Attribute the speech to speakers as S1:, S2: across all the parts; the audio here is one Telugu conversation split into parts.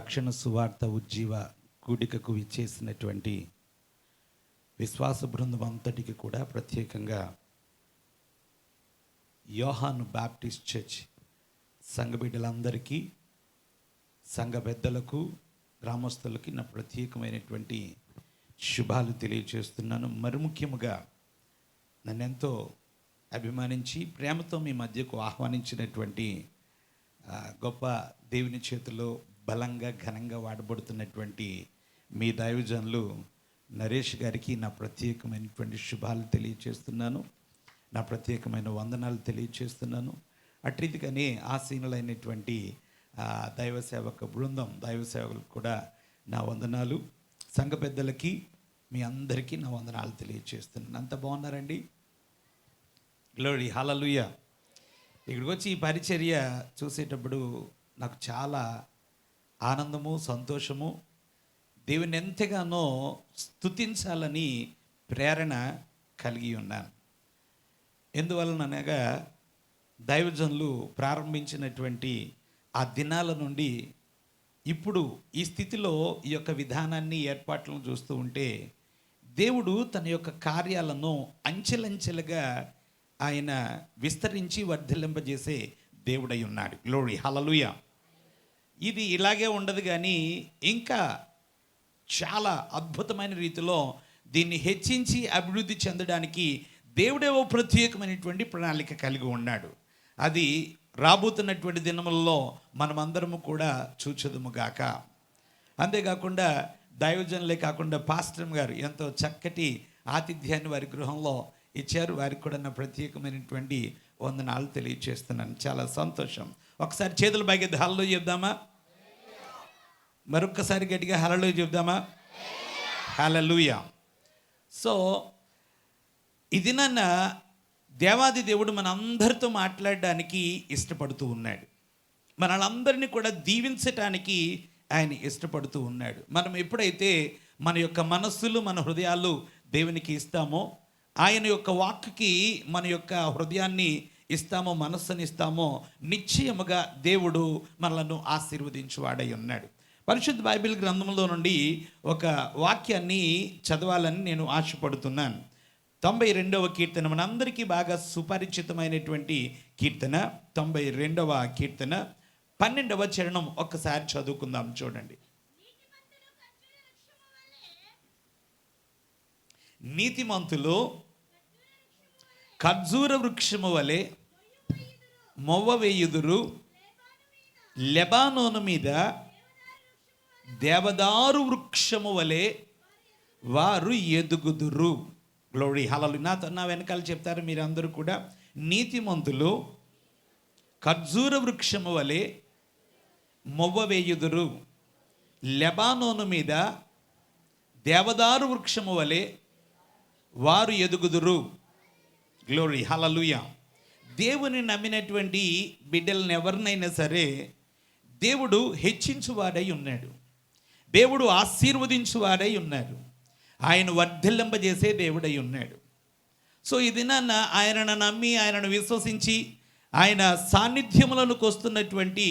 S1: రక్షణ సువార్త ఉజ్జీవ కూడికకు విచ్చేసినటువంటి విశ్వాస బృందం అంతటికి కూడా ప్రత్యేకంగా యోహాను బాప్టిస్ట్ చర్చ్ సంఘ బిడ్డలందరికీ, సంఘ పెద్దలకు, గ్రామస్తులకి నా ప్రత్యేకమైనటువంటి శుభాలు తెలియజేస్తున్నాను. మరి ముఖ్యముగా నన్నెంతో అభిమానించి ప్రేమతో మీ మధ్యకు ఆహ్వానించినటువంటి గొప్ప దేవుని చేతిలో బలంగా ఘనంగా వాడబడుతున్నటువంటి మీ దైవజనులు నరేష్ గారికి నా ప్రత్యేకమైనటువంటి శుభాలు తెలియజేస్తున్నాను. నా ప్రత్యేకమైన వందనాలు తెలియజేస్తున్నాను. అట్రీతిగానే ఆసీనులైనటువంటి దైవ సేవక బృందం, దైవ సేవకులకు కూడా నా వందనాలు. సంఘ పెద్దలకి మీ అందరికీ నా వందనాలు తెలియజేస్తున్నాను. అంత బాగున్నారండి? గ్లోరీ, హల్లెలూయా. ఇక్కడికి వచ్చి ఈ పరిచర్య చూసేటప్పుడు నాకు చాలా ఆనందము, సంతోషము, దేవుని ఎంతగానో స్తుతించాలని ప్రేరణ కలిగి ఉన్నాను. ఎందువలనగా దైవజనులు ప్రారంభించినటువంటి ఆ దినాల నుండి ఇప్పుడు ఈ స్థితిలో ఈ యొక్క విధానాన్ని, ఏర్పాట్లను చూస్తూ ఉంటే దేవుడు తన యొక్క కార్యాలను అంచెలంచెలుగా ఆయన విస్తరించి వర్ధిల్లింపజేసే దేవుడై ఉన్నాడు. గ్లోరీ, హల్లెలూయా. ఇది ఇలాగే ఉండదు, కానీ ఇంకా చాలా అద్భుతమైన రీతిలో దీన్ని హెచ్చించి అభివృద్ధి చెందడానికి దేవుడేవో ప్రత్యేకమైనటువంటి ప్రణాళిక కలిగి ఉన్నాడు. అది రాబోతున్నటువంటి దినములలో మనమందరము కూడా చూచుదుముగాక. అంతేకాకుండా దైవజనులే కాకుండా పాస్టర్ గారు ఎంతో చక్కటి ఆతిథ్యాన్ని వారి గృహంలో ఇచ్చారు. వారికి కూడా నా ప్రత్యేకమైనటువంటి వందనాలు తెలియజేస్తున్నాను. చాలా సంతోషం. ఒకసారి చేతులు పైకెత్తి హల్లెలూయా చెప్దామా? మరొక్కసారి గట్టిగా హల్లెలూయా చెప్దామా? హల్లెలూయా. సో ఇది నన్న దేవాది దేవుడు మనందరితో మాట్లాడడానికి ఇష్టపడుతూ ఉన్నాడు. మనలందరినీ కూడా దీవించటానికి ఆయన ఇష్టపడుతూ ఉన్నాడు. మనం ఎప్పుడైతే మన యొక్క మనస్సులు, మన హృదయాలు దేవునికి ఇస్తామో, ఆయన యొక్క వాక్కి మన యొక్క హృదయాన్ని ఇస్తామో, మనస్సుని ఇస్తామో, నిశ్చయముగా దేవుడు మనలను ఆశీర్వదించువాడై ఉన్నాడు. పరిశుద్ధ బైబిల్ గ్రంథంలో నుండి ఒక వాక్యాన్ని చదవాలని నేను ఆశపడుతున్నాను. 92వ కీర్తన, మనందరికీ బాగా సుపరిచితమైనటువంటి కీర్తన. 92వ కీర్తన 12వ చరణం ఒక్కసారి చదువుకుందాం. చూడండి. నీతిమంతులు ఖర్జూర వృక్షము వలె మొవ్వ వేయుదురు, లెబానోను మీద దేవదారు వృక్షము వలె వారు ఎదుగుదురు. గ్లోరీ, హల్లెలూయా. నా వెనకాల చెప్తారు మీరందరూ కూడా. నీతిమంతులు ఖర్జూర వృక్షము వలె మొవ్వ వేయుదురు, లెబానోను మీద దేవదారు వృక్షము వలె వారు ఎదుగుదురు. గ్లోరీ, హల్లెలూయా. దేవుని నమ్మినటువంటి బిడ్డలను ఎవరినైనా సరే దేవుడు హెచ్చించువాడై ఉన్నాడు. దేవుడు ఆశీర్వదించువాడై ఉన్నాడు. ఆయన వర్ధిల్లింపజేసే దేవుడై ఉన్నాడు. సో ఇది నాన్న ఆయనను నమ్మి, ఆయనను విశ్వసించి, ఆయన సాన్నిధ్యములకు వస్తున్నటువంటి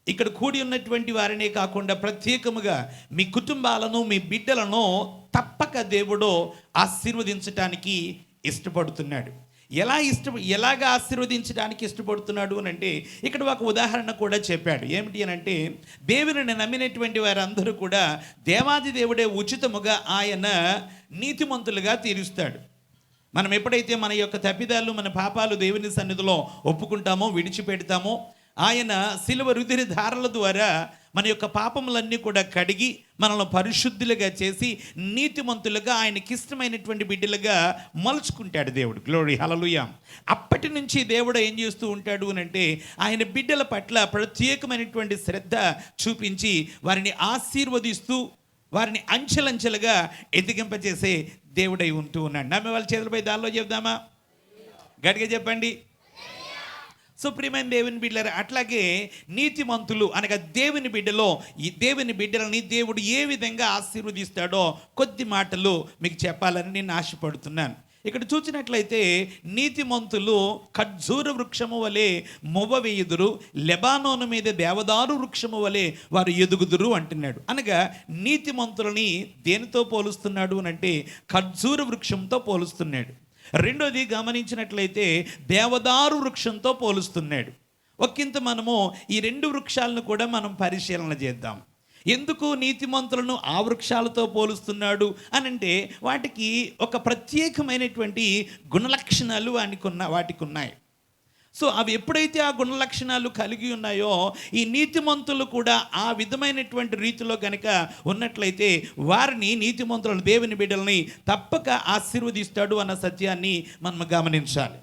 S1: ఇక్కడ కూడి ఉన్నటువంటి వారినే కాకుండా ప్రత్యేకముగా మీ కుటుంబాలను, మీ బిడ్డలను తప్పక దేవుడు ఆశీర్వదించటానికి ఇష్టపడుతున్నాడు. ఎలాగా ఆశీర్వదించడానికి ఇష్టపడుతున్నాడు అని అంటే ఇక్కడ ఒక ఉదాహరణ కూడా చెప్పాడు. ఏమిటి అని అంటే, దేవుని నమ్మినటువంటి వారందరూ కూడా దేవాది దేవుడే ఉచితముగా ఆయన నీతిమంతులుగా తీరుస్తాడు. మనం ఎప్పుడైతే మన యొక్క తప్పిదాలు, మన పాపాలు దేవుని సన్నిధిలో ఒప్పుకుంటామో, విడిచిపెడతామో, ఆయన శిలువ రుధిర ధారల ద్వారా మన యొక్క పాపములన్నీ కూడా కడిగి మనల్ని పరిశుద్ధులుగా చేసి నీతిమంతులుగా, ఆయనకి ఇష్టమైనటువంటి బిడ్డలుగా మలుచుకుంటాడు దేవుడు. గ్లోరీ, హల్లెలూయా. అప్పటి నుంచి దేవుడు ఏం చేస్తూ ఉంటాడు అని అంటే, ఆయన బిడ్డల పట్ల ప్రత్యేకమైనటువంటి శ్రద్ధ చూపించి వారిని ఆశీర్వదిస్తూ, వారిని అంచెలంచెలుగా ఎదిగింపజేసే దేవుడై ఉంటూ ఉన్నాడు. నమ్మే వాళ్ళ చేతులపై దానిలో చెప్దామా? గట్టిగా చెప్పండి. సో ప్రియమైన దేవుని బిడ్డలారా, అట్లాగే నీతిమంతులు అనగా దేవుని బిడ్డలో ఈ దేవుని బిడ్డలని దేవుడు ఏ విధంగా ఆశీర్వదిస్తాడో కొద్ది మాటలు మీకు చెప్పాలని నేను ఆశపడుతున్నాను. ఇక్కడ చూసినట్లయితే నీతిమంతులు ఖర్జూర వృక్షము వలె మొవ్వ వేయుదురు, లెబానోను మీద దేవదారు వృక్షము వలె వారు ఎదుగుదురు అంటున్నాడు. అనగా నీతిమంతులని దేనితో పోలుస్తున్నాడు అని అంటే ఖర్జూర వృక్షంతో పోలుస్తున్నాడు. రెండోది గమనించినట్లయితే దేవదారు వృక్షంతో పోలుస్తున్నాడు. ఒకంత మనము ఈ రెండు వృక్షాలను కూడా మనం పరిశీలన చేద్దాం. ఎందుకు నీతిమంతులను ఆ వృక్షాలతో పోలుస్తున్నాడు అని అంటే వాటికి ఒక ప్రత్యేకమైనటువంటి గుణలక్షణాలు వాటికి ఉన్నాయి. సో అవి ఎప్పుడైతే ఆ గుణలక్షణాలు కలిగి ఉన్నాయో ఈ నీతిమంతులు కూడా ఆ విధమైనటువంటి రీతిలో కనుక ఉన్నట్లయితే వారిని నీతిమంతులను, దేవుని బిడ్డలని తప్పక ఆశీర్వదిస్తాడు అన్న సత్యాన్ని మనం గమనించాలి.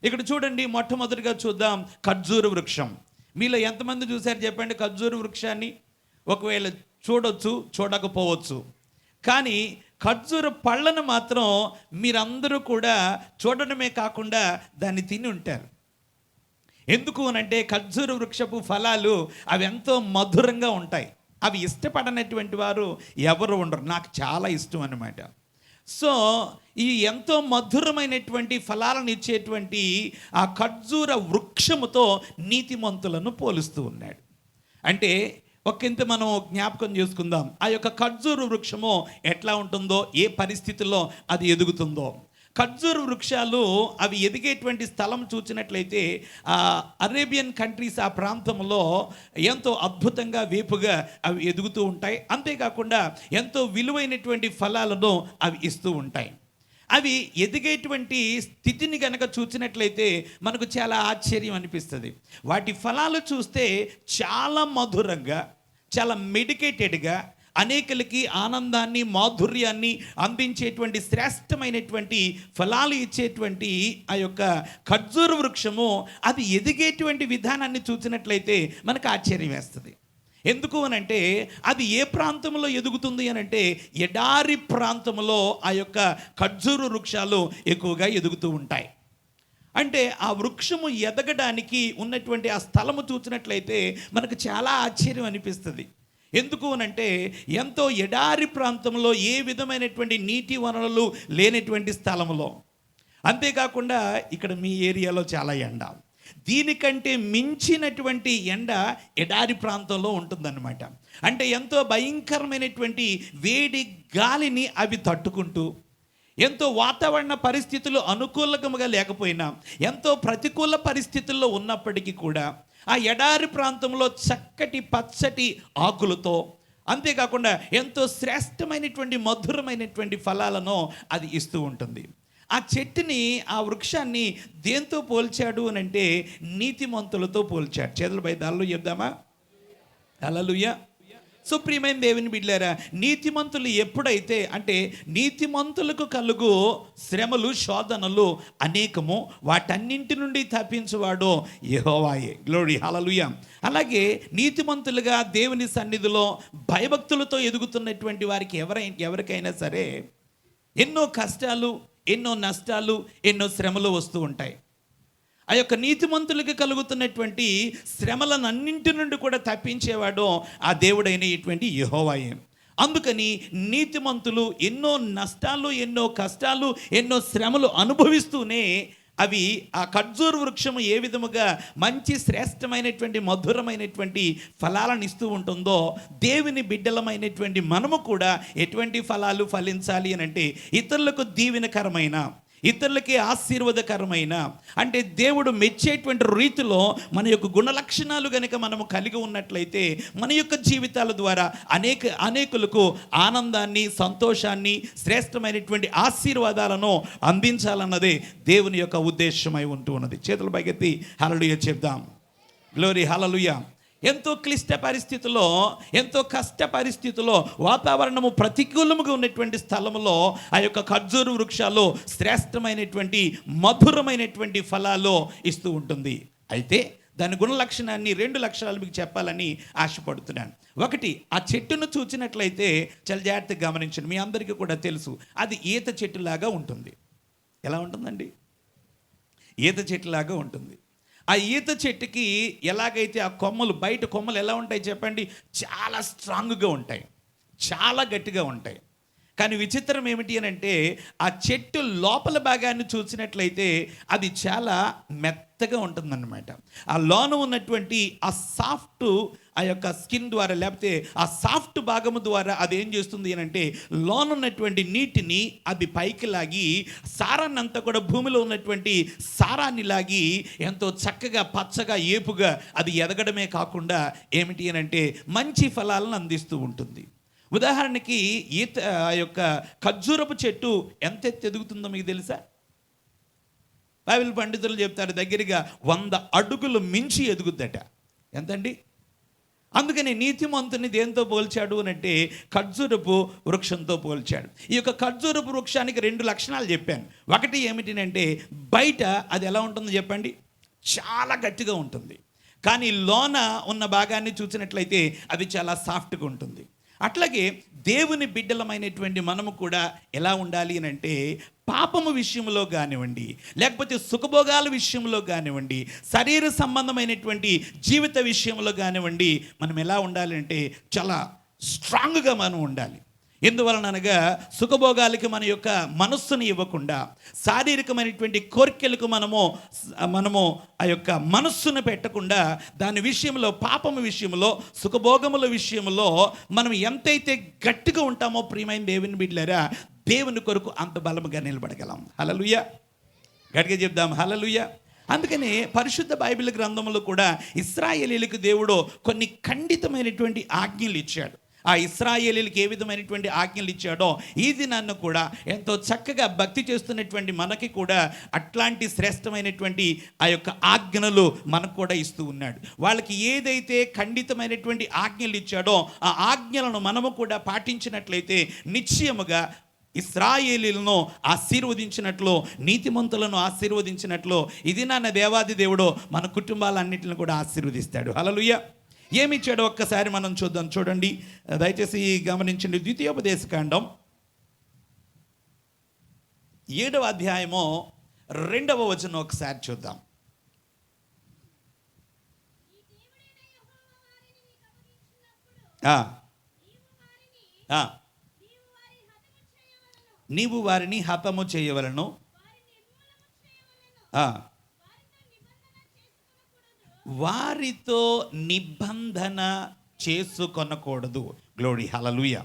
S1: ఇక్కడ చూడండి, మొట్టమొదటిగా చూద్దాం ఖర్జూర వృక్షం. మీలో ఎంతమంది చూశారు చెప్పండి ఖర్జూర వృక్షాన్ని? ఒకవేళ చూడొచ్చు, చూడకపోవచ్చు, కానీ ఖర్జూర పళ్ళను మాత్రం మీరందరూ కూడా చూడడమే కాకుండా దాన్ని తిని ఉంటారు. ఎందుకు అనంటే ఖర్జూర వృక్షపు ఫలాలు అవి ఎంతో మధురంగా ఉంటాయి. అవి ఇష్టపడనటువంటి వారు ఎవరు ఉండరు. నాకు చాలా ఇష్టం అన్నమాట. సో ఈ ఎంతో మధురమైనటువంటి ఫలాలను ఇచ్చేటువంటి ఆ ఖర్జూర వృక్షముతో నీతిమంతులను పోలుస్తూ ఉన్నాడు. అంటే ఒకంత మనం జ్ఞాపకం చేసుకుందాం, ఆ యొక్క ఖర్జూర వృక్షము ఎట్లా ఉంటుందో, ఏ పరిస్థితుల్లో అది ఎదుగుతుందో. ఖర్జూర వృక్షాలు అవి ఎదిగేటువంటి స్థలం చూసినట్లయితే అరేబియన్ కంట్రీస్ ఆ ప్రాంతంలో ఎంతో అద్భుతంగా వేపుగా అవి ఎదుగుతూ ఉంటాయి. అంతేకాకుండా ఎంతో విలువైనటువంటి ఫలాలను అవి ఇస్తూ ఉంటాయి. అవి ఎదిగేటువంటి స్థితిని కనుక చూసినట్లయితే మనకు చాలా ఆశ్చర్యం అనిపిస్తుంది. వాటి ఫలాలు చూస్తే చాలా మధురంగా, చాలా మెడికేటెడ్గా, అనేకులకి ఆనందాన్ని, మాధుర్యాన్ని అందించేటువంటి శ్రేష్టమైనటువంటి ఫలాలు ఇచ్చేటువంటి ఆ యొక్క ఖర్జూర వృక్షము అది ఎదిగేటువంటి విధానాన్ని చూసినట్లయితే మనకు ఆశ్చర్యం వేస్తుంది. ఎందుకు అనంటే అది ఏ ప్రాంతంలో ఎదుగుతుంది అనంటే ఎడారి ప్రాంతంలో ఆ యొక్క ఖర్జూర వృక్షాలు ఎక్కువగా ఎదుగుతూ ఉంటాయి. అంటే ఆ వృక్షము ఎదగడానికి ఉన్నటువంటి ఆ స్థలము చూసినట్లయితే మనకు చాలా ఆశ్చర్యం అనిపిస్తుంది. ఎందుకు అనంటే ఎంతో ఎడారి ప్రాంతంలో, ఏ విధమైనటువంటి నీటి వనరులు లేనటువంటి స్థలంలో, అంతేకాకుండా ఇక్కడ మీ ఏరియాలో చాలా ఎండ, దీనికంటే మించినటువంటి ఎండ ఎడారి ప్రాంతంలో ఉంటుందన్నమాట. అంటే ఎంతో భయంకరమైనటువంటి వేడి గాలిని అవి తట్టుకుంటూ, ఎంతో వాతావరణ పరిస్థితులు అనుకూలంగా లేకపోయినా, ఎంతో ప్రతికూల పరిస్థితుల్లో ఉన్నప్పటికీ కూడా ఆ ఎడారి ప్రాంతంలో చక్కటి పచ్చటి ఆకులతో, అంతేకాకుండా ఎంతో శ్రేష్టమైనటువంటి మధురమైనటువంటి ఫలాలను అది ఇస్తూ ఉంటుంది. ఆ చెట్టుని, ఆ వృక్షాన్ని దేంతో పోల్చాడు అని అంటే నీతిమంతులతో పోల్చాడు. చేతుల పై దానిలో చెప్దామా? హల్లెలూయా. సుప్రియమైన దేవుని బిడ్డలారా, నీతిమంతులు ఎప్పుడైతే అంటే నీతిమంతులకు కలుగు శ్రమలు, శోధనలు అనేకము, వాటన్నింటి నుండి తప్పించువాడో యెహోవాయే. గ్లోరీ, హల్లెలూయా. అలాగే నీతిమంతులుగా దేవుని సన్నిధిలో భయభక్తులతో ఎదుగుతున్నటువంటి వారికి ఎవరికైనా సరే ఎన్నో కష్టాలు, ఎన్నో నష్టాలు, ఎన్నో శ్రమలు వస్తూ ఉంటాయి. ఆ యొక్క నీతిమంతులకి కలుగుతున్నటువంటి శ్రమలనన్నింటి నుండి కూడా తప్పించేవాడు ఆ దేవుడైన ఇటువంటి యెహోవాయే. అందుకని నీతిమంతులు ఎన్నో నష్టాలు, ఎన్నో కష్టాలు, ఎన్నో శ్రమలు అనుభవిస్తూనే అవి ఆ ఖర్జూర వృక్షము ఏ విధముగా మంచి శ్రేష్టమైనటువంటి మధురమైనటువంటి ఫలాలను ఇస్తూ ఉంటుందో, దేవుని బిడ్డలమైనటువంటి మనము కూడా ఎటువంటి ఫలాలు ఫలించాలి అని అంటే ఇతరులకు దీవెనకరమైన, ఇతరులకి ఆశీర్వాదకరమైన, అంటే దేవుడు మెచ్చేటువంటి రీతిలో మన యొక్క గుణలక్షణాలు కనుక మనము కలిగి ఉన్నట్లయితే మన యొక్క జీవితాల ద్వారా అనేకులకు ఆనందాన్ని, సంతోషాన్ని, శ్రేష్టమైనటువంటి ఆశీర్వాదాలను అందించాలన్నదే దేవుని యొక్క ఉద్దేశమై ఉంటూ ఉన్నది. చేతుల పైకెత్తి హల్లెలూయా చెప్దాం. గ్లోరీ, హల్లెలూయా. ఎంతో క్లిష్ట పరిస్థితుల్లో, ఎంతో కష్ట పరిస్థితుల్లో, వాతావరణము ప్రతికూలముగా ఉన్నటువంటి స్థలంలో ఆ యొక్క ఖర్జూర వృక్షాలు శ్రేష్టమైనటువంటి మధురమైనటువంటి ఫలాలు ఇస్తూ ఉంటుంది. అయితే దాని గుణ లక్షణాన్ని, 2 లక్షణాలు మీకు చెప్పాలని ఆశపడుతున్నాను. ఒకటి, ఆ చెట్టును చూసినట్లయితే చాలా జాగ్రత్తగా గమనించండి. మీ అందరికీ కూడా తెలుసు, అది ఈత చెట్టులాగా ఉంటుంది. ఎలా ఉంటుందండి? ఈత చెట్టులాగా ఉంటుంది. ఆ ఈత చెట్టుకి ఎలాగైతే ఆ కొమ్మలు, బయట కొమ్మలు ఎలా ఉంటాయి చెప్పండి? చాలా స్ట్రాంగ్గా ఉంటాయి, చాలా గట్టిగా ఉంటాయి. కానీ విచిత్రం ఏమిటి అని అంటే ఆ చెట్టు లోపల భాగాన్ని చూసినట్లయితే అది చాలా మెత్తగా ఉంటుందన్నమాట. ఆ లోన ఉన్నటువంటి ఆ సాఫ్ట్ ఆ యొక్క స్కిన్ ద్వారా, లేకపోతే ఆ సాఫ్ట్ భాగము ద్వారా అది ఏం చేస్తుంది అని అంటే లోన ఉన్నటువంటి నీటిని అది పైకి లాగి సారాన్ని అంతా కూడా భూమిలో ఉన్నటువంటి సారాన్ని లాగి ఎంతో చక్కగా పచ్చగా ఏపుగా అది ఎదగడమే కాకుండా ఏమిటి అని అంటే మంచి ఫలాలను అందిస్తూ ఉంటుంది. ఉదాహరణకి ఆ యొక్క ఖర్జూరపు చెట్టు ఎంత ఎత్తు ఎదుగుతుందో మీకు తెలుసా? బైబిల్ పండితులు చెప్తారు దగ్గరగా 100 అడుగులు మించి ఎదుగుద్దట. ఎంతండి? అందుకని నీతిమంతుని దేంతో పోల్చాడు అని అంటే ఖర్జూరపు వృక్షంతో పోల్చాడు. ఈ యొక్క ఖర్జూరపు వృక్షానికి 2 లక్షణాలు చెప్పాను. ఒకటి ఏమిటంటే బయట అది ఎలా ఉంటుందో చెప్పండి, చాలా గట్టిగా ఉంటుంది. కానీ లోన ఉన్న భాగాన్ని చూసినట్లయితే అది చాలా సాఫ్ట్గా ఉంటుంది. అట్లాగే దేవుని బిడ్డలమైనటువంటి మనము కూడా ఎలా ఉండాలి అని అంటే పాపము విషయంలో కానివ్వండి, లేకపోతే సుఖభోగాల విషయంలో కానివ్వండి, శరీర సంబంధమైనటువంటి జీవిత విషయంలో కానివ్వండి, మనం ఎలా ఉండాలి అంటే చాలా స్ట్రాంగ్గా మనం ఉండాలి. ఎందువలనగా సుఖభోగాలకి మన యొక్క మనస్సుని ఇవ్వకుండా, శారీరకమైనటువంటి కోరికలకు మనము ఆ యొక్క మనస్సును పెట్టకుండా, దాని విషయంలో పాపము విషయంలో సుఖభోగముల విషయంలో మనం ఎంతైతే గట్టిగా ఉంటామో ప్రియమైన దేవుని బిడ్డలారా, దేవుని కొరకు అంత బలముగా నిలబడగలం. హల్లెలూయా, గట్టిగా చెప్దాం హల్లెలూయా. అందుకనే పరిశుద్ధ బైబిల్ గ్రంథంలో కూడా ఇశ్రాయేలీయులకు దేవుడు కొన్ని ఖండితమైనటువంటి ఆజ్ఞలు ఇచ్చాడు. ఆ ఇశ్రాయేలీయులకు ఏ విధమైనటువంటి ఆజ్ఞలు ఇచ్చాడో ఈ దినాన్ని కూడా ఎంతో చక్కగా భక్తి చేస్తున్నటువంటి మనకి కూడా అట్లాంటి శ్రేష్టమైనటువంటి ఆ యొక్క ఆజ్ఞలు మనకు కూడా ఇస్తూ ఉన్నాడు. వాళ్ళకి ఏదైతే ఖండితమైనటువంటి ఆజ్ఞలు ఇచ్చాడో ఆ ఆజ్ఞలను మనము కూడా పాటించినట్లయితే నిశ్చయముగా ఇశ్రాయేలీయులను ఆశీర్వదించినట్లు, నీతిమంతులను ఆశీర్వదించినట్లు ఇది నా దేవాది దేవుడు మన కుటుంబాలన్నింటిని కూడా ఆశీర్వదిస్తాడు. హల్లెలూయా. ఏమిచ్చాడో ఒక్కసారి మనం చూద్దాం. చూడండి, దయచేసి గమనించండి. ద్వితీయోపదేశకాండం 7వ అధ్యాయము 2వ వచనం ఒకసారి చూద్దాం. నీవు వారిని హతము చేయవలను, వారితో నిబంధన చేసుకొనకూడదు. గ్లోరీ హల్లెలూయా.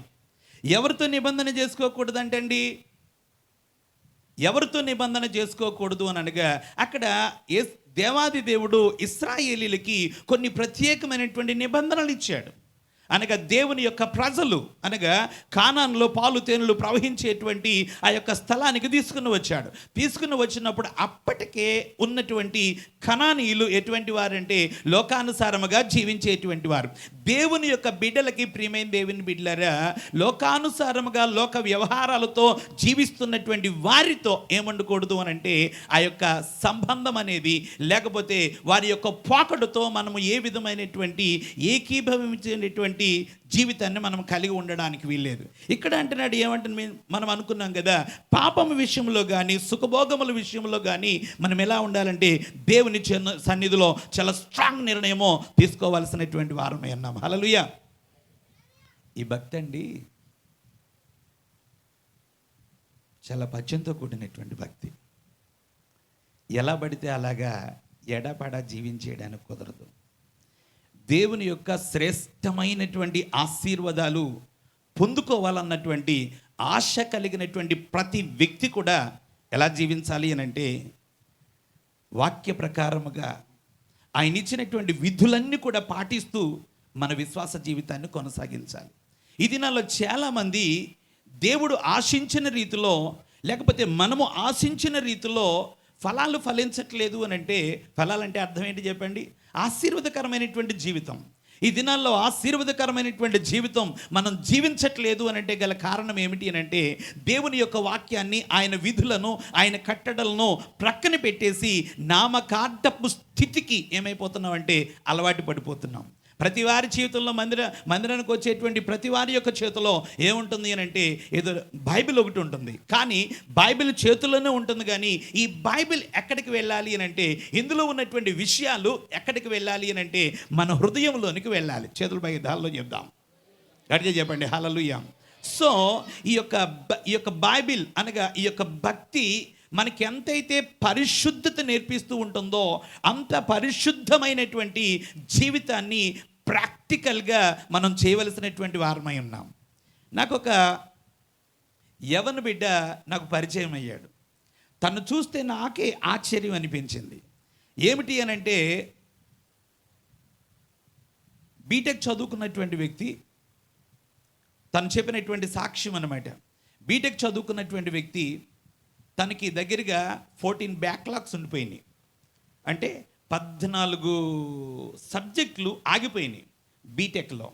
S1: ఎవరితో నిబంధన చేసుకోకూడదు అంటండి? ఎవరితో నిబంధన చేసుకోకూడదు అని అనగా అక్కడ దేవాది దేవుడు ఇశ్రాయేలీయులకి కొన్ని ప్రత్యేకమైనటువంటి నిబంధనలు ఇచ్చాడు. అనగా దేవుని యొక్క ప్రజలు అనగా కానాన్లో పాలు తేనెలు ప్రవహించేటువంటి ఆ యొక్క స్థలానికి తీసుకుని వచ్చినప్పుడు అప్పటికే ఉన్నటువంటి కనానీయులు ఎటువంటి వారంటే లోకానుసారముగా జీవించేటువంటి వారు. దేవుని యొక్క బిడ్డలకి, ప్రియమైన దేవుని బిడ్డలారా, లోకానుసారముగా లోక వ్యవహారాలతో జీవిస్తున్నటువంటి వారితో ఏమండకూడదు అని అంటే ఆ యొక్క సంబంధం అనేది, లేకపోతే వారి యొక్క పోకడుతో మనము ఏ విధమైనటువంటి ఏకీభవించేటువంటి జీవితాన్ని మనం కలిగి ఉండడానికి వీల్లేదు. ఇక్కడ అంటున్నాడు ఏమంటే మనం అనుకున్నాం కదా, పాపం విషయంలో కానీ సుఖభోగముల విషయంలో కానీ మనం ఎలా ఉండాలంటే దేవుని సన్నిధిలో చాలా స్ట్రాంగ్ నిర్ణయమో తీసుకోవాల్సినటువంటి వారమే అన్నాం. హల్లెలూయా. ఈ భక్తి అండి చాలా పద్యంతో కూడినటువంటి భక్తి. ఎలా పడితే అలాగా ఎడపడా జీవించేయడానికి కుదరదు. దేవుని యొక్క శ్రేష్టమైనటువంటి ఆశీర్వాదాలు పొందుకోవాలన్నటువంటి ఆశ కలిగినటువంటి ప్రతి వ్యక్తి కూడా ఎలా జీవించాలి అని అంటే వాక్య ప్రకారముగా ఆయన ఇచ్చినటువంటి విధులన్నీ కూడా పాటిస్తూ మన విశ్వాస జీవితాన్ని కొనసాగించాలి. ఈ దినాల్లో చాలామంది దేవుడు ఆశించిన రీతిలో, లేకపోతే మనము ఆశించిన రీతిలో ఫలాలు ఫలించట్లేదు అని అంటే, ఫలాలంటే అర్థం ఏంటి చెప్పండి? ఆశీర్వాదకరమైనటువంటి జీవితం. ఈ దినాల్లో ఆశీర్వాదకరమైనటువంటి జీవితం మనం జీవించట్లేదు అని అంటే గల కారణం ఏమిటి అని అంటే దేవుని యొక్క వాక్యాన్ని, ఆయన విధులను, ఆయన కట్టడలను ప్రక్కన పెట్టేసి నామకార్థపు స్థితికి ఏమైపోతున్నాం అంటే అలవాటు పడిపోతున్నాం. ప్రతి వారి జీవితంలో మందిరానికి వచ్చేటువంటి ప్రతి వారి యొక్క చేతిలో ఏముంటుంది అని అంటే ఏదో బైబిల్ ఒకటి ఉంటుంది. కానీ బైబిల్ చేతుల్లోనే ఉంటుంది. కానీ ఈ బైబిల్ ఎక్కడికి వెళ్ళాలి అని అంటే, ఇందులో ఉన్నటువంటి విషయాలు ఎక్కడికి వెళ్ళాలి అని అంటే మన హృదయంలోనికి వెళ్ళాలి. చేతుల పై దాల్లో చెప్దాం, గట్టిగా చెప్పండి హల్లెలూయా. సో ఈ యొక్క బైబిల్ అనగా ఈ యొక్క భక్తి మనకి ఎంతైతే పరిశుద్ధత నేర్పిస్తూ ఉంటుందో అంత పరిశుద్ధమైనటువంటి జీవితాన్ని ప్రాక్టికల్గా మనం చేయవలసినటువంటి వారమై ఉన్నాం. నాకు ఒక యవన బిడ్డ నాకు పరిచయం అయ్యాడు. తను చూస్తే నాకే ఆశ్చర్యం అనిపించింది. ఏమిటి అనంటే బీటెక్ చదువుకున్నటువంటి వ్యక్తి, తను చెప్పినటువంటి సాక్ష్యం అన్నమాట. బీటెక్ చదువుకున్నటువంటి వ్యక్తి, తనకి దగ్గరగా 14 బ్యాక్లాగ్స్ ఉండిపోయినాయి. అంటే 14 సబ్జెక్టులు ఆగిపోయినాయి బీటెక్లో.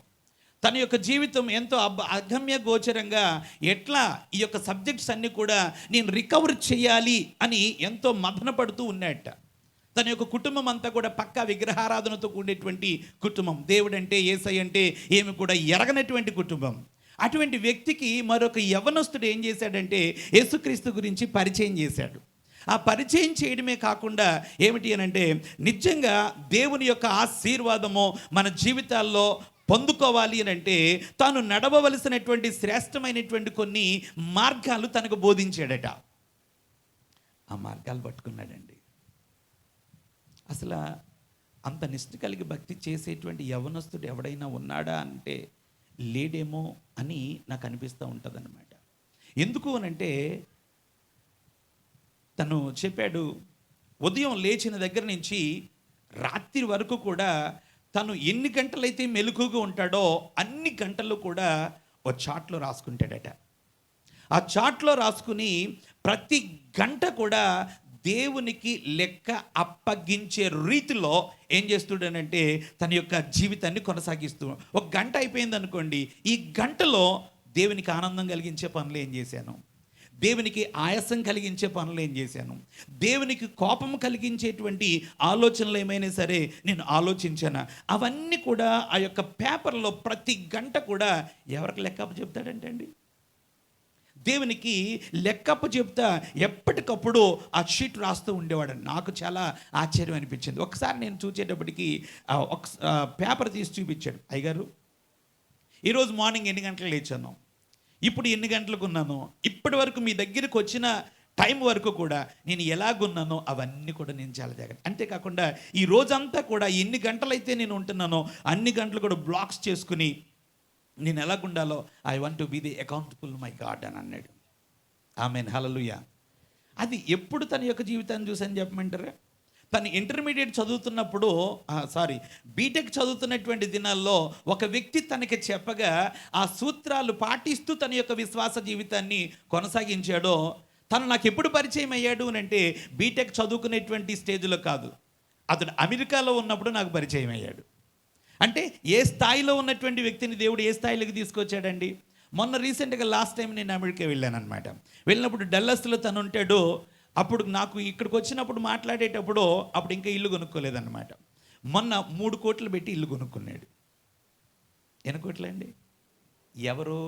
S1: తన యొక్క జీవితం ఎంతో అగమ్య గోచరంగా ఎట్లా ఈ యొక్క సబ్జెక్ట్స్ అన్నీ కూడా నేను రికవర్ చేయాలి అని ఎంతో మదన పడుతూ ఉన్నట్ట. తన యొక్క కుటుంబం అంతా కూడా పక్కా విగ్రహారాధనతో కూడినటువంటి కుటుంబం. దేవుడంటే యేసయ్య అంటే ఏమి కూడా ఎరగనటువంటి కుటుంబం. అటువంటి వ్యక్తికి మరొక యవనస్తుడు ఏం చేశాడంటే యేసుక్రీస్తు గురించి పరిచయం చేశాడు. ఆ పరిచయం చేయడమే కాకుండా ఏమిటి అనంటే నిజంగా దేవుని యొక్క ఆశీర్వాదము మన జీవితాల్లో పొందుకోవాలి అని అంటే తాను నడవవలసినటువంటి శ్రేష్టమైనటువంటి కొన్ని మార్గాలు తనకు బోధించాడట. ఆ మార్గాలు పట్టుకున్నాడండి. అసలు అంత నిష్ఠ కలిగి భక్తి చేసేటువంటి యవనస్తుడు ఎవడైనా ఉన్నాడా అంటే లేడేమో అని నాకు అనిపిస్తూ ఉంటుంది అన్నమాట. ఎందుకు అనంటే తను చెప్పాడు, ఉదయం లేచిన దగ్గర నుంచి రాత్రి వరకు కూడా తను ఎన్ని గంటలైతే మెలకుగా ఉంటాడో అన్ని గంటలు కూడా ఒక చాట్లో రాసుకుంటాడట. ఆ చాట్లో రాసుకుని ప్రతి గంట కూడా దేవునికి లెక్క అప్పగించే రీతిలో ఏం చేస్తుడానంటే తన యొక్క జీవితాన్ని కొనసాగిస్తూ, ఒక గంట అయిపోయింది అనుకోండి, ఈ గంటలో దేవునికి ఆనందం కలిగించే పనులు ఏం చేశాను, దేవునికి ఆయాసం కలిగించే పనులు ఏం చేశాను, దేవునికి కోపం కలిగించేటువంటి ఆలోచనలు ఏమైనా సరే నేను ఆలోచించాను, అవన్నీ కూడా ఆ యొక్క పేపర్లో ప్రతి గంట కూడా ఎవరికి లెక్కప్ప చెప్తాడంటే అండి, దేవునికి లెక్కప్ప చెప్తా ఎప్పటికప్పుడు ఆ షీట్ రాస్తూ ఉండేవాడు. నాకు చాలా ఆశ్చర్యం అనిపించింది. ఒకసారి నేను చూసేటప్పటికి ఒక పేపర్ తీసి చూపించాడు. అయ్యగారు, ఈరోజు మార్నింగ్ ఎన్ని గంటలకు లేచాను, ఇప్పుడు ఎన్ని గంటలకు ఉన్నాను, ఇప్పటి వరకు మీ దగ్గరికి వచ్చిన టైం వరకు కూడా నేను ఎలాగున్నానో అవన్నీ కూడా నేను చాలా జాగ్రత్త. అంతేకాకుండా ఈ రోజంతా కూడా ఎన్ని గంటలైతే నేను ఉంటున్నానో అన్ని గంటలు కూడా బ్లాక్స్ చేసుకుని నేను ఎలాగుండాలో I want to be the accountable my God అని అన్నాడు. Amen, hallelujah. అది ఎప్పుడు తన యొక్క జీవితాన్ని చూసని చెప్పమంటారా? తను ఇంటర్మీడియట్ చదువుతున్నప్పుడు బీటెక్ చదువుతున్నటువంటి దినాల్లో ఒక వ్యక్తి తనకి చెప్పగా ఆ సూత్రాలు పాటిస్తూ తన యొక్క విశ్వాస జీవితాన్ని కొనసాగించాడో, తను నాకు ఎప్పుడు పరిచయం అయ్యాడు అని అంటే బీటెక్ చదువుకునేటువంటి స్టేజ్లో కాదు, అతను అమెరికాలో ఉన్నప్పుడు నాకు పరిచయం అయ్యాడు. అంటే ఏ స్థాయిలో ఉన్నటువంటి వ్యక్తిని దేవుడు ఏ స్థాయిలోకి తీసుకొచ్చాడండి. మొన్న రీసెంట్గా లాస్ట్ టైం నేను అమెరికా వెళ్ళాను అనమాట. వెళ్ళినప్పుడు డల్లస్లో తను ఉంటాడు. అప్పుడు నాకు ఇక్కడికి వచ్చినప్పుడు మాట్లాడేటప్పుడు అప్పుడు ఇంకా ఇల్లు కొనుక్కోలేదన్నమాట. మొన్న 3 కోట్లు పెట్టి ఇల్లు కొనుక్కున్నాడు. ఎన్ని కోట్లండి? ఎవరు?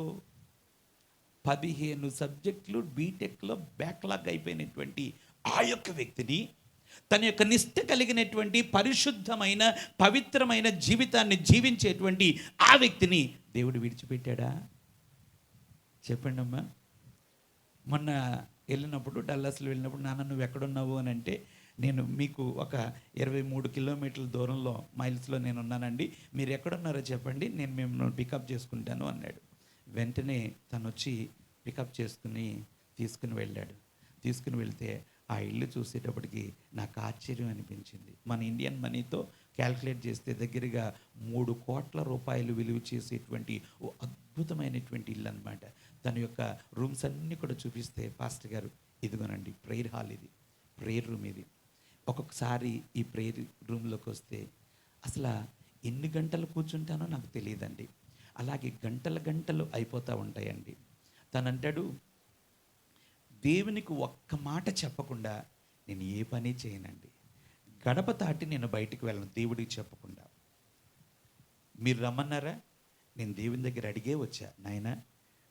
S1: 15 సబ్జెక్టులు బీటెక్లో బ్యాక్లాగ్ అయిపోయినటువంటి ఆ యొక్క వ్యక్తిని, తన యొక్క నిష్ఠ కలిగినటువంటి పరిశుద్ధమైన పవిత్రమైన జీవితాన్ని జీవించేటువంటి ఆ వ్యక్తిని దేవుడు విడిచిపెట్టాడా? చెప్పండి అమ్మా. మొన్న వెళ్ళినప్పుడు డల్లాస్లో వెళ్ళినప్పుడు, నాన్న నువ్వు ఎక్కడున్నావు అని అంటే, నేను మీకు ఒక 23 కిలోమీటర్ల దూరంలో మైల్స్లో నేను ఉన్నానండి, మీరు ఎక్కడున్నారో చెప్పండి, నేను మిమ్మల్ని పికప్ చేసుకుంటాను అన్నాడు. వెంటనే తను వచ్చి పికప్ తీసుకుని వెళ్ళాడు. తీసుకుని వెళ్తే ఆ ఇల్లు చూసేటప్పటికి నాకు ఆశ్చర్యం అనిపించింది. మన ఇండియన్ మనీతో క్యాల్కులేట్ చేస్తే దగ్గరగా 3 కోట్ల రూపాయలు విలువ చేసేటువంటి ఓ అద్భుతమైనటువంటి ఇల్లు అనమాట. తన యొక్క రూమ్స్ అన్నీ కూడా చూపిస్తే, పాస్టర్ గారు ఇదిగోనండి ప్రేయర్ హాల్, ఇది ప్రేయర్ రూమ్, ఇది. ఒక్కొక్కసారి ఈ ప్రేయర్ రూమ్లోకి వస్తే అసలు ఎన్ని గంటలు కూర్చుంటానో నాకు తెలియదండి. అలాగే గంటలు అయిపోతూ ఉంటాయండి. తనంటాడు, దేవునికి ఒక్క మాట చెప్పకుండా నేను ఏ పని చేయనండి. గడప దాటి నేను బయటికి వెళ్ళను దేవుడికి చెప్పకుండా. మీరు రమ్మన్నారా, నేను దేవుని దగ్గర అడిగే వచ్చా, నాయనా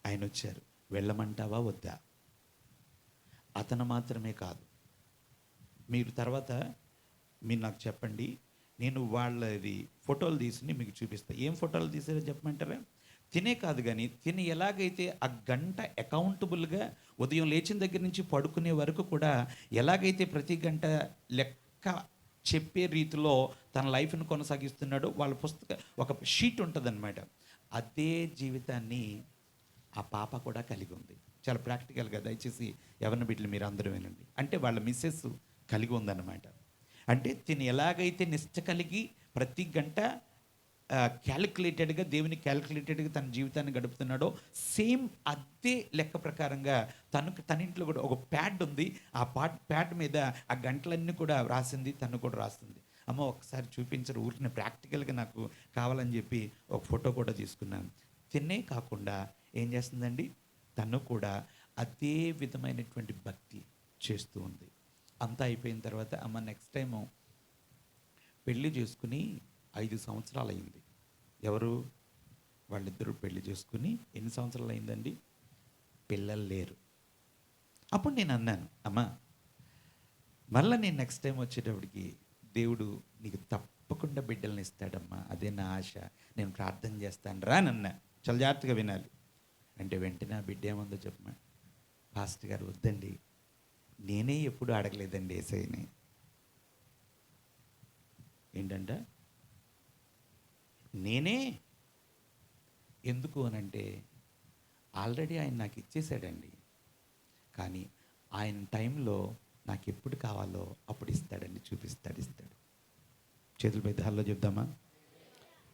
S1: ఆయన వచ్చారు, వెళ్ళమంటావా వద్దా? అతను మాత్రమే కాదు, మీరు తర్వాత మీరు నాకు చెప్పండి, నేను వాళ్ళది ఫోటోలు తీసి మీకు చూపిస్తా. ఏం ఫోటోలు తీసారో చెప్పమంటారా? తినే కాదు కానీ తిని ఎలాగైతే ఆ గంట అకౌంటబుల్గా ఉదయం లేచిన దగ్గర నుంచి పడుకునే వరకు కూడా ఎలాగైతే ప్రతి గంట లెక్క చెప్పే రీతిలో తన లైఫ్ను కొనసాగిస్తున్నాడో వాళ్ళ ఒక షీట్ ఉంటుందన్నమాట. అదే జీవితాన్ని ఆ పాప కూడా కలిగి ఉంది. చాలా ప్రాక్టికల్గా దయచేసి ఎవరిని బిడ్డలు మీరు అందరూ వినండి. అంటే వాళ్ళ మిస్సెస్ కలిగి ఉందన్నమాట. అంటే తిని ఎలాగైతే నిష్ట కలిగి ప్రతి గంట క్యాలిక్యులేటెడ్గా దేవుని క్యాలిక్యులేటెడ్గా తన జీవితాన్ని గడుపుతున్నాడో సేమ్ అదే లెక్క ప్రకారంగా తన ఇంట్లో కూడా ఒక ప్యాడ్ ఉంది. ఆ ప్యాడ్ మీద ఆ గంటలన్నీ కూడా రాసింది, తను కూడా రాస్తుంది. అమ్మ ఒకసారి చూపించరు, ఊరిని ప్రాక్టికల్గా నాకు కావాలని చెప్పి ఒక ఫోటో కూడా తీసుకున్నాను. తినే కాకుండా ఏం చేస్తుందండి, తను కూడా అదే విధమైనటువంటి భక్తి చేస్తూ ఉంది. అంతా అయిపోయిన తర్వాత అమ్మ నెక్స్ట్ టైము పెళ్ళి చేసుకుని 5 సంవత్సరాలు అయింది. ఎవరు? వాళ్ళిద్దరూ పెళ్లి చేసుకుని ఎన్ని సంవత్సరాలు అయిందండి? పిల్లలు లేరు. అప్పుడు నేను అన్నాను, అమ్మా మళ్ళీ నేను నెక్స్ట్ టైం వచ్చేటప్పటికి దేవుడు నీకు తప్పకుండా బిడ్డల్ని ఇస్తాడమ్మా, అదే నా ఆశ, నేను ప్రార్థన చేస్తాను రా అని అన్నా. చాలా జాగ్రత్తగా వినాలి. అంటే వెంటనే ఆ బిడ్డ ఏముందో చెప్పమా, పాస్టర్ గారు వద్దండి, నేనే ఎప్పుడు అడగలేదండి యేసయ్యని. ఏంటంట? నేనే ఎందుకు అనంటే ఆల్రెడీ ఆయన నాకు ఇచ్చేసాడండి, కానీ ఆయన టైంలో నాకు ఎప్పుడు కావాలో అప్పుడు ఇస్తాడండి, చూపిస్తాడు, ఇస్తాడు. చేతులు పెద్ద హల్లో చెప్దామా?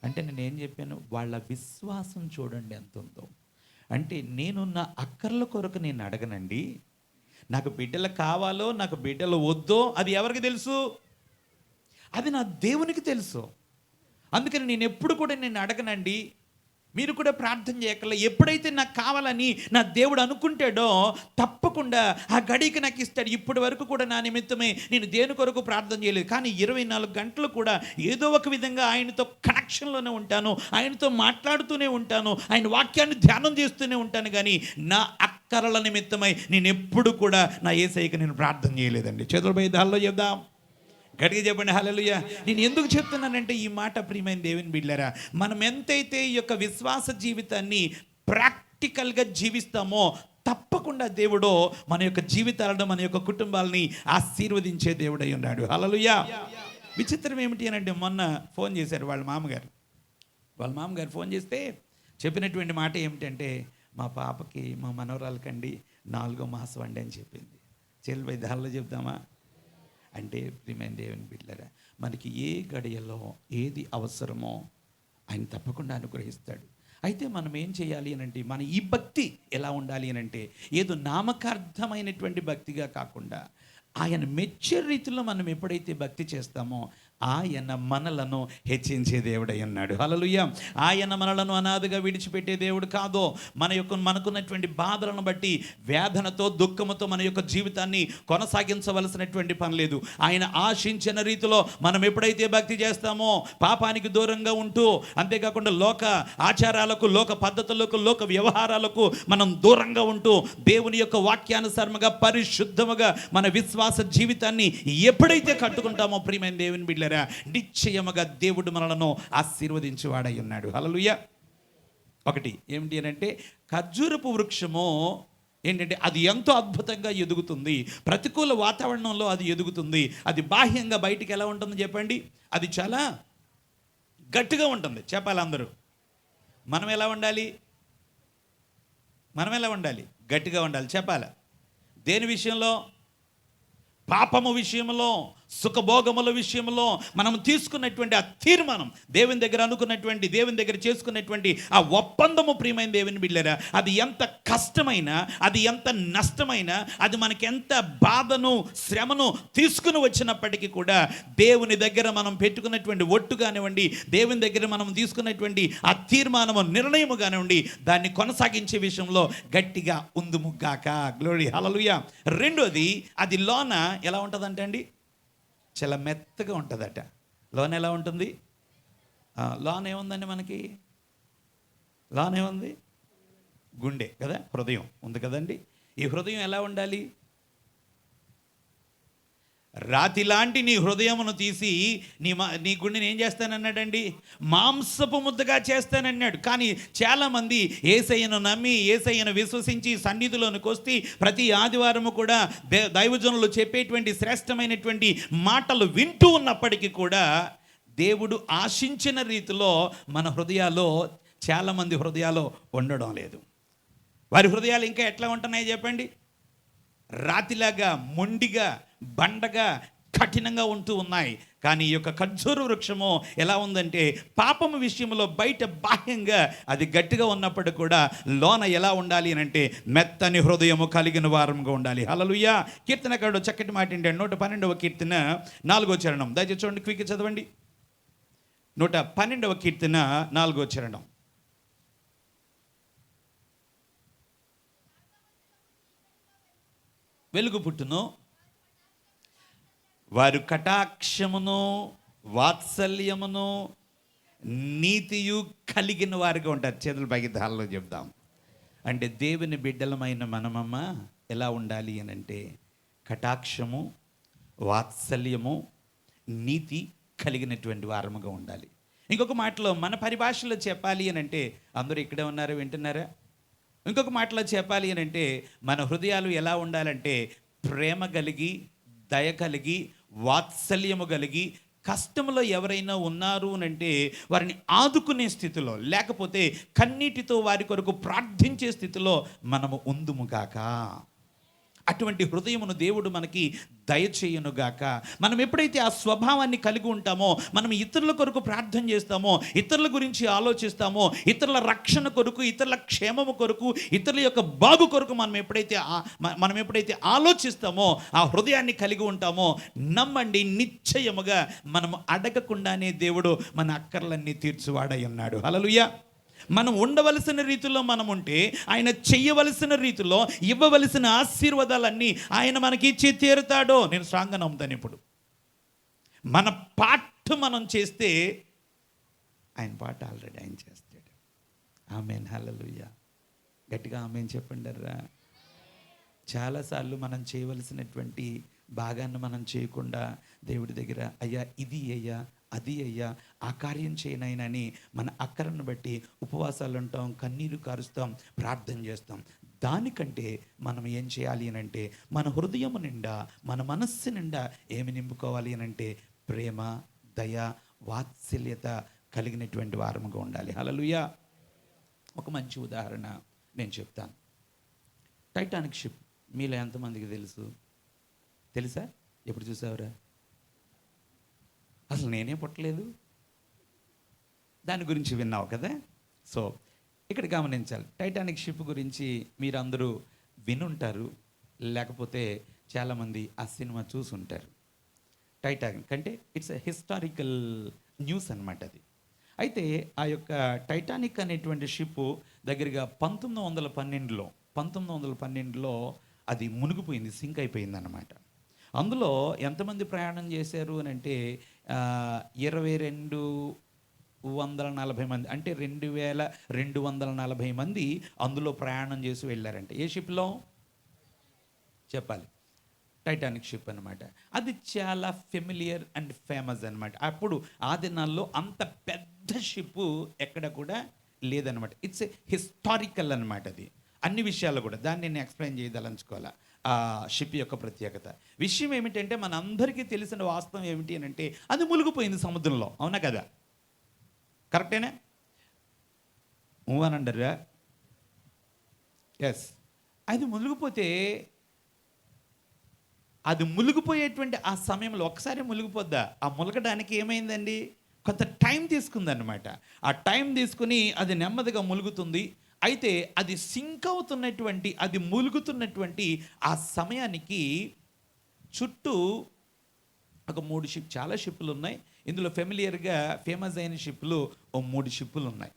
S1: అంటే నేనేం చెప్పాను, వాళ్ళ విశ్వాసం చూడండి ఎంత ఉందో. అంటే నేను నా అక్కర్ల కొరకు నేను అడగనండి, నాకు బిడ్డలు కావాలో నాకు బిడ్డలు వద్దో అది ఎవరికి తెలుసు? అది నా దేవునికి తెలుసు. అందుకని నేను ఎప్పుడు కూడా నేను అడగనండి. మీరు కూడా ప్రార్థన చేయగల, ఎప్పుడైతే నాకు కావాలని నా దేవుడు అనుకుంటాడో తప్పకుండా ఆ గడికి నాకు ఇస్తాడు. ఇప్పటి వరకు కూడా నా నిమిత్తమే నేను దేని కొరకు ప్రార్థన చేయలేదు, కానీ 24 గంటలు కూడా ఏదో ఒక విధంగా ఆయనతో కనెక్షన్లోనే ఉంటాను, ఆయనతో మాట్లాడుతూనే ఉంటాను, ఆయన వాక్యాన్ని ధ్యానం చేస్తూనే ఉంటాను. కానీ నా అక్కరల నిమిత్తమై నేను ఎప్పుడు కూడా నా యేసయ్యకి నేను ప్రార్థన చేయలేదండి. చేతుల బైదాల్లో చెప్దాం, గట్టిగా చెప్పండి హల్లెలూయా. నేను ఎందుకు చెప్తున్నానంటే ఈ మాట, ప్రియమైన దేవుని బిడ్డలారా, మనం ఎంతైతే ఈ యొక్క విశ్వాస జీవితాన్ని ప్రాక్టికల్గా జీవిస్తామో తప్పకుండా దేవుడు మన యొక్క జీవితాలను, మన యొక్క కుటుంబాలని ఆశీర్వదించే దేవుడై ఉన్నాడు. హల్లెలూయా. విచిత్రం ఏమిటి అని అంటే, మొన్న ఫోన్ చేశారు వాళ్ళ మామగారు ఫోన్ చేస్తే చెప్పినటువంటి మాట ఏమిటంటే, మా పాపకి, మా మనవరాలకండి 4వ మాసం అండి అని చెప్పింది. చెల్లిపై దానిలో చెప్దామా? అంటే ప్రియమైన దేవుని బిడ్డలారా, మనకి ఏ గడియలో ఏది అవసరమో ఆయన తప్పకుండా అనుగ్రహిస్తాడు. అయితే మనం ఏం చేయాలి అని అంటే, మన ఈ భక్తి ఎలా ఉండాలి అని అంటే, ఏదో నామకార్థమైనటువంటి భక్తిగా కాకుండా ఆయన మెచ్చే రీతిలో మనం ఎప్పుడైతే భక్తి చేస్తామో ఆయన మనలను హెచ్చించే దేవుడై ఉన్నాడు. హల్లెలూయా. ఆయన మనలను అనాథగా విడిచిపెట్టే దేవుడు కాదు. మనకున్నటువంటి బాధలను బట్టి, వేదనతో, దుఃఖముతో మన యొక్క జీవితాన్ని కొనసాగించవలసినటువంటి పని లేదు. ఆయన ఆశించిన రీతిలో మనం ఎప్పుడైతే భక్తి చేస్తామో, పాపానికి దూరంగా ఉంటూ, అంతేకాకుండా లోక ఆచారాలకు, లోక పద్ధతులకు, లోక వ్యవహారాలకు మనం దూరంగా ఉంటూ, దేవుని యొక్క వాక్యానుసారముగా పరిశుద్ధముగా మన విశ్వాస జీవితాన్ని ఎప్పుడైతే కట్టుకుంటామో, ప్రియమైన దేవుని బిడ్డలారా, నిశ్చయముగా దేవుడు మనలను ఆశీర్వదించేవాడై ఉన్నాడు. హల్లెలూయా. ఒకటి ఏమిటి అని అంటే, ఖర్జూరపు వృక్షము ఏంటంటే అది ఎంతో అద్భుతంగా ఎదుగుతుంది. ప్రతికూల వాతావరణంలో అది ఎదుగుతుంది. అది బాహ్యంగా బయటికి ఎలా ఉంటుందో చెప్పండి, అది చాలా గట్టిగా ఉంటుంది. చెప్పాలి అందరూ. మనం ఎలా ఉండాలి? గట్టిగా ఉండాలి. చెప్పాలి. దేని విషయంలో? పాపము విషయంలో, సుఖభోగముల విషయంలో మనం తీసుకున్నటువంటి ఆ తీర్మానం, దేవుని దగ్గర అనుకున్నటువంటి, దేవుని దగ్గర చేసుకున్నటువంటి ఆ ఒప్పందము, ప్రియమైన దేవుని బిడ్డలారా, అది ఎంత కష్టమైనా, అది ఎంత నష్టమైనా, అది మనకి ఎంత బాధను, శ్రమను తీసుకుని వచ్చినప్పటికీ కూడా దేవుని దగ్గర మనం పెట్టుకున్నటువంటి ఒట్టు కానివ్వండి, దేవుని దగ్గర మనం తీసుకున్నటువంటి ఆ తీర్మానము, నిర్ణయము కానివ్వండి, దాన్ని కొనసాగించే విషయంలో గట్టిగా ఉందుముగాక. గ్లోరీ, హల్లెలూయా. రెండోది, అది లోన ఎలా ఉంటుందంటే అండి, చాలా మెత్తగా ఉంటుందట. లోన్ ఎలా ఉంటుంది? లోన్ ఏముందండి మనకి? లోన్ ఏముంది? గుండె కదా, హృదయం ఉంది కదండి. ఈ హృదయం ఎలా ఉండాలి? రాతి లాంటి నీ హృదయమును తీసి నీ గుండెని ఏం చేస్తానన్నాడండి? మాంసపు ముద్దగా చేస్తానన్నాడు. కానీ చాలామంది యేసయ్యను నమ్మి, యేసయ్యను విశ్వసించి సన్నిధిలోనికి వస్తే ప్రతి ఆదివారము కూడా దైవజనులు చెప్పేటువంటి శ్రేష్టమైనటువంటి మాటలు వింటూ ఉన్నప్పటికీ కూడా దేవుడు ఆశించిన రీతిలో మన హృదయాల్లో, చాలామంది హృదయాల్లో ఉండడం లేదు. వారి హృదయాలు ఇంకా ఎట్లా ఉంటున్నాయి చెప్పండి? రాతిలాగా, మొండిగా, బండగా, కఠినంగా ఉంటూ ఉన్నాయి. కానీ ఈ యొక్క ఖర్జూర వృక్షము ఎలా ఉందంటే, పాపము విషయంలో బయట బాహ్యంగా అది గట్టిగా ఉన్నప్పుడు కూడా లోన ఎలా ఉండాలి అని అంటే మెత్తని హృదయము కలిగిన వారంగా ఉండాలి. హల్లెలూయా. కీర్తనకారుడు చక్కటి మాట ఏంటంటే 112వ కీర్తన 4వ చరణం, దయచేసి చూడండి, క్విక్ చదవండి. 112వ కీర్తన 4వ చరణం. వెలుగు పుట్టును, వారు కటాక్షమును వాత్సల్యమును నీతియు కలిగిన వారిగా ఉంటారు. చేతులు పైకి దానిలో చెప్దాం. అంటే దేవుని బిడ్డలమైన మనమమ్మ ఎలా ఉండాలి అని అంటే కటాక్షము, వాత్సల్యము, నీతి కలిగినటువంటి వారముగా ఉండాలి. ఇంకొక మాటలో మన పరిభాషలో చెప్పాలి అని అంటే, అందరూ ఇక్కడే ఉన్నారు, వింటున్నారా? ఇంకొక మాటలో చెప్పాలి అని అంటే మన హృదయాలు ఎలా ఉండాలంటే ప్రేమ కలిగి, దయ కలిగి, వాత్సల్యము కలిగి, కష్టంలో ఎవరైనా ఉన్నారు అని అంటే వారిని ఆదుకునే స్థితిలో, లేకపోతే కన్నీటితో వారి కొరకు ప్రార్థించే స్థితిలో మనము ఉందుముగాక. అటువంటి హృదయమును దేవుడు మనకి దయచేయునుగాక. మనం ఎప్పుడైతే ఆ స్వభావాన్ని కలిగి ఉంటామో, మనం ఇతరుల కొరకు ప్రార్థన చేస్తామో, ఇతరుల గురించి ఆలోచిస్తామో, ఇతరుల రక్షణ కొరకు, ఇతరుల క్షేమము కొరకు, ఇతరుల యొక్క బాగు కొరకు మనం ఎప్పుడైతే ఆలోచిస్తామో, ఆ హృదయాన్ని కలిగి ఉంటామో, నమ్మండి, నిశ్చయముగా మనము అడగకుండానే దేవుడు మన అక్కర్లన్నీ తీర్చువాడై ఉన్నాడు. హల్లెలూయా. మనం ఉండవలసిన రీతిలో మనం ఉంటే ఆయన చెయ్యవలసిన రీతిలో ఇవ్వవలసిన ఆశీర్వాదాలన్నీ ఆయన మనకి ఇచ్చి తీరుతాడో నేను స్ట్రాంగ్గా నమ్ముతాను. ఇప్పుడు మన పార్ట్ మనం చేస్తే ఆయన పాట ఆల్రెడీ ఆయన చేస్తాడు. ఆమేన్. హల్లెలూయా. గట్టిగా ఆమేన్ చెప్పండి రా. చాలాసార్లు మనం చేయవలసినటువంటి భాగాన్ని మనం చేయకుండా దేవుడి దగ్గర అయ్యా ఇది అయ్యా అది అయ్యా ఆ కార్యం చేయనని మన అక్కరను బట్టి ఉపవాసాలు ఉంటాం, కన్నీరు కారుస్తాం, ప్రార్థన చేస్తాం. దానికంటే మనం ఏం చేయాలి అని అంటే మన హృదయం నిండా, మన మనస్సు నిండా ఏమి నింపుకోవాలి అని అంటే ప్రేమ, దయ, వాత్సల్యత కలిగినటువంటి వారముగా ఉండాలి. హల్లెలూయా. ఒక మంచి ఉదాహరణ నేను చెప్తాను. టైటానిక్ షిప్ మీలో ఎంతమందికి తెలుసా? ఎప్పుడు చూసావురా? అసలు నేనే పుట్టలేదు, దాని గురించి విన్నావు కదా. సో ఇక్కడ గమనించాలి, టైటానిక్ షిప్ గురించి మీరందరూ వినుంటారు, లేకపోతే చాలామంది ఆ సినిమా చూసుంటారు. టైటానిక్ అంటే ఇట్స్ ఎ హిస్టారికల్ న్యూస్ అన్నమాట అది. అయితే ఆ యొక్క టైటానిక్ అనేటువంటి షిప్ దగ్గరగా 1912లో అది మునిగిపోయింది, సింక్ అయిపోయింది అన్నమాట. అందులో ఎంతమంది ప్రయాణం చేశారు అని అంటే 2240 మంది, అంటే 2240 మంది అందులో ప్రయాణం చేసి వెళ్ళారంట. ఏ షిప్లో చెప్పాలి? టైటానిక్ షిప్ అనమాట. అది చాలా ఫెమిలియర్ అండ్ ఫేమస్ అనమాట. అప్పుడు ఆ దినాల్లో అంత పెద్ద షిప్ ఎక్కడ కూడా లేదనమాట. ఇట్స్ ఏ హిస్టారికల్ అనమాట. అది అన్ని విషయాలు కూడా దాన్ని నేను ఎక్స్ప్లెయిన్ చేయదలంచుకోవాలా. ఆ షిప్ యొక్క ప్రత్యేకత విషయం ఏమిటంటే, మన అందరికీ తెలిసిన వాస్తవం ఏమిటి అని అంటే అది మునిగిపోయింది సముద్రంలో. అవునా కదా? కరెక్టేనా? మూవనండరా? ఎస్. అది మునిగిపోయేటువంటి ఆ సమయంలో ఒకసారి మునిగిపోద్దా? ఆ మునగడానికి ఏమైందండి? కొంత టైం తీసుకుందన్నమాట. ఆ టైం తీసుకుని అది నెమ్మదిగా ములుగుతుంది. అయితే అది సింక్ అవుతున్నటువంటి, అది ములుగుతున్నటువంటి ఆ సమయానికి చుట్టూ ఒక 3 చాలా షిప్పులు ఉన్నాయి. ఇందులో ఫెమిలియర్గా ఫేమస్ అయిన షిప్పులు 3 షిప్పులు ఉన్నాయి.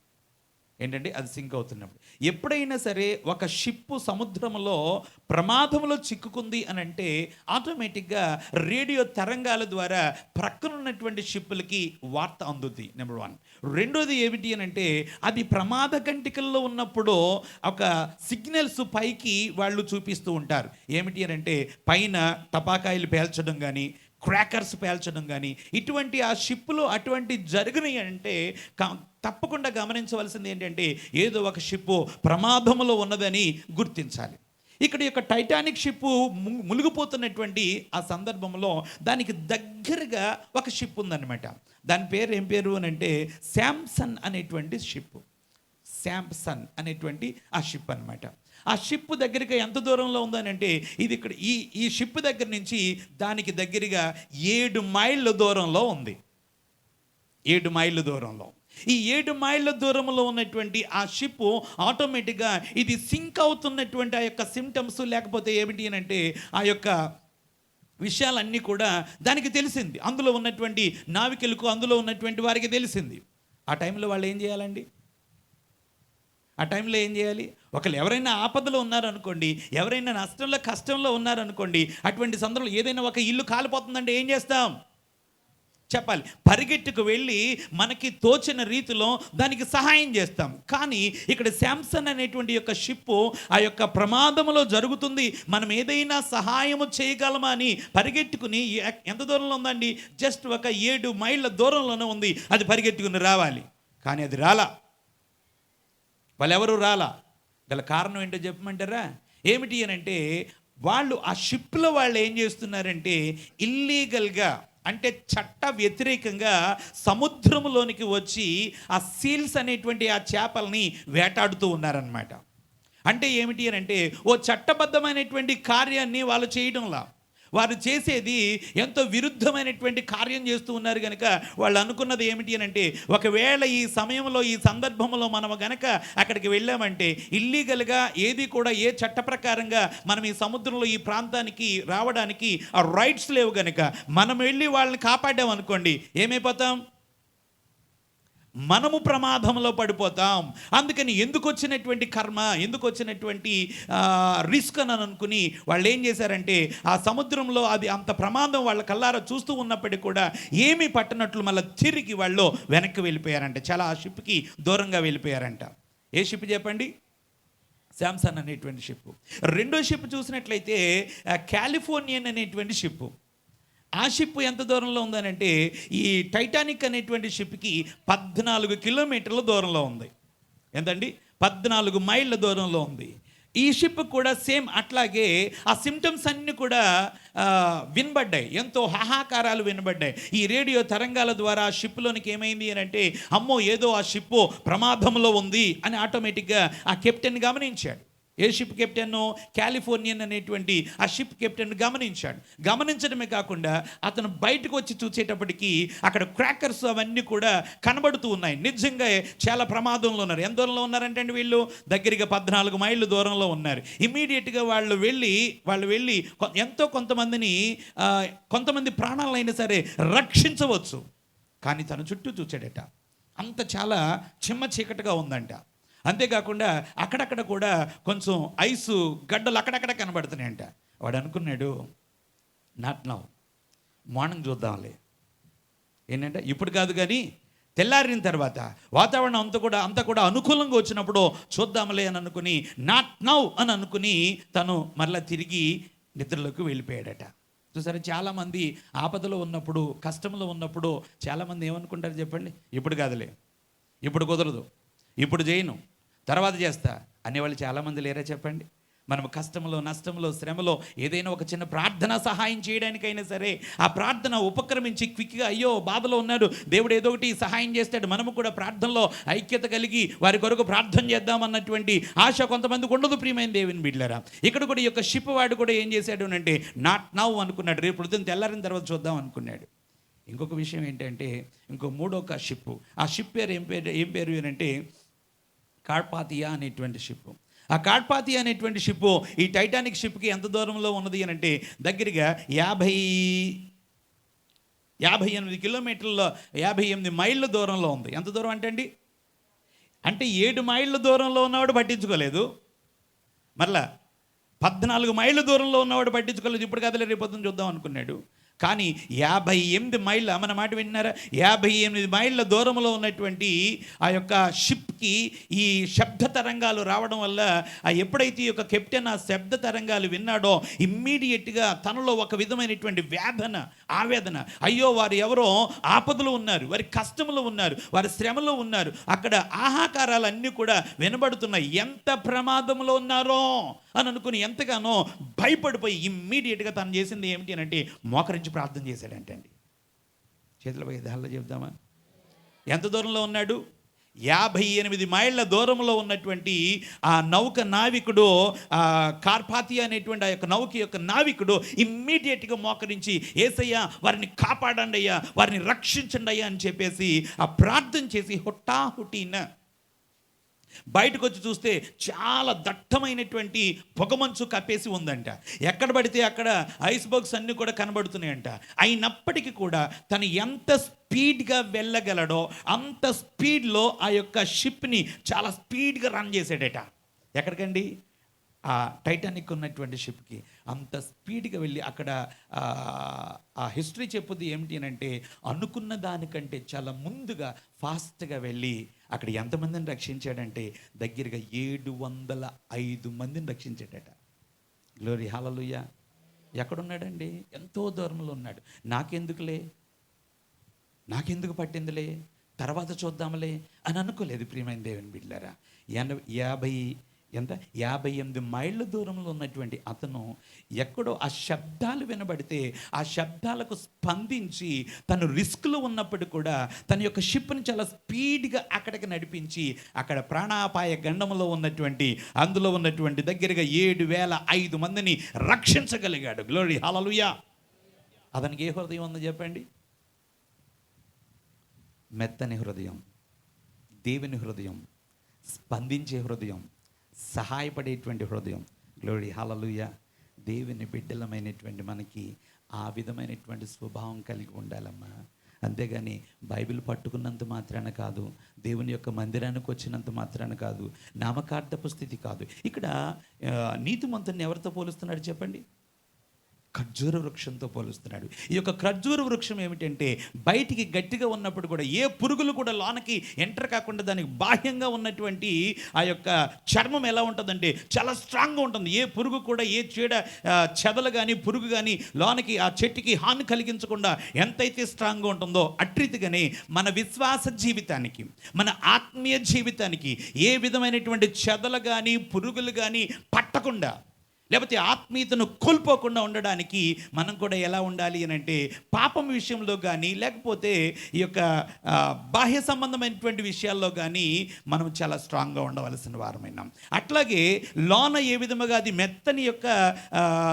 S1: ఏంటంటే అది సింక్ అవుతున్నప్పుడు, ఎప్పుడైనా సరే ఒక షిప్పు సముద్రంలో ప్రమాదంలో చిక్కుకుంది అని అంటే ఆటోమేటిక్గా రేడియో తరంగాల ద్వారా ప్రక్కన ఉన్నటువంటి షిప్పులకి వార్త అందుద్ది. నెంబర్ 1. రెండోది ఏమిటి అని అంటే, అది ప్రమాద కంటికల్లో ఉన్నప్పుడు ఒక సిగ్నల్స్ పైకి వాళ్ళు చూపిస్తూ ఉంటారు. ఏమిటి అని అంటే, పైన టపాకాయలు పేల్చడం కానీ, క్రాకర్స్ పేల్చడం కానీ ఇటువంటి ఆ షిప్లో అటువంటి జరిగినాయి అంటే తప్పకుండా గమనించవలసింది ఏంటంటే ఏదో ఒక షిప్పు ప్రమాదంలో ఉన్నదని గుర్తించాలి. ఇక్కడ యొక్క టైటానిక్ షిప్పు మునిగిపోతున్నటువంటి ఆ సందర్భంలో దానికి దగ్గరగా ఒక షిప్ ఉందన్నమాట. దాని పేరు ఏం పేరు అని అంటే శాంసన్ అనేటువంటి షిప్. శాంసన్ అనేటువంటి ఆ షిప్ అనమాట. ఆ షిప్ దగ్గరగా ఎంత దూరంలో ఉందని అంటే ఇది ఇక్కడ ఈ షిప్ దగ్గర నుంచి దానికి దగ్గరగా 7 మైళ్ళ దూరంలో ఉంది. 7 మైళ్ళ దూరంలో. ఈ 7 మైళ్ళ దూరంలో ఉన్నటువంటి ఆ షిప్ ఆటోమేటిక్గా ఇది సింక్ అవుతున్నటువంటి ఆ యొక్క సిమ్టమ్స్ లేకపోతే ఏమిటి అని అంటే ఆ యొక్క విషయాలన్నీ కూడా దానికి తెలిసింది. అందులో ఉన్నటువంటి నావికులకు, అందులో ఉన్నటువంటి వారికి తెలిసింది. ఆ టైంలో వాళ్ళు ఏం చేయాలండి? ఆ టైంలో ఏం చేయాలి? ఒకళ్ళు ఎవరైనా ఆపదలో ఉన్నారనుకోండి, ఎవరైనా నష్టంలో కష్టంలో ఉన్నారనుకోండి, అటువంటి సందర్భంలో ఏదైనా ఒక ఇల్లు కాలిపోతుందంటే ఏం చేస్తాం? చెప్పాలి. పరిగెట్టుకు వెళ్ళి మనకి తోచిన రీతిలో దానికి సహాయం చేస్తాం. కానీ ఇక్కడ శాంసన్ అనేటువంటి యొక్క షిప్పు ఆ యొక్క ప్రమాదంలో జరుగుతుంది, మనం ఏదైనా సహాయము చేయగలమా అని పరిగెట్టుకుని ఎంత దూరంలో ఉందండి? జస్ట్ ఒక 7 మైళ్ళ దూరంలోనే ఉంది. అది పరిగెట్టుకుని రావాలి, కానీ అది రాలా. వాళ్ళెవరు రాలా. గల కారణం ఏంటో చెప్పమంటారా? ఏమిటి అని అంటే వాళ్ళు ఆ షిప్లో వాళ్ళు ఏం చేస్తున్నారంటే ఇల్లీగల్గా అంటే చట్ట వ్యతిరేకంగా సముద్రంలోనికి వచ్చి ఆ సీల్స్ అనేటువంటి ఆ చేపల్ని వేటాడుతూ ఉన్నారనమాట. అంటే ఏమిటి అని అంటే ఓ చట్టబద్ధమైనటువంటి కార్యాన్ని వాళ్ళు చేయడంలా, వారు చేసేది ఎంతో విరుద్ధమైనటువంటి కార్యం చేస్తూ ఉన్నారు. కనుక వాళ్ళు అనుకున్నది ఏమిటి అని అంటే ఒకవేళ ఈ సమయంలో ఈ సందర్భంలో మనం గనక అక్కడికి వెళ్ళామంటే ఇల్లీగల్గా ఏది కూడా ఏ చట్ట ప్రకారంగా మనం ఈ సముద్రంలో ఈ ప్రాంతానికి రావడానికి ఆ రైట్స్ లేవు. కనుక మనం వెళ్ళి వాళ్ళని కాపాడామనుకోండి ఏమైపోతాం? మనము ప్రమాదంలో పడిపోతాం. అందుకని ఎందుకు వచ్చినటువంటి కర్మ, ఎందుకు వచ్చినటువంటి రిస్క్ అని అనుకుని వాళ్ళు ఏం చేశారంటే ఆ సముద్రంలో అది అంత ప్రమాదం వాళ్ళ కల్లారా చూస్తూ ఉన్నప్పటికీ కూడా ఏమీ పట్టనట్లు మళ్ళీ తిరిగి వాళ్ళు వెనక్కి వెళ్ళిపోయారంట. చాలా ఆ షిప్కి దూరంగా వెళ్ళిపోయారంట. ఏ షిప్ చెప్పండి? శాంసన్ అనేటువంటి షిప్. రెండో షిప్ చూసినట్లయితే కాలిఫోర్నియన్ అనేటువంటి షిప్. ఆ షిప్ ఎంత దూరంలో ఉందనంటే ఈ టైటానిక్ అనేటువంటి షిప్కి 14 కిలోమీటర్ల దూరంలో ఉంది. ఎంతండి? 14 మైళ్ళ దూరంలో ఉంది. ఈ షిప్ కూడా సేమ్ అట్లాగే ఆ సిమ్టమ్స్ అన్నీ కూడా వినబడ్డాయి, ఎంతో హాహాకారాలు వినబడ్డాయి. ఈ రేడియో తరంగాల ద్వారా ఆ షిప్లోనికి ఏమైంది అని అంటే అమ్మో ఏదో ఆ షిప్ ప్రమాదంలో ఉంది అని ఆటోమేటిక్గా ఆ కెప్టెన్ గమనించాడు. ఏ షిప్ కెప్టెన్? కాలిఫోర్నియన్ అనేటువంటి ఆ షిప్ కెప్టెన్ గమనించాడు. గమనించడమే కాకుండా అతను బయటకు వచ్చి చూసేటప్పటికి అక్కడ క్రాకర్స్ అవన్నీ కూడా కనబడుతూ ఉన్నాయి. నిజంగా చాలా ప్రమాదంలో ఉన్నారు. ఎంత దూరంలో ఉన్నారంటే అండి వీళ్ళు దగ్గరగా 14 మైళ్ళు దూరంలో ఉన్నారు. ఇమీడియట్గా వాళ్ళు వెళ్ళి ఎంతో కొంతమంది ప్రాణాలైనా సరే రక్షించవచ్చు. కానీ తన చుట్టూ చూచాడట, అంత చాలా చిమ్మ చీకటిగా ఉందంట. అంతేకాకుండా అక్కడక్కడ కూడా కొంచెం ఐసు గడ్డలు అక్కడక్కడ కనబడుతున్నాయంట. వాడు అనుకున్నాడు నాట్ నౌ, మార్నింగ్ చూద్దాంలే. ఏంటంటే ఇప్పుడు కాదు కానీ తెల్లారిన తర్వాత వాతావరణం అంతా కూడా అనుకూలంగా వచ్చినప్పుడు చూద్దాంలే అని అనుకుని నాట్ నౌ అని అనుకుని తను మరలా తిరిగి నిద్రలోకి వెళ్ళిపోయాడట. చూసారా, చాలామంది ఆపదలో ఉన్నప్పుడు, కష్టంలో ఉన్నప్పుడు చాలామంది ఏమనుకుంటారు చెప్పండి? ఇప్పుడు కాదులే, ఇప్పుడు కుదరదు, ఇప్పుడు చేయను, తర్వాత చేస్తా అనేవాళ్ళు చాలామంది లేరా చెప్పండి? మనం కష్టంలో, నష్టంలో, శ్రమలో ఏదైనా ఒక చిన్న ప్రార్థన సహాయం చేయడానికైనా సరే ఆ ప్రార్థన ఉపక్రమించి క్విక్గా అయ్యో బాధలో ఉన్నారు, దేవుడు ఏదో ఒకటి సహాయం చేస్తాడు, మనము కూడా ప్రార్థనలో ఐక్యత కలిగి వారి కొరకు ప్రార్థన చేద్దామన్నటువంటి ఆశ కొంతమందికి ఉండదు. ప్రియమైన దేవుని బిడ్డలారా, ఇక్కడ కూడా ఈ యొక్క షిప్ వాడు కూడా ఏం చేశాడు అంటే నాట్ నౌ అనుకున్నాడు, రేపు పొద్దున్న తెల్లారిన తర్వాత చూద్దాం అనుకున్నాడు. ఇంకొక విషయం ఏంటంటే ఇంకో మూడొక షిప్, ఆ షిప్ పేరు ఏం పేరు అంటే కార్పాతియా అనేటువంటి షిప్. ఆ కార్పాతియా అనేటువంటి షిప్ ఈ టైటానిక్ షిప్కి ఎంత దూరంలో ఉన్నది అని అంటే దగ్గరగా 58 కిలోమీటర్ల 58 మైళ్ళ దూరంలో ఉంది. ఎంత దూరం అంటే 7 మైళ్ళ దూరంలో ఉన్నవాడు పట్టించుకోలేదు, మరలా 14 మైళ్ళ దూరంలో ఉన్నవాడు పట్టించుకోలేదు. ఇప్పుడు కదలే రేపొద్దున చూద్దాం అనుకున్నాడు. కానీ 58 మైళ్ళ, మన మాట విన్నారా, 58 మైళ్ళ దూరంలో ఉన్నటువంటి ఆ యొక్క షిప్కి ఈ శబ్ద తరంగాలు రావడం వల్ల ఎప్పుడైతే ఈ యొక్క కెప్టెన్ ఆ శబ్ద తరంగాలు విన్నాడో ఇమ్మీడియట్గా తనలో ఒక విధమైనటువంటి ఆవేదన, అయ్యో వారు ఎవరో ఆపదలో ఉన్నారు, వారి కష్టంలో ఉన్నారు, వారి శ్రమలో ఉన్నారు, అక్కడ ఆహాకారాలన్నీ కూడా వినబడుతున్నాయి, ఎంత ప్రమాదంలో ఉన్నారో అని అనుకుని ఎంతగానో భయపడిపోయి ఇమ్మీడియట్గా తను చేసింది ఏమిటి అని అంటే మోకరించి ప్రార్థన చేశాడంటే అండి. చేతుల పై దానిలో చెప్దామా? ఎంత దూరంలో ఉన్నాడు? 58 మైళ్ళ దూరంలో ఉన్నటువంటి ఆ నౌక నావికుడు, కార్పాతియా అనేటువంటి ఆ యొక్క నౌక యొక్క నావికుడు ఇమ్మీడియట్గా మోకరించి, యేసయ్యా వారిని కాపాడండి అయ్యా, వారిని రక్షించండి అయ్యా అని చెప్పేసి ఆ ప్రార్థన చేసి హుటాహుటిన బయటకు వచ్చి చూస్తే చాలా దట్టమైనటువంటి పొగమంచు కప్పేసి ఉందంట. ఎక్కడ పడితే అక్కడ ఐస్ బర్గ్స్ అన్నీ కూడా కనబడుతున్నాయంట. అయినప్పటికీ కూడా తను ఎంత స్పీడ్గా వెళ్ళగలడో అంత స్పీడ్లో ఆ యొక్క షిప్ని చాలా స్పీడ్గా రన్ చేసాడట. ఎక్కడికండి? ఆ టైటానిక్ ఉన్నటువంటి షిప్కి అంత స్పీడ్గా వెళ్ళి అక్కడ ఆ హిస్టరీ చెప్పుద్ది ఏమిటి అని అంటే, అనుకున్న దానికంటే చాలా ముందుగా ఫాస్ట్గా వెళ్ళి అక్కడ ఎంతమందిని రక్షించాడంటే దగ్గరగా 705 మందిని రక్షించాడట. గ్లోరీ హల్లెలూయా. ఎక్కడున్నాడండి? ఎంతో దూరంలో ఉన్నాడు. నాకెందుకు పట్టిందిలే, తర్వాత చూద్దాంలే అని అనుకోలేదు ప్రియమైన దేవుని బిడ్డలారా. 58 మైళ్ళ దూరంలో ఉన్నటువంటి అతను ఎక్కడో ఆ శబ్దాలు వినబడితే ఆ శబ్దాలకు స్పందించి తను రిస్క్లో ఉన్నప్పుడు కూడా తన యొక్క షిప్ని చాలా స్పీడ్గా అక్కడికి నడిపించి అక్కడ ప్రాణాపాయ గండంలో ఉన్నటువంటి అందులో ఉన్నటువంటి దగ్గరగా 7,005 మందిని రక్షించగలిగాడు. గ్లోరీ హల్లెలూయా. అతనికి ఏ హృదయం ఉందో చెప్పండి? మెత్తని హృదయం, దేవుని హృదయం, స్పందించే హృదయం, సహాయపడేటువంటి హృదయం. గ్లోరీ హల్లెలూయా. దేవుని బిడ్డలమైనటువంటి మనకి ఆ విధమైనటువంటి స్వభావం కలిగి ఉండాలమ్మా. అంతేగాని బైబిల్ పట్టుకున్నంత మాత్రాన కాదు, దేవుని యొక్క మందిరానికి వచ్చినంత మాత్రాన కాదు, నామకార్థపు స్థితి కాదు. ఇక్కడ నీతిమంతుని ఎవరితో పోలుస్తున్నాడు చెప్పండి? ఖర్జూర వృక్షంతో పోలుస్తున్నాడు. ఈ యొక్క ఖర్జూర వృక్షం ఏమిటంటే బయటికి గట్టిగా ఉన్నప్పుడు కూడా ఏ పురుగులు కూడా లోనకి ఎంటర్ కాకుండా దానికి బాహ్యంగా ఉన్నటువంటి ఆ యొక్క చర్మం ఎలా ఉంటుందంటే చాలా స్ట్రాంగ్గా ఉంటుంది. ఏ పురుగు కూడా, ఏ చెదలు కానీ పురుగు కానీ లోనకి ఆ చెట్టుకి హాని కలిగించకుండా ఎంతైతే స్ట్రాంగ్గా ఉంటుందో అట్రీతిగానే మన విశ్వాస జీవితానికి, మన ఆత్మీయ జీవితానికి ఏ విధమైనటువంటి చెదలు కానీ పురుగులు కానీ పట్టకుండా, లేకపోతే ఆత్మీయతను కోల్పోకుండా ఉండడానికి మనం కూడా ఎలా ఉండాలి అని అంటే పాపం విషయంలో కానీ లేకపోతే ఈ యొక్క బాహ్య సంబంధమైనటువంటి విషయాల్లో కానీ మనం చాలా స్ట్రాంగ్గా ఉండవలసిన వారమైనాం. అట్లాగే లోన ఏ విధముగా అది మెత్తని యొక్క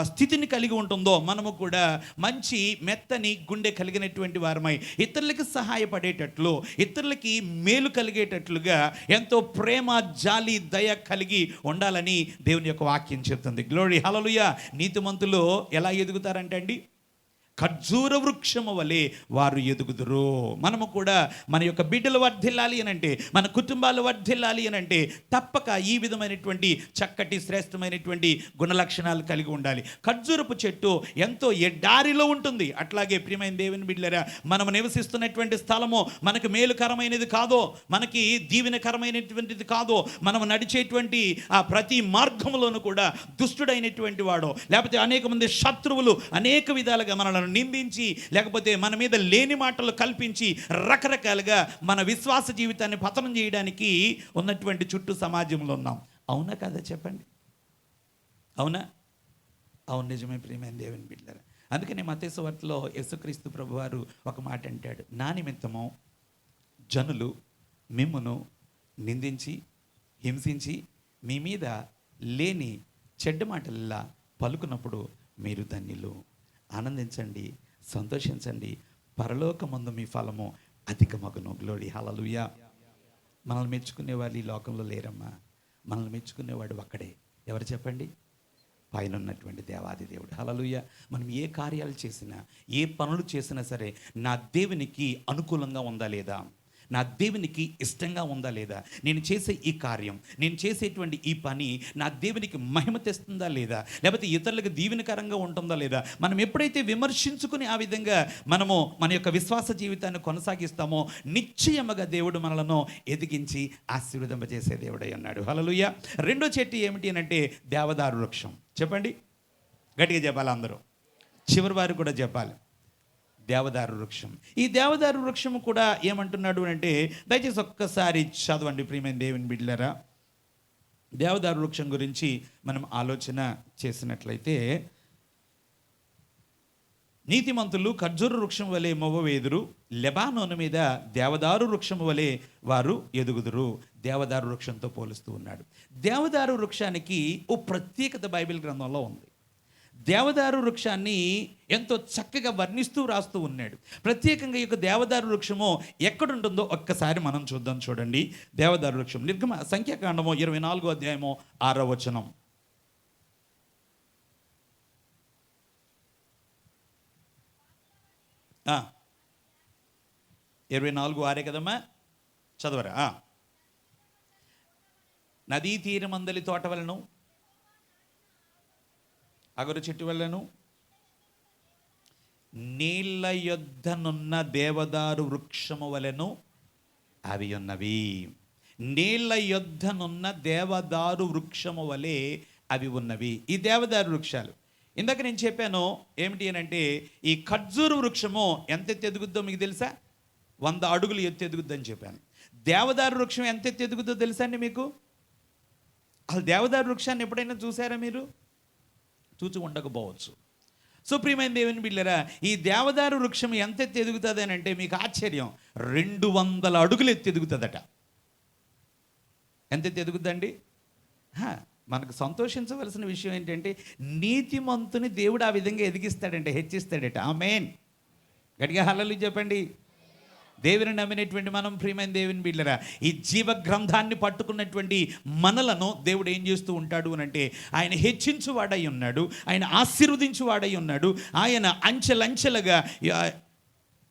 S1: స్థితిని కలిగి ఉంటుందో మనము కూడా మంచి మెత్తని గుండె కలిగినటువంటి వారమై ఇతరులకి సహాయపడేటట్లు, ఇతరులకి మేలు కలిగేటట్లుగా ఎంతో ప్రేమ, జాలి, దయ కలిగి ఉండాలని దేవుని యొక్క వాక్యం చెప్తుంది. గ్లోరీ హల్లెలూయా. నీతిమంతులు ఎలా ఎదుగుతారంటే అండి, ఖర్జూర వృక్షము వలె వారు ఎదుగుదురు. మనము కూడా మన యొక్క బిడ్డలు వర్ధిల్లాలి అని అంటే, మన కుటుంబాలు వర్ధిల్లాలి అని అంటే తప్పక ఈ విధమైనటువంటి చక్కటి శ్రేష్టమైనటువంటి గుణలక్షణాలు కలిగి ఉండాలి. ఖర్జూరపు చెట్టు ఎంతో ఎడారిలో ఉంటుంది. అట్లాగే ప్రియమైన దేవుని బిడ్డలారా, మనము నివసిస్తున్నటువంటి స్థలము మనకు మేలుకరమైనది కాదో, మనకి దీవెనకరమైనటువంటిది కాదో, మనము నడిచేటువంటి ఆ ప్రతి మార్గంలోనూ కూడా దుష్టుడైనటువంటి వాడో, లేకపోతే అనేక మంది శత్రువులు అనేక విధాలుగా మనల్ని నిందించి, లేకపోతే మన మీద లేని మాటలు కల్పించి రకరకాలుగా మన విశ్వాస జీవితాన్ని పతనం చేయడానికి ఉన్నటువంటి చుట్టూ సమాజంలో ఉన్నాం. అవునా కదా చెప్పండి? అవునా? అవును, నిజమే ప్రియమైన దేవుని బిడ్డలారా. అందుకని మత్తయి సువార్తలో యేసుక్రీస్తు ప్రభువారు ఒక మాట అంటాడు, నా నిమిత్తము జనులు మిమ్మును నిందించి హింసించి మీ మీద లేని చెడ్డ మాటల్లా పలుకున్నప్పుడు మీరు ధన్యులు. ఆనందించండి, సంతోషించండి, పరలోకమందు మీ ఫలము అధికమగును. గ్లోరీ హల్లెలూయా. మనల్ని మెచ్చుకునే వాళ్ళు ఈ లోకంలో లేరమ్మా. మనల్ని మెచ్చుకునేవాడు ఒక్కడే. ఎవరు చెప్పండి? పైన ఉన్నటువంటి దేవాది దేవుడు. హల్లెలూయా. మనం ఏ కార్యాలు చేసినా, ఏ పనులు చేసినా సరే నా దేవునికి అనుకూలంగా ఉందా లేదా, నా దేవునికి ఇష్టంగా ఉందా లేదా, నేను చేసే ఈ కార్యం, నేను చేసేటువంటి ఈ పని నా దేవునికి మహిమ తెస్తుందా లేదా, లేకపోతే ఇతరులకు దీవెనకరంగా ఉంటుందా లేదా. మనం ఎప్పుడైతే విమర్శించుకుని ఆ విధంగా మనము మన యొక్క విశ్వాస జీవితాన్ని కొనసాగిస్తామో నిశ్చయముగా దేవుడు మనలను ఎదిగించి ఆశీర్వదింపజేసే దేవుడై ఉన్నాడు. హల్లెలూయా. రెండో చెట్టు ఏమిటి అని అంటే దేవదారు వృక్షం. చెప్పండి, గట్టిగా చెప్పాలి అందరూ, చివరి వారు కూడా చెప్పాలి. దేవదారు వృక్షం. ఈ దేవదారు వృక్షము కూడా ఏమంటున్నాడు అంటే, దయచేసి ఒక్కసారి చదవండి ప్రియమైన దేవుని బిడ్డలారా. దేవదారు వృక్షం గురించి మనం ఆలోచన చేసినట్లయితే, నీతిమంతులు ఖర్జూర వృక్షం వలె మొవ్వవేదురు, లెబానోను మీద దేవదారు వృక్షం వలె వారు ఎదుగుదురు. దేవదారు వృక్షంతో పోలుస్తూ ఉన్నాడు. దేవదారు వృక్షానికి ఓ ప్రత్యేకత బైబిల్ గ్రంథంలో ఉంది. దేవదారు వృక్షాన్ని ఎంతో చక్కగా వర్ణిస్తూ రాస్తూ ఉన్నాడు. ప్రత్యేకంగా ఈ యొక్క దేవదారు వృక్షము ఎక్కడుంటుందో ఒక్కసారి మనం చూద్దాం. చూడండి, దేవదారు వృక్షం సంఖ్యాకాండము 24వ అధ్యాయము 6వ వచనం. ఆ, 24:6 కదమ్మా, చదవరా. నదీ తీరమందలి తోట వలను, అగరు చెట్టు వలను, నీళ్ళ యొద్దనున్న దేవదారు వృక్షము వలెను అవి ఉన్నవి. నీళ్ళ యొద్దనున్న దేవదారు వృక్షము వలె అవి ఉన్నవి. ఈ దేవదారు వృక్షాలు ఇందాక నేను చెప్పాను ఏమిటి అని అంటే, ఈ ఖర్జూరు వృక్షము ఎంత ఎత్తు ఎదుగుద్దో మీకు తెలుసా? 100 అడుగులు ఎత్తు ఎదుగుద్దని చెప్పాను. దేవదారు వృక్షం ఎంత ఎత్తు ఎదుగుద్దో తెలుసా అండి మీకు? అసలు దేవదారు వృక్షాన్ని ఎప్పుడైనా చూసారా మీరు? చూచి ఉండకపోవచ్చు. సో ప్రియమైన దేవుని బిడ్డలారా, ఈ దేవదారు వృక్షం ఎంత ఎత్తు ఎదుగుతుంది అని అంటే మీకు ఆశ్చర్యం, 200 అడుగులు ఎత్తు ఎదుగుతుందట. ఎంత ఎత్తు ఎదుగుద్దండి? మనకు సంతోషించవలసిన విషయం ఏంటంటే, నీతిమంతుని దేవుడు ఆ విధంగా ఎదిగిస్తాడంటే, హెచ్చిస్తాడట. ఆమేన్. గట్టిగా హల్లెలూయా చెప్పండి. దేవుని నమ్మినటువంటి మనం ప్రియమైన దేవుని బిడ్డలారా, ఈ జీవ గ్రంథాన్ని పట్టుకున్నటువంటి మనలను దేవుడు ఏం చేస్తూ ఉంటాడు అని అంటే, ఆయన హెచ్చించువాడై ఉన్నాడు, ఆయన ఆశీర్వదించువాడై ఉన్నాడు. ఆయన అంచెలంచెలుగా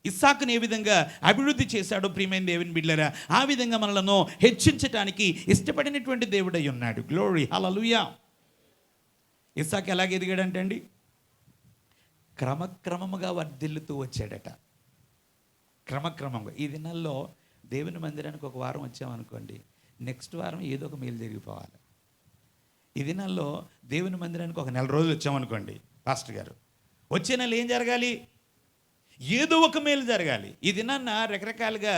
S1: ఇస్సాకుని ఏ విధంగా అభివృద్ధి చేశాడో ప్రియమైన దేవుని బిడ్డలారా, ఆ విధంగా మనలను హెచ్చించటానికి ఇష్టపడినటువంటి దేవుడై ఉన్నాడు. గ్లోరీ, హల్లెలూయా. ఇస్సాకు ఎలాగ ఎదిగాడంటే అండి, క్రమక్రమముగా వర్ధిల్లుతూ వచ్చాడట. క్రమక్రమంగా. ఈ దినాల్లో దేవుని మందిరానికి ఒక వారం వచ్చామనుకోండి, నెక్స్ట్ వారం ఏదో ఒక మేలు జరిగిపోవాలి. ఈ దినాల్లో దేవుని మందిరానికి ఒక 4 రోజులు వచ్చామనుకోండి, పాస్టర్ గారు వచ్చే నెల ఏం జరగాలి? ఏదో ఒక మేలు జరగాలి. ఈ దినాన్న రకరకాలుగా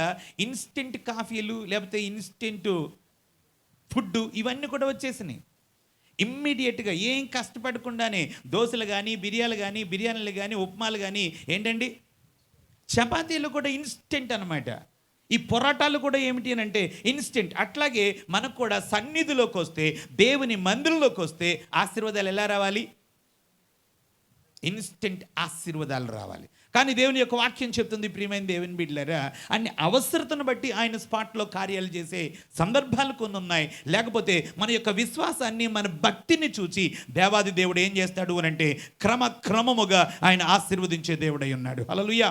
S1: ఇన్స్టెంట్ కాఫీలు, లేకపోతే ఇన్స్టెంట్ ఫుడ్, ఇవన్నీ కూడా వచ్చేసినాయి. ఇమ్మీడియట్గా ఏం కష్టపడకుండానే దోశలు కానీ, బిర్యానీలు కానీ, ఉప్మాలు కానీ, ఏంటండి చపాతీలు కూడా ఇన్స్టెంట్ అనమాట. ఈ పొరాటాలు కూడా ఏమిటి అని అంటే ఇన్స్టెంట్. అట్లాగే మనకు కూడా సన్నిధిలోకి వస్తే, దేవుని మందిరంలోకి వస్తే ఆశీర్వాదాలు ఎలా రావాలి? ఇన్స్టెంట్ ఆశీర్వాదాలు రావాలి. కానీ దేవుని యొక్క వాక్యం చెప్తుంది ప్రియమైన దేవుని బిడ్డలారా, అన్ని అవసరతను బట్టి ఆయన స్పాట్లో కార్యాలు చేసే సందర్భాలు కొన్ని ఉన్నాయి. లేకపోతే మన యొక్క విశ్వాసాన్ని, మన భక్తిని చూసి దేవాది దేవుడు ఏం చేస్తాడు అని అంటే, క్రమక్రమముగా ఆయన ఆశీర్వదించే దేవుడై ఉన్నాడు. హల్లెలూయా.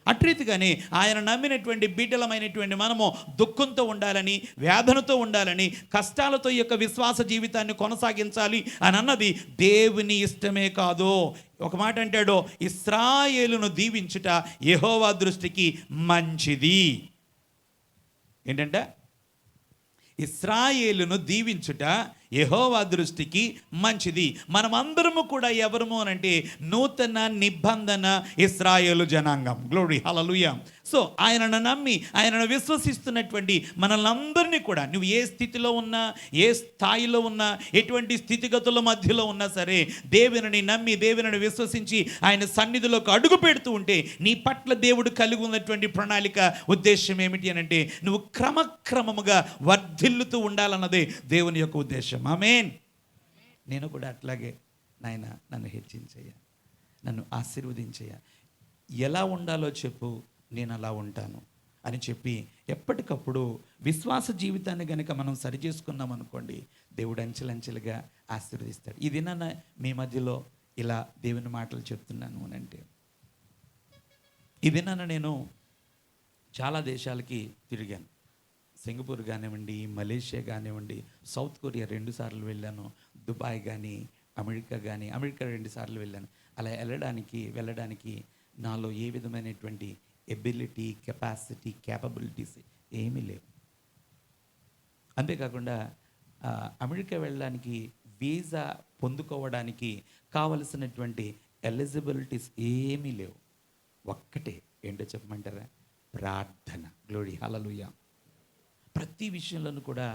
S1: అట్రీతిగానే ఆయన నమ్మినటువంటి బిడ్డలమైనటువంటి మనము దుఃఖంతో ఉండాలని, వేదనతో ఉండాలని, కష్టాలతో ఈ యొక్క విశ్వాస జీవితాన్ని కొనసాగించాలి అని అన్నది దేవుని ఇష్టమే కాదు. ఒక మాట అంటాడు, ఇశ్రాయేలును దీవించుట యెహోవా దృష్టికి మంచిది. ఏంటంటే ఇశ్రాయేలును దీవించుట యెహోవా దృష్టికి మంచిది. మనమందరము కూడా ఎవరము అనంటే నూతన నిబంధన ఇశ్రాయేలు జనాంగం. గ్లోరీ, హల్లెలూయా. సో ఆయనను నమ్మి, ఆయనను విశ్వసిస్తున్నటువంటి మనల్ని కూడా, నువ్వు ఏ స్థితిలో ఉన్నా, ఏ స్థాయిలో ఉన్నా, ఎటువంటి స్థితిగతుల మధ్యలో ఉన్నా సరే, దేవుని నమ్మి, దేవుని విశ్వసించి ఆయన సన్నిధిలోకి అడుగు పెడుతూ ఉంటే, నీ పట్ల దేవుడు కలిగి ఉన్నటువంటి ప్రణాళిక, ఉద్దేశం ఏమిటి అని అంటే, నువ్వు క్రమక్రమముగా వర్ధిల్లుతూ ఉండాలన్నదే దేవుని యొక్క ఉద్దేశం. ఆమేన్. నేను కూడా అట్లాగే, నాయన నన్ను హెచ్చించయ్యా, నన్ను ఆశీర్వదించయ్యా, ఎలా ఉండాలో చెప్పు, నేను అలా ఉంటాను అని చెప్పి ఎప్పటికప్పుడు విశ్వాస జీవితాన్ని కనుక మనం సరిచేసుకున్నాం అనుకోండి, దేవుడు అంచెలంచెలుగా ఆశీర్వదిస్తాడు. ఇది నన్ను మీ మధ్యలో ఇలా దేవుని మాటలు చెప్తున్నాను అని అంటే, ఇది నన్ను నేను చాలా దేశాలకి తిరిగాను. సింగపూర్ కానివ్వండి, మలేషియా కానివ్వండి, సౌత్ కొరియా 2 సార్లు వెళ్ళాను. దుబాయ్ కానీ, అమెరికా 2 సార్లు వెళ్ళాను. అలా వెళ్ళడానికి నాలో ఏ విధమైనటువంటి ఎబిలిటీ, కెపాసిటీ, క్యాపబిలిటీస్ ఏమీ లేవు. అంతేకాకుండా అమెరికా వెళ్ళడానికి వీసా పొందుకోవడానికి కావలసినటువంటి ఎలిజిబిలిటీస్ ఏమీ లేవు. ఒక్కటే ఏంటో చెప్పమంటారా? ప్రార్థన. గ్లోరీ హల్లెలూయా. ప్రతి విషయంలోనూ కూడా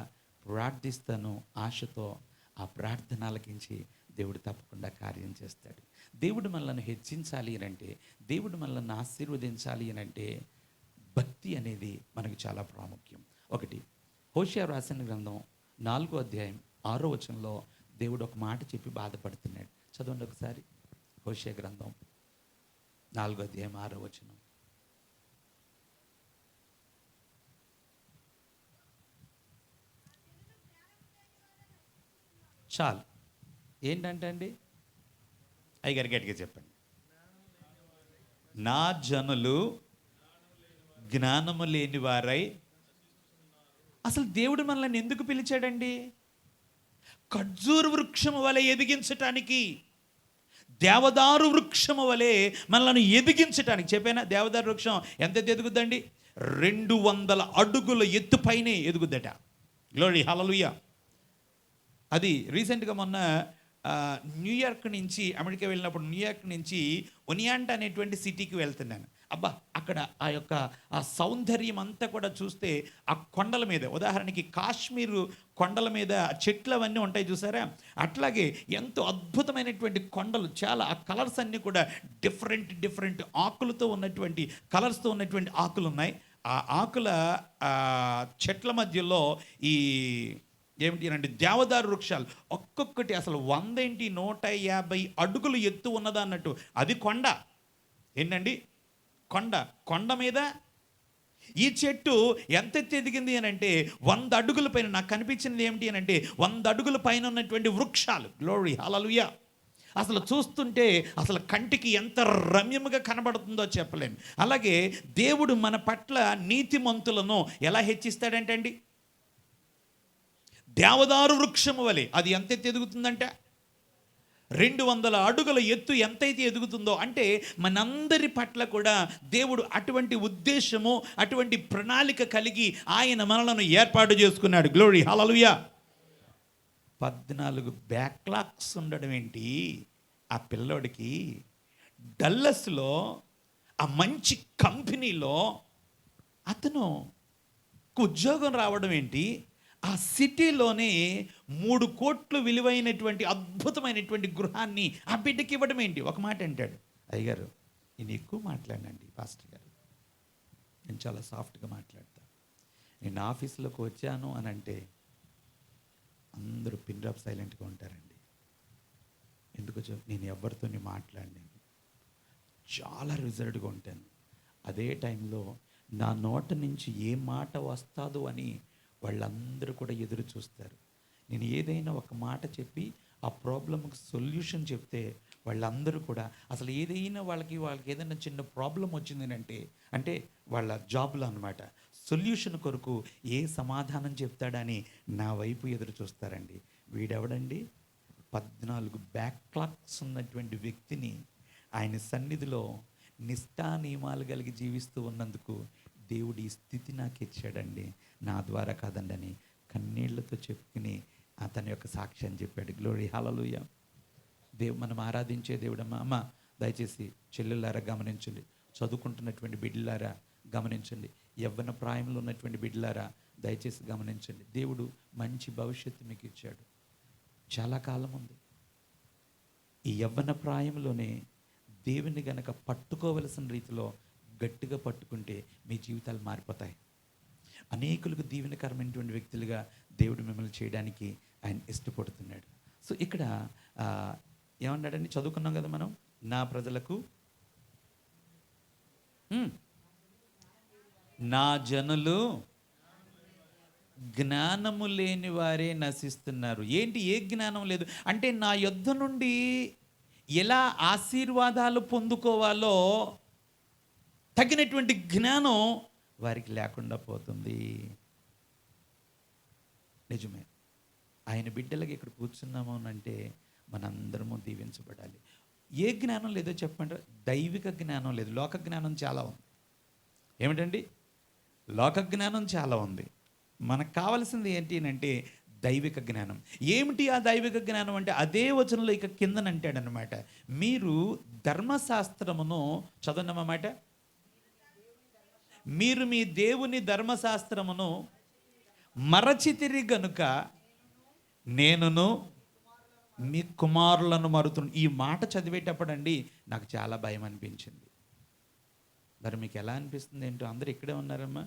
S1: ప్రార్థిస్తాను ఆశతో. ఆ ప్రార్థన ఆలకించి దేవుడు తప్పకుండా కార్యం చేస్తాడు. దేవుడు మనల్ని హెచ్చించాలి అని అంటే, దేవుడు మనల్ని ఆశీర్వదించాలి అని అంటే భక్తి అనేది మనకు చాలా ప్రాముఖ్యం. ఒకటి, హోషేయ రాసిన గ్రంథం 4వ అధ్యాయం 6వ వచనంలో దేవుడు ఒక మాట చెప్పి బాధపడుతున్నాడు. చదవండి ఒకసారి. హోషేయ గ్రంథం 4వ అధ్యాయం 6వ వచనం. చాలు. ఏంటంటే అండి, అయ్యగారు గట్టిగా చెప్పండి. నా జనులు జ్ఞానము లేని వారై. అసలు దేవుడు మనల్ని ఎందుకు పిలిచాడండి? ఖర్జూర వృక్షము వలె ఎదిగించటానికి, దేవదారు వృక్షము వలె మనల్ని ఎదిగించటానికి. చెప్పానా? దేవదారు వృక్షం ఎంత ఎదుగుద్దండి? 200 అడుగుల ఎత్తుపైనే ఎదుగుద్దట. గ్లోరీ హల్లెలూయా. అది రీసెంట్గా మొన్న న్యూయార్క్ నుంచి, అమెరికా వెళ్ళినప్పుడు న్యూయార్క్ నుంచి ఒనియాంట అనేటువంటి సిటీకి వెళ్తున్నాను. అబ్బా, అక్కడ ఆ సౌందర్యం అంతా కూడా చూస్తే, ఆ కొండల మీద, ఉదాహరణకి కాశ్మీరు కొండల మీద చెట్లు అవన్నీ ఉంటాయి చూసారా, అట్లాగే ఎంతో అద్భుతమైనటువంటి కొండలు, చాలా ఆ కలర్స్ అన్నీ కూడా డిఫరెంట్ ఆకులతో ఉన్నటువంటి, కలర్స్తో ఉన్నటువంటి ఆకులు ఉన్నాయి. ఆ ఆకుల చెట్ల మధ్యలో ఈ ఏమిటి అంటే దేవదారు వృక్షాలు ఒక్కొక్కటి అసలు 100 ఏంటి 150 అడుగులు ఎత్తు ఉన్నదా అన్నట్టు. అది కొండ. ఏంటండి? కొండ మీద ఈ చెట్టు ఎంత ఎత్తు ఎదిగింది అని అంటే 100 అడుగుల పైన. నాకు కనిపించింది ఏమిటి అని అంటే 100 అడుగుల పైన ఉన్నటువంటి వృక్షాలు. గ్లోరీ హల్లెలూయా. అసలు చూస్తుంటే అసలు కంటికి ఎంత రమ్యముగా కనబడుతుందో చెప్పలేను. అలాగే దేవుడు మన పట్ల నీతిమంతులను ఎలా హెచ్చిస్తాడంటే అండి, దేవదారు వృక్షము వలె. అది ఎంత ఎత్తు ఎదుగుతుందంటే 200 అడుగుల ఎత్తు ఎంతైతే ఎదుగుతుందో, అంటే మనందరి పట్ల కూడా దేవుడు అటువంటి ఉద్దేశము, అటువంటి ప్రణాళిక కలిగి ఆయన మనలను ఏర్పాటు చేసుకున్నాడు. గ్లోరీ హల్లెలూయా. 14 బ్యాక్లాగ్స్ ఉండడం ఏంటి ఆ పిల్లోడికి? డల్లస్లో ఆ మంచి కంపెనీలో అతను ఉద్యోగం రావడం ఏంటి? ఆ సిటీలోనే 3 కోట్లు విలువైనటువంటి అద్భుతమైనటువంటి గృహాన్ని ఆ బిడ్డకి ఇవ్వడం ఏంటి? ఒక మాట అంటాడు, అయ్యగారు నేను ఎక్కువ మాట్లాడినండి పాస్టర్ గారు, నేను చాలా సాఫ్ట్గా మాట్లాడతాను. నేను ఆఫీస్లోకి వచ్చాను అని అంటే అందరూ పిన్ డ్రాప్ సైలెంట్గా ఉంటారండి. ఎందుకు? నేను ఎవరితోని మాట్లాడలేను, చాలా రిజర్వ్డ్గా ఉంటాను. అదే టైంలో నా నోట నుంచి ఏ మాట వస్తాదో అని వాళ్ళందరూ కూడా ఎదురు చూస్తారు. నేను ఏదైనా ఒక మాట చెప్పి ఆ ప్రాబ్లంకి సొల్యూషన్ చెప్తే వాళ్ళందరూ కూడా, అసలు ఏదైనా వాళ్ళకి ఏదైనా చిన్న ప్రాబ్లం వచ్చింది అంటే వాళ్ళ జాబ్లో అనమాట, సొల్యూషన్ కొరకు ఏ సమాధానం చెప్తాడని నా వైపు ఎదురు చూస్తారండి. వీడెవడండి? 14 బ్యాక్లాగ్స్ ఉన్నటువంటి వ్యక్తిని ఆయన సన్నిధిలో నిష్ఠా నియమాలు కలిగి జీవిస్తూ ఉన్నందుకు దేవుడు ఈ స్థితి నాకు ఇచ్చాడండి, నా ద్వారా కాదండి అని కన్నీళ్లతో చెప్పుకుని అతని యొక్క సాక్ష్యాన్ని చెప్పాడు. గ్లోరీ హల్లెలూయా. మనం ఆరాధించే దేవుడమ్మా. అమ్మ దయచేసి చెల్లెలారా గమనించండి, చదువుకుంటున్నటువంటి బిడ్డలారా గమనించండి, యవ్వన ప్రాయంలో ఉన్నటువంటి బిడ్డలారా దయచేసి గమనించండి. దేవుడు మంచి భవిష్యత్తు మీకు ఇచ్చాడు. చాలా కాలం ఉంది. ఈ యవ్వన ప్రాయంలోనే దేవుని గనక పట్టుకోవలసిన రీతిలో గట్టిగా పట్టుకుంటే మీ జీవితాలు మారిపోతాయి. అనేకులకు దీవెనకరమైనటువంటి వ్యక్తులుగా దేవుడు మిమ్మల్ని చేయడానికి ఆయన ఇష్టపడుతున్నాడు. సో ఇక్కడ ఏమన్నాడని చదువుకున్నాం కదా మనం, నా ప్రజలకు, నా జనులు జ్ఞానము లేని వారే నశిస్తున్నారు. ఏంటి? ఏ జ్ఞానం లేదు అంటే నా యొద్ద నుండి ఎలా ఆశీర్వాదాలు పొందుకోవాలో తగినటువంటి జ్ఞానం వారికి లేకుండా పోతుంది. నిజమే. ఆయన బిడ్డలకి ఇక్కడ కూర్చున్నాము అంటే మనందరము దీవించబడాలి. ఏ జ్ఞానం లేదో చెప్పండి. దైవిక జ్ఞానం లేదు, లోక జ్ఞానం చాలా ఉంది. ఏమిటండి? లోక జ్ఞానం చాలా ఉంది. మనకు కావాల్సింది ఏంటి అంటే దైవిక జ్ఞానం. ఏమిటి ఆ దైవిక జ్ఞానం అంటే అదే వచనంలో ఇక కిందన అంటాడనమాట, మీరు ధర్మశాస్త్రమును చదవనమాట, మీరు మీ దేవుని ధర్మశాస్త్రమును మరచితిరి గనుక నేనును మీ కుమారులను మరుతును. ఈ మాట చదివేటప్పుడు అండి నాకు చాలా భయం అనిపించింది. మరి మీకు ఎలా అనిపిస్తుంది ఏంటో? అందరూ ఇక్కడే ఉన్నారమ్మా,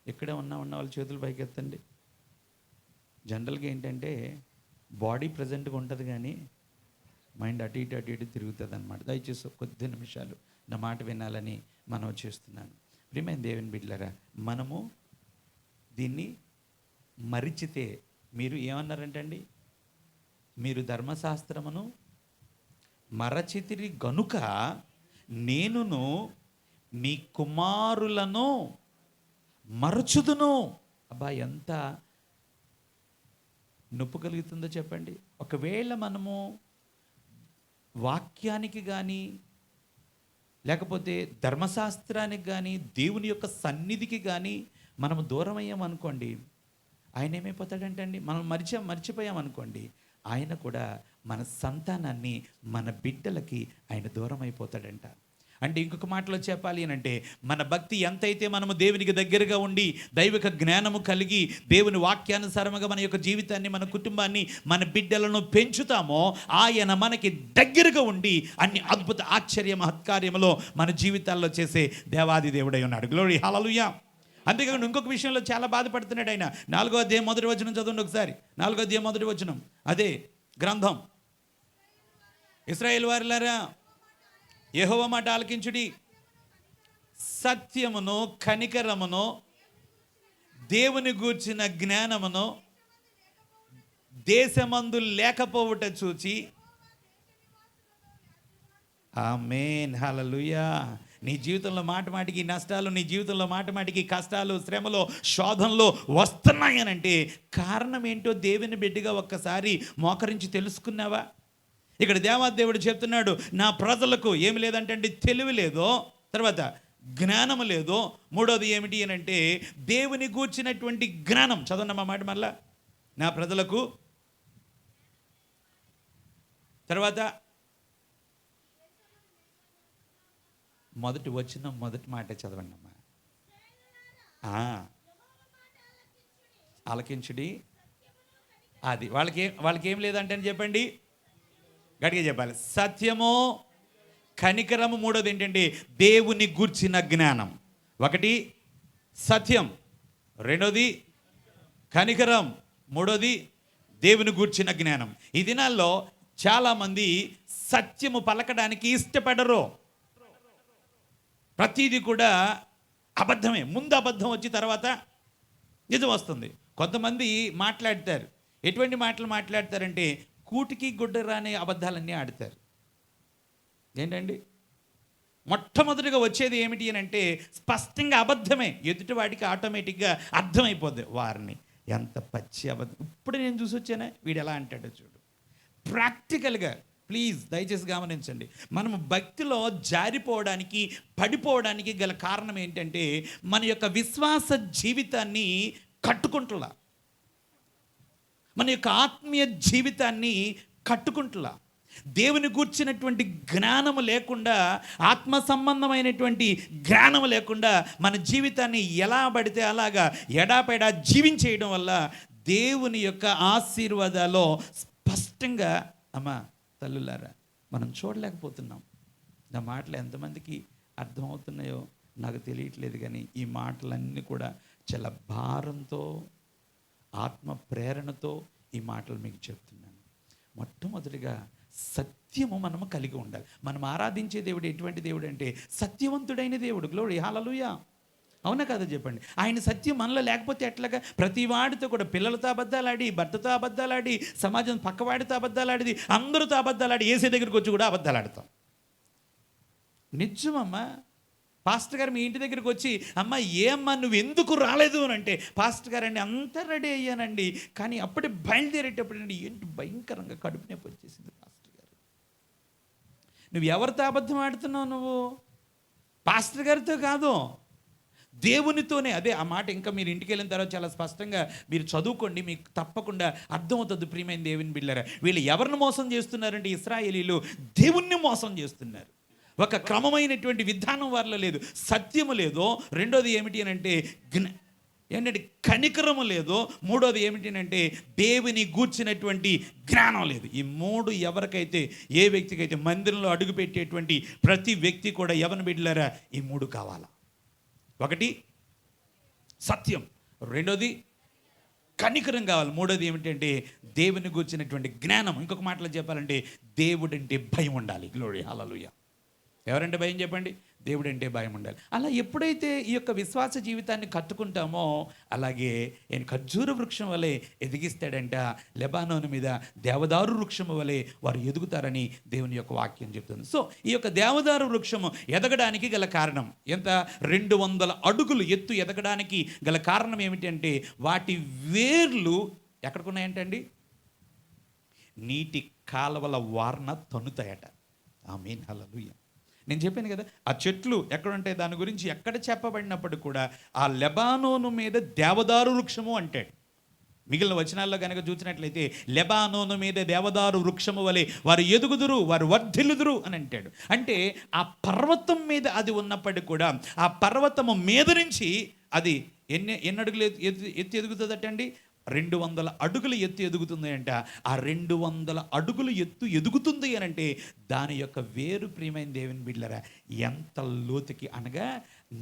S1: ఇక్కడే ఉన్న వాళ్ళ చేతులు పైకి ఎత్తండి. జనరల్గా ఏంటంటే బాడీ ప్రజెంట్గా ఉంటుంది కానీ మైండ్ అటు ఇటు తిరుగుతుంది అనమాట. దయచేసి కొద్ది నిమిషాలు నా మాట వినాలని మనం చేస్తున్నాను. ప్రియమైన దేవుని బిడ్డలారా, మనము దీన్ని మరిచితే, మీరు ఏమన్నారంటండి? మీరు ధర్మశాస్త్రమును మరచితిరి గనుక నేనును మీ కుమారులను మరచుదును. అబ్బా, ఎంత నొప్పు కలుగుతుందో చెప్పండి. ఒకవేళ మనము వాక్యానికి కానీ లేకపోతే ధర్మశాస్త్రానికి కానీ దేవుని యొక్క సన్నిధికి కానీ మనము దూరం అయ్యామనుకోండి, ఆయన ఏమైపోతాడంటే అండి, మనం మర్చిపోయామనుకోండి, ఆయన కూడా మన సంతానాన్ని, మన బిడ్డలకి ఆయన దూరం అయిపోతాడంట. అంటే ఇంకొక మాటలో చెప్పాలి అని అంటే, మన భక్తి ఎంతైతే మనము దేవునికి దగ్గరగా ఉండి దైవిక జ్ఞానము కలిగి దేవుని వాక్యానుసారముగా మన యొక్క జీవితాన్ని, మన కుటుంబాన్ని, మన బిడ్డలను పెంచుతామో ఆయన మనకి దగ్గరగా ఉండి అన్ని అద్భుత ఆశ్చర్య మహత్కార్యములో మన జీవితాల్లో చేసే దేవాది దేవుడై ఉన్నాడు. గ్లోరీ హల్లెలూయా. అంతేకాకుండా ఇంకొక విషయంలో చాలా బాధపడుతున్నాడు ఆయన. 4వ అధ్యాయం 1వ వచనం చదవండి ఒకసారి. 4వ అధ్యాయం 1వ వచనం, అదే గ్రంథం. ఇశ్రాయేలు వారులారా, యెహోవా మాట ఆలకించుడి, సత్యమును కనికరమును దేవుని గూర్చిన జ్ఞానమును దేశమందు లేకపోవుట చూచి. ఆమేన్, హల్లెలూయా. నీ జీవితంలో మాటికి నష్టాలు, నీ జీవితంలో మాటికి కష్టాలు, శ్రమలు, శోధనలు వస్తున్నాయనంటే కారణం ఏంటో దేవుని బిడ్డగా ఒక్కసారి మోకరించి తెలుసుకున్నావా? ఇక్కడ దేవాదేవుడు చెప్తున్నాడు, నా ప్రజలకు ఏమి లేదంటే తెలివి లేదో, తర్వాత జ్ఞానము లేదో, మూడోది ఏమిటి అని అంటే దేవుని గూర్చినటువంటి జ్ఞానం. చదవన్న మా మాట మళ్ళా. నా ప్రజలకు, తర్వాత మొదటి వచ్చిన మొదటి మాట చదవండి అమ్మా. ఆలకించుడి. అది వాళ్ళకి ఏం లేదంటే అని చెప్పండి, గట్టిగా చెప్పాలి. సత్యము, కనికరము. మూడోది ఏంటంటే దేవుని గూర్చిన జ్ఞానం. ఒకటి సత్యం, రెండోది కనికరం, మూడోది దేవుని గూర్చిన జ్ఞానం. ఈ దినాల్లో చాలామంది సత్యము పలకడానికి ఇష్టపడరు. ప్రతిదీ కూడా అబద్ధమే. ముందు అబద్ధం వచ్చి తర్వాత నిజం వస్తుంది. కొంతమంది మాట్లాడతారు. ఎటువంటి మాటలు మాట్లాడతారంటే కూటికి గుడ్డ రాని అబద్ధాలన్నీ ఆడతారు. ఏంటండి? మొట్టమొదటిగా వచ్చేది ఏమిటి అని అంటే స్పష్టంగా అబద్ధమే. ఎదుటివాడికి ఆటోమేటిక్గా అర్థమైపోద్ది, వారిని ఎంత పచ్చి అబద్ధం. ఇప్పుడు నేను చూసి వచ్చానే, వీడు ఎలా అంటాడో చూడు. ప్రాక్టికల్గా ప్లీజ్ దయచేసి గమనించండి. మనము భక్తిలో జారిపోవడానికి, పడిపోవడానికి గల కారణం ఏంటంటే మన యొక్క విశ్వాస జీవితాన్ని కట్టుకుంటులా, మన యొక్క ఆత్మీయ జీవితాన్ని కట్టుకుంటులా. దేవుని గూర్చినటువంటి జ్ఞానము లేకుండా, ఆత్మ సంబంధమైనటువంటి జ్ఞానము లేకుండా మన జీవితాన్ని ఎలా పడితే అలాగా ఎడాపెడా జీవించేయడం వల్ల దేవుని యొక్క ఆశీర్వాదాలు స్పష్టంగా అమ్మా తల్లులారా మనం చూడలేకపోతున్నాం. నా మాటలు ఎంతమందికి అర్థమవుతున్నాయో నాకు తెలియట్లేదు, కానీ ఈ మాటలన్నీ కూడా చాలా భారంతో, ఆత్మ ప్రేరణతో ఈ మాటలు మీకు చెప్తున్నాను. మొట్టమొదటిగా సత్యము మనము కలిగి ఉండాలి. మనం ఆరాధించే దేవుడు ఎటువంటి దేవుడు అంటే సత్యవంతుడైన దేవుడు. గ్లోరీ హల్లెలూయా. అవునా కదా చెప్పండి. ఆయన సత్యం మనలో లేకపోతే ఎట్లాగా? ప్రతి వాడితో కూడా, పిల్లలతో అబద్ధాలాడి, భర్తతో అబద్ధాలాడి, సమాజం పక్కవాడితో అబద్ధాలాడి, అందరితో అబద్ధాలాడి, ఏసే దగ్గరికి వచ్చి కూడా అబద్ధాలాడతాం. నిజమమ్మా. పాస్టర్ గారు మీ ఇంటి దగ్గరికి వచ్చి, అమ్మ ఏమ్మా నువ్వు ఎందుకు రాలేదు అని అంటే, పాస్టర్ గారు అండి అంతా రెడీ అయ్యానండి, కానీ అప్పుడే బయలుదేరేటప్పుడు అండి ఏంటి భయంకరంగా కడుపు నొప్పి వచ్చేసింది పాస్టర్ గారు. నువ్వు ఎవరితో అబద్ధం ఆడుతున్నావు? నువ్వు పాస్టర్ గారితో కాదు, దేవునితోనే. అదే ఆ మాట ఇంకా మీరు ఇంటికి వెళ్ళిన తర్వాత చాలా స్పష్టంగా మీరు చదువుకోండి, మీకు తప్పకుండా అర్థమవుతుంది. ప్రియమైన దేవుని బిడ్డలారా, వీళ్ళు ఎవరిని మోసం చేస్తున్నారంటే ఇశ్రాయేలీలు దేవుణ్ణి మోసం చేస్తున్నారు. ఒక క్రమమైనటువంటి విధానం వారిలో లేదు, సత్యము లేదో. రెండోది ఏమిటి అని అంటే ఏంటంటే కనికరము లేదో. మూడోది ఏమిటి అంటే దేవుని గూర్చినటువంటి జ్ఞానం లేదు. ఈ మూడు ఎవరికైతే, ఏ వ్యక్తికైతే, మందిరంలో అడుగుపెట్టేటువంటి ప్రతి వ్యక్తి కూడా ఎవరిని బిడ్డలారా ఈ మూడు కావాలా. ఒకటి సత్యం, రెండోది కనికరం కావాలి, మూడోది ఏమిటంటే దేవుని గూర్చినటువంటి జ్ఞానం. ఇంకొక మాటలో చెప్పాలంటే దేవుడంటే భయం ఉండాలి. గ్లోరీ హల్లెలూయా. ఎవరంటే భయం చెప్పండి? దేవుడంటే భయం ఉండాలి. అలా ఎప్పుడైతే ఈ యొక్క విశ్వాస జీవితాన్ని కట్టుకుంటామో అలాగే ఆయన ఖర్జూర వృక్షం వలె ఎదిగిస్తాడంట. లెబానోను మీద దేవదారు వృక్షం వలె వారు ఎదుగుతారని దేవుని యొక్క వాక్యం చెప్తుంది. సో ఈ యొక్క దేవదారు వృక్షము ఎదగడానికి గల కారణం ఎంత? 200 అడుగులు ఎత్తు ఎదగడానికి గల కారణం ఏమిటంటే వాటి వేర్లు ఎక్కడికున్నాయంటండి? నీటి కాలవల వారన తన్నుతాయట. ఆమేన్ హల్లెలూయా. నేను చెప్పాను కదా, ఆ చెట్లు ఎక్కడుంటాయి దాని గురించి ఎక్కడ చెప్పబడినప్పుడు కూడా ఆ లెబానోను మీద దేవదారు వృక్షము అంటాడు. మిగిలిన వచనాల్లో కనుక చూసినట్లయితే లెబానోను మీద దేవదారు వృక్షము వలె వారు ఎదుగుదురు, వారు వర్ధిల్లుదురు అని అంటాడు. అంటే ఆ పర్వతం మీద అది ఉన్నప్పటికీ కూడా ఆ పర్వతము మీద నుంచి అది ఎన్ని అడుగులు ఎత్తి ఎదుగుతుందటండి? 200 అడుగులు ఎత్తు ఎదుగుతుంది అంట. ఆ 200 అడుగులు ఎత్తు ఎదుగుతుంది అని అంటే దాని యొక్క వేరు, ప్రియమైన దేవుని బిడ్డలారా, ఎంత లోతుకి అనగా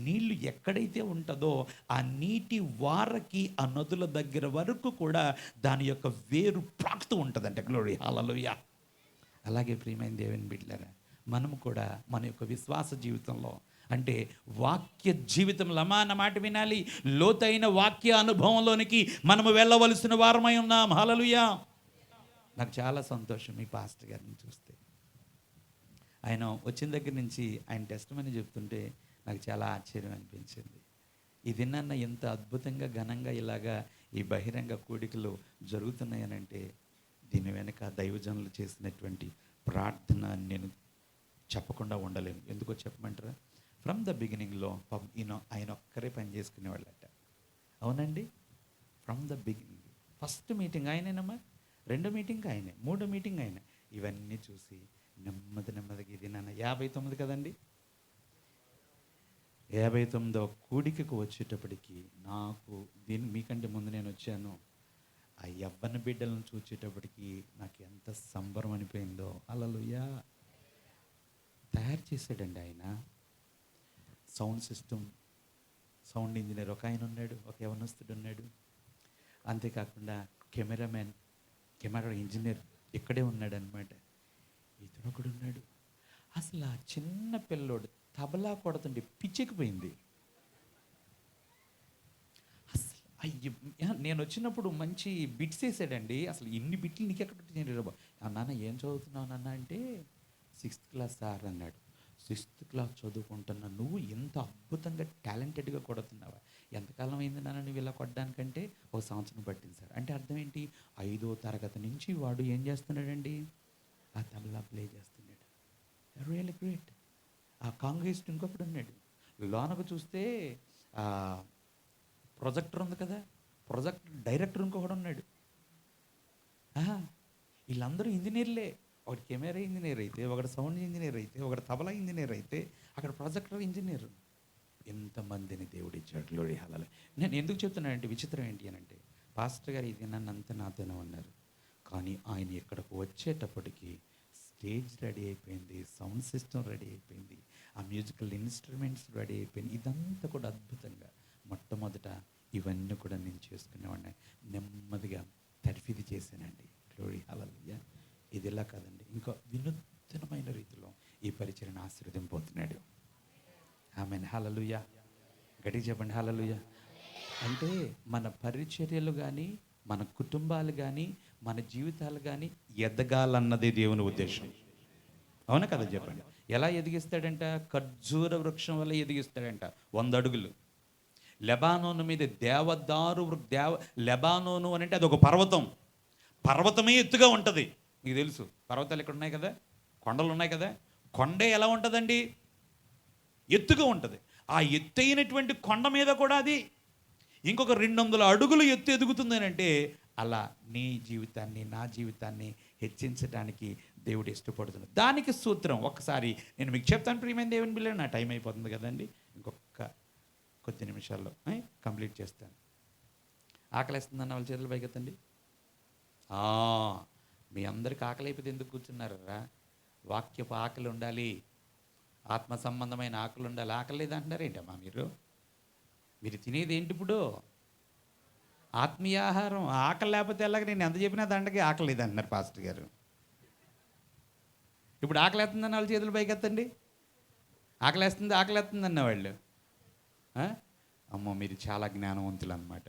S1: నీళ్లు ఎక్కడైతే ఉంటుందో ఆ నీటి వారకి ఆ నదుల దగ్గర వరకు కూడా దాని యొక్క వేరు ప్రాకుతూ ఉంటుందంట. గ్లోరీ హల్లెలూయా. అలాగే ప్రియమైన దేవుని బిడ్డలారా, మనము కూడా మన యొక్క విశ్వాస జీవితంలో అంటే వాక్య జీవితంలో అన్న మాట వినాలి. లోతైన వాక్య అనుభవంలోనికి మనము వెళ్ళవలసిన వారమై ఉన్నాం. హల్లెలూయా. నాకు చాలా సంతోషం మీ పాస్టర్ గారిని చూస్తే. ఆయన వచ్చిన దగ్గర నుంచి ఆయన టెస్టిమనీ చెప్తుంటే నాకు చాలా ఆశ్చర్యం అనిపించింది. ఇది నన్న ఎంత అద్భుతంగా ఘనంగా ఇలాగా ఈ బహిరంగ కూడికలు జరుగుతున్నాయనంటే దీని వెనక దైవజనులు చేసినటువంటి ప్రార్థన నేను చెప్పకుండా ఉండలేను. ఎందుకో చెప్పమంటారా? ఫ్రమ్ ద బిగినింగ్లో ఆయన ఒక్కరే పని చేసుకునేవాళ్ళట. అవునండి, from the beginning. First meeting ఆయనేనమ్మా, 2 మీటింగ్ ఆయనే, 3 మీటింగ్ ఆయన. ఇవన్నీ చూసి నెమ్మదిగా ఇది నాన్న 59 కదండి, 59వ కూడికకు వచ్చేటప్పటికి నాకు మీకంటే ముందు నేను వచ్చాను. ఆ యవ్వన బిడ్డలను చూసేటప్పటికి నాకు ఎంత సంబరం అనిపోయిందో. హల్లెలూయా. తయారు చేశాడండి ఆయన. సౌండ్ సిస్టమ్, సౌండ్ ఇంజనీర్ ఒక ఆయన ఉన్నాడు, ఒక యవనస్తుడు ఉన్నాడు. అంతేకాకుండా కెమెరా ఇంజనీర్ ఇక్కడే ఉన్నాడు అనమాట. ఇతను ఒకడు ఉన్నాడు. అసలు ఆ చిన్న పిల్లోడు తబలా కొడుతుంటే పిచ్చెక్కిపోయింది. అసలు అయ్యి నేను వచ్చినప్పుడు మంచి బిట్స్ వేసాడండి. అసలు ఇన్ని బిట్లు నీకెక్కడ నాన్న ఏం చదువుతున్నావు నాన్న అంటే 6th క్లాస్ సార్ అన్నాడు. 6th క్లాస్ చదువుకుంటున్నా నువ్వు ఎంత అద్భుతంగా టాలెంటెడ్గా కొడుతున్నావా? ఎంతకాలం అయింది నాన్న నువ్వు ఇలా కొట్టడానికంటే 1 సంవత్సరం పట్టింది సార్. అంటే అర్థం ఏంటి? 5వ తరగతి నుంచి వాడు ఏం చేస్తున్నాడండి? ఆ తబలా ప్లే చేస్తున్నాడు. Really great. ఆ కాంగ్రెస్ట్ ఇంకొకడు ఉన్నాడు. లోనకు చూస్తే ప్రొజెక్టర్ ఉంది కదా, ప్రొజెక్టర్ డైరెక్టర్ ఇంకొకడు ఉన్నాడు. వీళ్ళందరూ ఇంజనీర్లే. ఒకటి కెమెరా ఇంజనీర్ అయితే, ఒకటి సౌండ్ ఇంజనీర్ అయితే, ఒకటి తబలా ఇంజనీర్ అయితే, అక్కడ ప్రొజెక్టర్ ఇంజనీర్. ఎంతమందిని దేవుడు ఇచ్చాడు. గ్లోరీ హల్లెలూయా. నేను ఎందుకు చెప్తున్నానంటే విచిత్రం ఏంటి అని అంటే, పాస్టర్ గారు ఇది నన్నంతా నాతోనే ఉన్నారు, కానీ ఆయన ఇక్కడికి వచ్చేటప్పటికి స్టేజ్ రెడీ అయిపోయింది, సౌండ్ సిస్టమ్ రెడీ అయిపోయింది, ఆ మ్యూజికల్ ఇన్స్ట్రుమెంట్స్ రెడీ అయిపోయింది. ఇదంతా కూడా అద్భుతంగా మొట్టమొదట ఇవన్నీ కూడా నేను చేసుకునేవాడిని. నెమ్మదిగా తర్ఫీదు చేశానండి. గ్లోరీ హల్లెలూయా. ఇది ఇలా కాదండి, ఇంకా వినూత్నమైన రీతిలో ఈ పరిచర్యను ఆశీర్వదింపబోతున్నాడు. ఆమేన్ హల్లెలూయా. గట్టిగా చెప్పండి హల్లెలూయా. అంటే మన పరిచర్యలు కానీ, మన కుటుంబాలు కానీ, మన జీవితాలు కానీ ఎదగాలన్నదే దేవుని ఉద్దేశం. అవునా కదా చెప్పండి. ఎలా ఎదిగిస్తాడంట? ఖర్జూర వృక్షం వల్ల ఎదిగిస్తాడంట. 100 అడుగులు. లెబానోను మీద లెబానోను అని అంటే అదొక పర్వతం. పర్వతమే ఎత్తుగా ఉంటుంది. మీకు తెలుసు పర్వతాలు ఇక్కడ ఉన్నాయి కదా, కొండలు ఉన్నాయి కదా. కొండ ఎలా ఉంటుందండి? ఎత్తుగా ఉంటుంది. ఆ ఎత్తైనటువంటి కొండ మీద కూడా అది ఇంకొక 200 అడుగులు ఎత్తు ఎదుగుతుంది అంటే, అలా నీ జీవితాన్ని, నా జీవితాన్ని హెచ్చించడానికి దేవుడు ఇష్టపడుతున్నాడు. దానికి సూత్రం ఒక్కసారి నేను మీకు చెప్తాను ప్రియమైన దేవుని బిడ్డలారా. నా టైం అయిపోతుంది కదండి, ఇంకొక కొద్ది నిమిషాల్లో కంప్లీట్ చేస్తాను. ఆకలిస్తుందన్న వాళ్ళ చేతులు పైకెత్తండి. మీ అందరికి ఆకలి అయిపోతే ఎందుకు కూర్చున్నారా? వాక్యపు ఆకలి ఉండాలి, ఆత్మ సంబంధమైన ఆకలి ఉండాలి. ఆకలి లేదంటున్నారు ఏంటమ్మా మీరు తినేది ఏంటి ఇప్పుడు? ఆత్మీయ ఆహారం. ఆకలి లేకపోతే ఎలాగ? నేను ఎంత చెప్పినా దండకి ఆకలి లేదంటున్నారు పాస్టర్ గారు. ఇప్పుడు ఆకలి వేస్తుందన్న వాళ్ళ చేతులు పైకెత్తండి. ఆకలి వేస్తుంది అన్న వాళ్ళు. అమ్మో, మీరు చాలా జ్ఞానవంతులు అన్నమాట.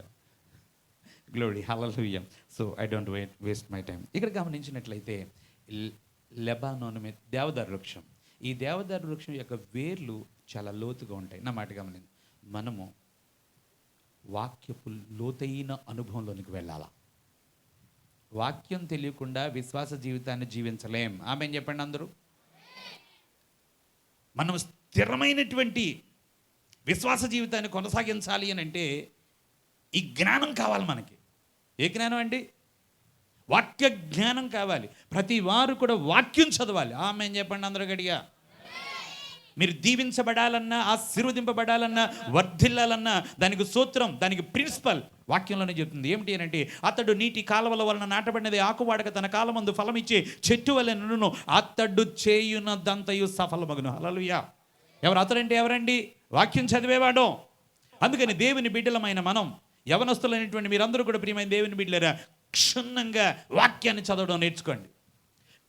S1: Glory, hallelujah. So I don't waste my time. ఇక్కడ గమనించినట్లయితే లెబానోను మీద దేవదారు వృక్షం. ఈ దేవదారు వృక్షం యొక్క వేర్లు చాలా లోతుగా ఉంటాయి. నా మాట గమనించి, మనము వాక్యపు లోతైన అనుభవంలోనికి వెళ్ళాలా. వాక్యం తెలియకుండా విశ్వాస జీవితాన్ని జీవించలేం. ఆమె చెప్పండి అందరూ. మనం స్థిరమైనటువంటి విశ్వాస జీవితాన్ని కొనసాగించాలి అని అంటే ఈ జ్ఞానం కావాలి మనకి. ఏ జ్ఞానం అండి? వాక్య జ్ఞానం కావాలి. ప్రతి వారు కూడా వాక్యం చదవాలి. ఆమె చెప్పండి అందరూ గడిగా. మీరు దీవించబడాలన్నా, ఆశీర్వదింపబడాలన్నా, వర్ధిల్లాలన్నా దానికి సూత్రం, దానికి ప్రిన్సిపల్ వాక్యంలోనే చెప్తుంది. ఏమిటి అని అంటే, అతడు నీటి కాలువల వలన నాటబడినది, ఆకువాడక తన కాలమందు ఫలమిచ్చే చెట్టు వలె నుండును, అతడు చేయునదంతయు సఫలమగును. హల్లెలూయా. అతడంటే ఎవరండి? వాక్యం చదివేవాడు. అందుకని దేవుని బిడ్డలమైన మనం, యవనస్తులైనటువంటి మీరందరూ కూడా ప్రియమైన దేవుని బిడ్డలారా, క్షుణ్ణంగా వాక్యాన్ని చదవడం నేర్చుకోండి.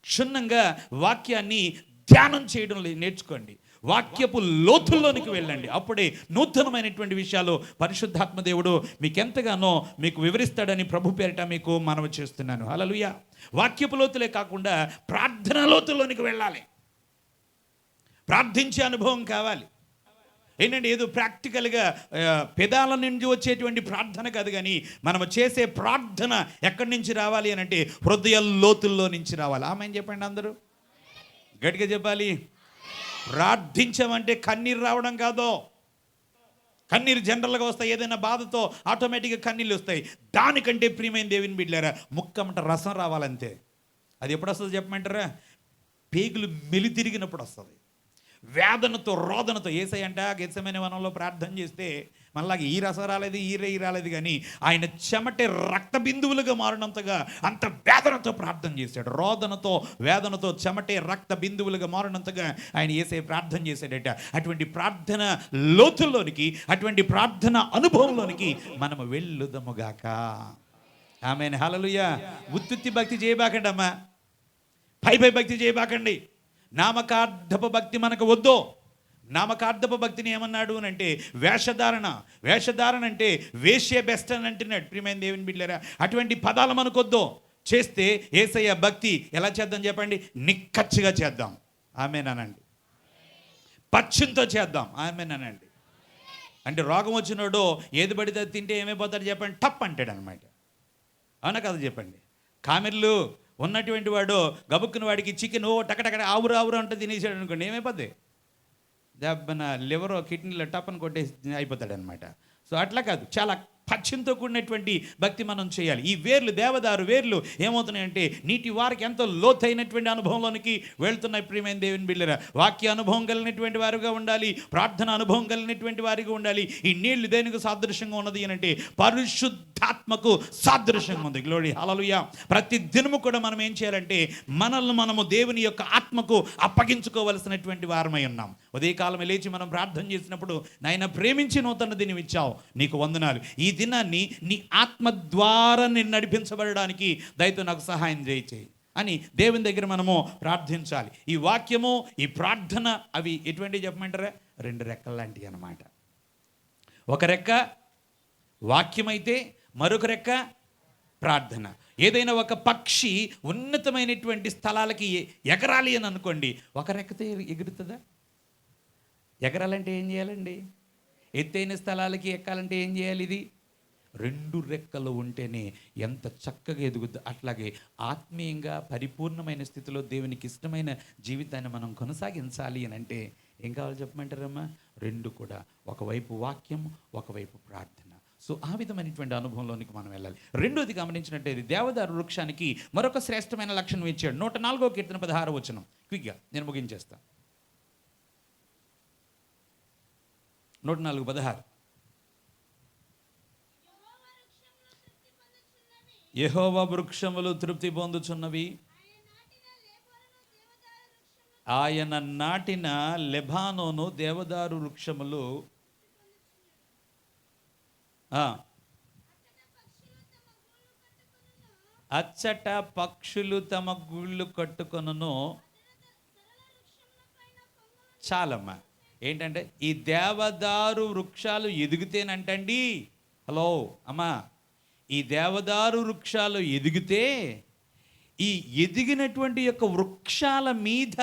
S1: క్షుణ్ణంగా వాక్యాన్ని ధ్యానం చేయడం నేర్చుకోండి. వాక్యపు లోతుల్లోనికి వెళ్ళండి. అప్పుడే నూతనమైనటువంటి విషయాలు పరిశుద్ధాత్మ దేవుడు మీకెంతగానో మీకు వివరిస్తాడని ప్రభు పేరిట మీకు మనవి చేస్తున్నాను. హల్లెలూయా. వాక్యపు లోతులే కాకుండా ప్రార్థన లోతుల్లోనికి వెళ్ళాలి. ప్రార్థించే అనుభవం కావాలి. ఏంటంటే ఏదో ప్రాక్టికల్గా పెదాల నుంచి వచ్చేటువంటి ప్రార్థన కాదు, కానీ మనం చేసే ప్రార్థన ఎక్కడి నుంచి రావాలి అని అంటే హృదయ లోతుల్లో నుంచి రావాలి. ఆమెన్ చెప్పండి అందరూ గట్టిగా చెప్పాలి. ప్రార్థించమంటే కన్నీరు రావడం కాదు. కన్నీరు జనరల్గా వస్తాయి, ఏదైనా బాధతో ఆటోమేటిక్గా కన్నీళ్ళు వస్తాయి. దానికంటే ప్రియమైన దేవుని బిడ్డలారా, ముక్కమంట రసం రావాలంతే. అది ఎప్పుడు వస్తుంది చెప్పమంటారా? పేగులు మెలితిరిగినప్పుడు వస్తుంది. వేదనతో, రోదనతో. యేసయ్య అంట గెత్సెమనే వనంలో ప్రార్థన చేస్తే మనలాగా ఈ రసం రాలేదు, ఈ రాలేదు, కానీ ఆయన చెమటే రక్త బిందువులుగా మారినంతగా అంత వేదనతో ప్రార్థన చేశాడు. రోదనతో, వేదనతో చెమటే రక్త బిందువులుగా మారినంతగా ఆయన యేసయ్య ప్రార్థన చేశాడట. అటువంటి ప్రార్థన లోతుల్లోనికి, అటువంటి ప్రార్థన అనుభవంలోనికి మనము వెళ్ళుదముగాక. ఆమేన్. హల్లెలూయా. ఉత్తుత్తి భక్తి చేయబాకండి అమ్మా, పై భక్తి చేయబాకండి. నామకార్థపు భక్తి మనకు వద్దు. నామకార్థపు భక్తిని ఏమన్నాడు అని అంటే వేషధారణ అంటే వేశ్య బెస్ట్ అని అంటున్నాడు. ప్రియమైన దేవుని బిడ్డలారా, అటువంటి పదాలు మనకొద్దు. చేస్తే యేసయ్య భక్తి ఎలా చేద్దాం చెప్పండి? నిక్కచ్చిగా చేద్దాం. ఆమేన్ అనండి. పచ్చింతో చేద్దాం. ఆమేన్ అనండి. అంటే రోగం వచ్చినోడు ఏది పడితే తింటే ఏమైపోతాడు చెప్పండి? టప్ అంటాడు అనమాట. అవునా కదా చెప్పండి? కామెర్లు ఉన్నటువంటి వాడు గబుక్కున వాడికి చికెన్ టకటక ఆవురు అంటూ తినేసాడు అనుకోండి, ఏమైపోద్ది? దెబ్బన లివర్, కిడ్నీలో టప్పని కొట్టేసి అయిపోతాడు అనమాట. సో అట్లా కాదు, చాలా పచ్యంతో కూడినటువంటి భక్తి మనం చేయాలి. ఈ వేర్లు, దేవదారు వేర్లు ఏమవుతున్నాయంటే నీటి వారికి ఎంతో లోతైనటువంటి అనుభవంలోనికి వెళ్తున్నాయి. ప్రియమైన దేవుని బిడ్డలారా, వాక్య అనుభవం కలిగినటువంటి వారుగా ఉండాలి, ప్రార్థన అనుభవం కలిగినటువంటి వారిగా ఉండాలి. ఈ నీళ్లు దేనికి సాదృశ్యంగా ఉన్నది అని అంటే పరిశుద్ధాత్మకు సాదృశ్యంగా ఉంది. గ్లోరీ, హల్లెలూయా. ప్రతి దినము కూడా మనం ఏం చేయాలంటే మనల్ని మనము దేవుని యొక్క ఆత్మకు అప్పగించుకోవలసినటువంటి వారమై ఉన్నాం. ఉదయకాలం లేచి మనం ప్రార్థన చేసినప్పుడు, నాయన ప్రేమించి నూతన దినం ఇచ్చావు, నీకు వందనాలు. ఈ దినాన్ని నీ ఆత్మ ద్వారా నేను నడిపించబడడానికి దయతో నాకు సహాయం చేయి అని దేవుని దగ్గర మనము ప్రార్థించాలి. ఈ వాక్యము, ఈ ప్రార్థన అవి ఎటువంటి చెప్పమంటారా? 2 రెక్కలు లాంటివి అన్నమాట. ఒక రెక్క వాక్యమైతే మరొక రెక్క ప్రార్థన. ఏదైనా ఒక పక్షి ఉన్నతమైనటువంటి స్థలాలకి ఎగరాలి అని అనుకోండి, ఒక రెక్కతో ఎగురుతుందా? ఎగరాలంటే ఏం చేయాలండి? ఎత్తైన స్థలాలకి ఎక్కాలంటే ఏం చేయాలి? ఇది 2 రెక్కలు ఉంటేనే ఎంత చక్కగా ఎదుగుద్దు. అట్లాగే ఆత్మీయంగా పరిపూర్ణమైన స్థితిలో దేవునికి ఇష్టమైన జీవితాన్ని మనం కొనసాగించాలి అని అంటే ఏం కావాలి చెప్పమంటారమ్మా? 2 కూడా, ఒకవైపు వాక్యం, ఒకవైపు ప్రార్థన. సో ఆ విధమైనటువంటి అనుభవంలోనికి మనం వెళ్ళాలి. రెండోది గమనించినట్టయితే దేవదారు వృక్షానికి మరొక శ్రేష్టమైన లక్షణం ఇచ్చాడు. 104వ కీర్తన 16వ వచనం. క్విక్గా నేను ముగించేస్తాను. 104:16. యెహోవా వృక్షములు తృప్తి పొందుచున్నవి, ఆయన నాటిన లెబానోను దేవదారు వృక్షములు అచ్చట పక్షులు తమ గూళ్ళు కట్టుకొనును. చాలమ్మా. ఏంటంటే ఈ దేవదారు వృక్షాలు ఎదిగితేనంటండి, హలో అమ్మా, ఈ దేవదారు వృక్షాలు ఎదిగితే ఈ ఎదిగినటువంటి యొక్క వృక్షాల మీద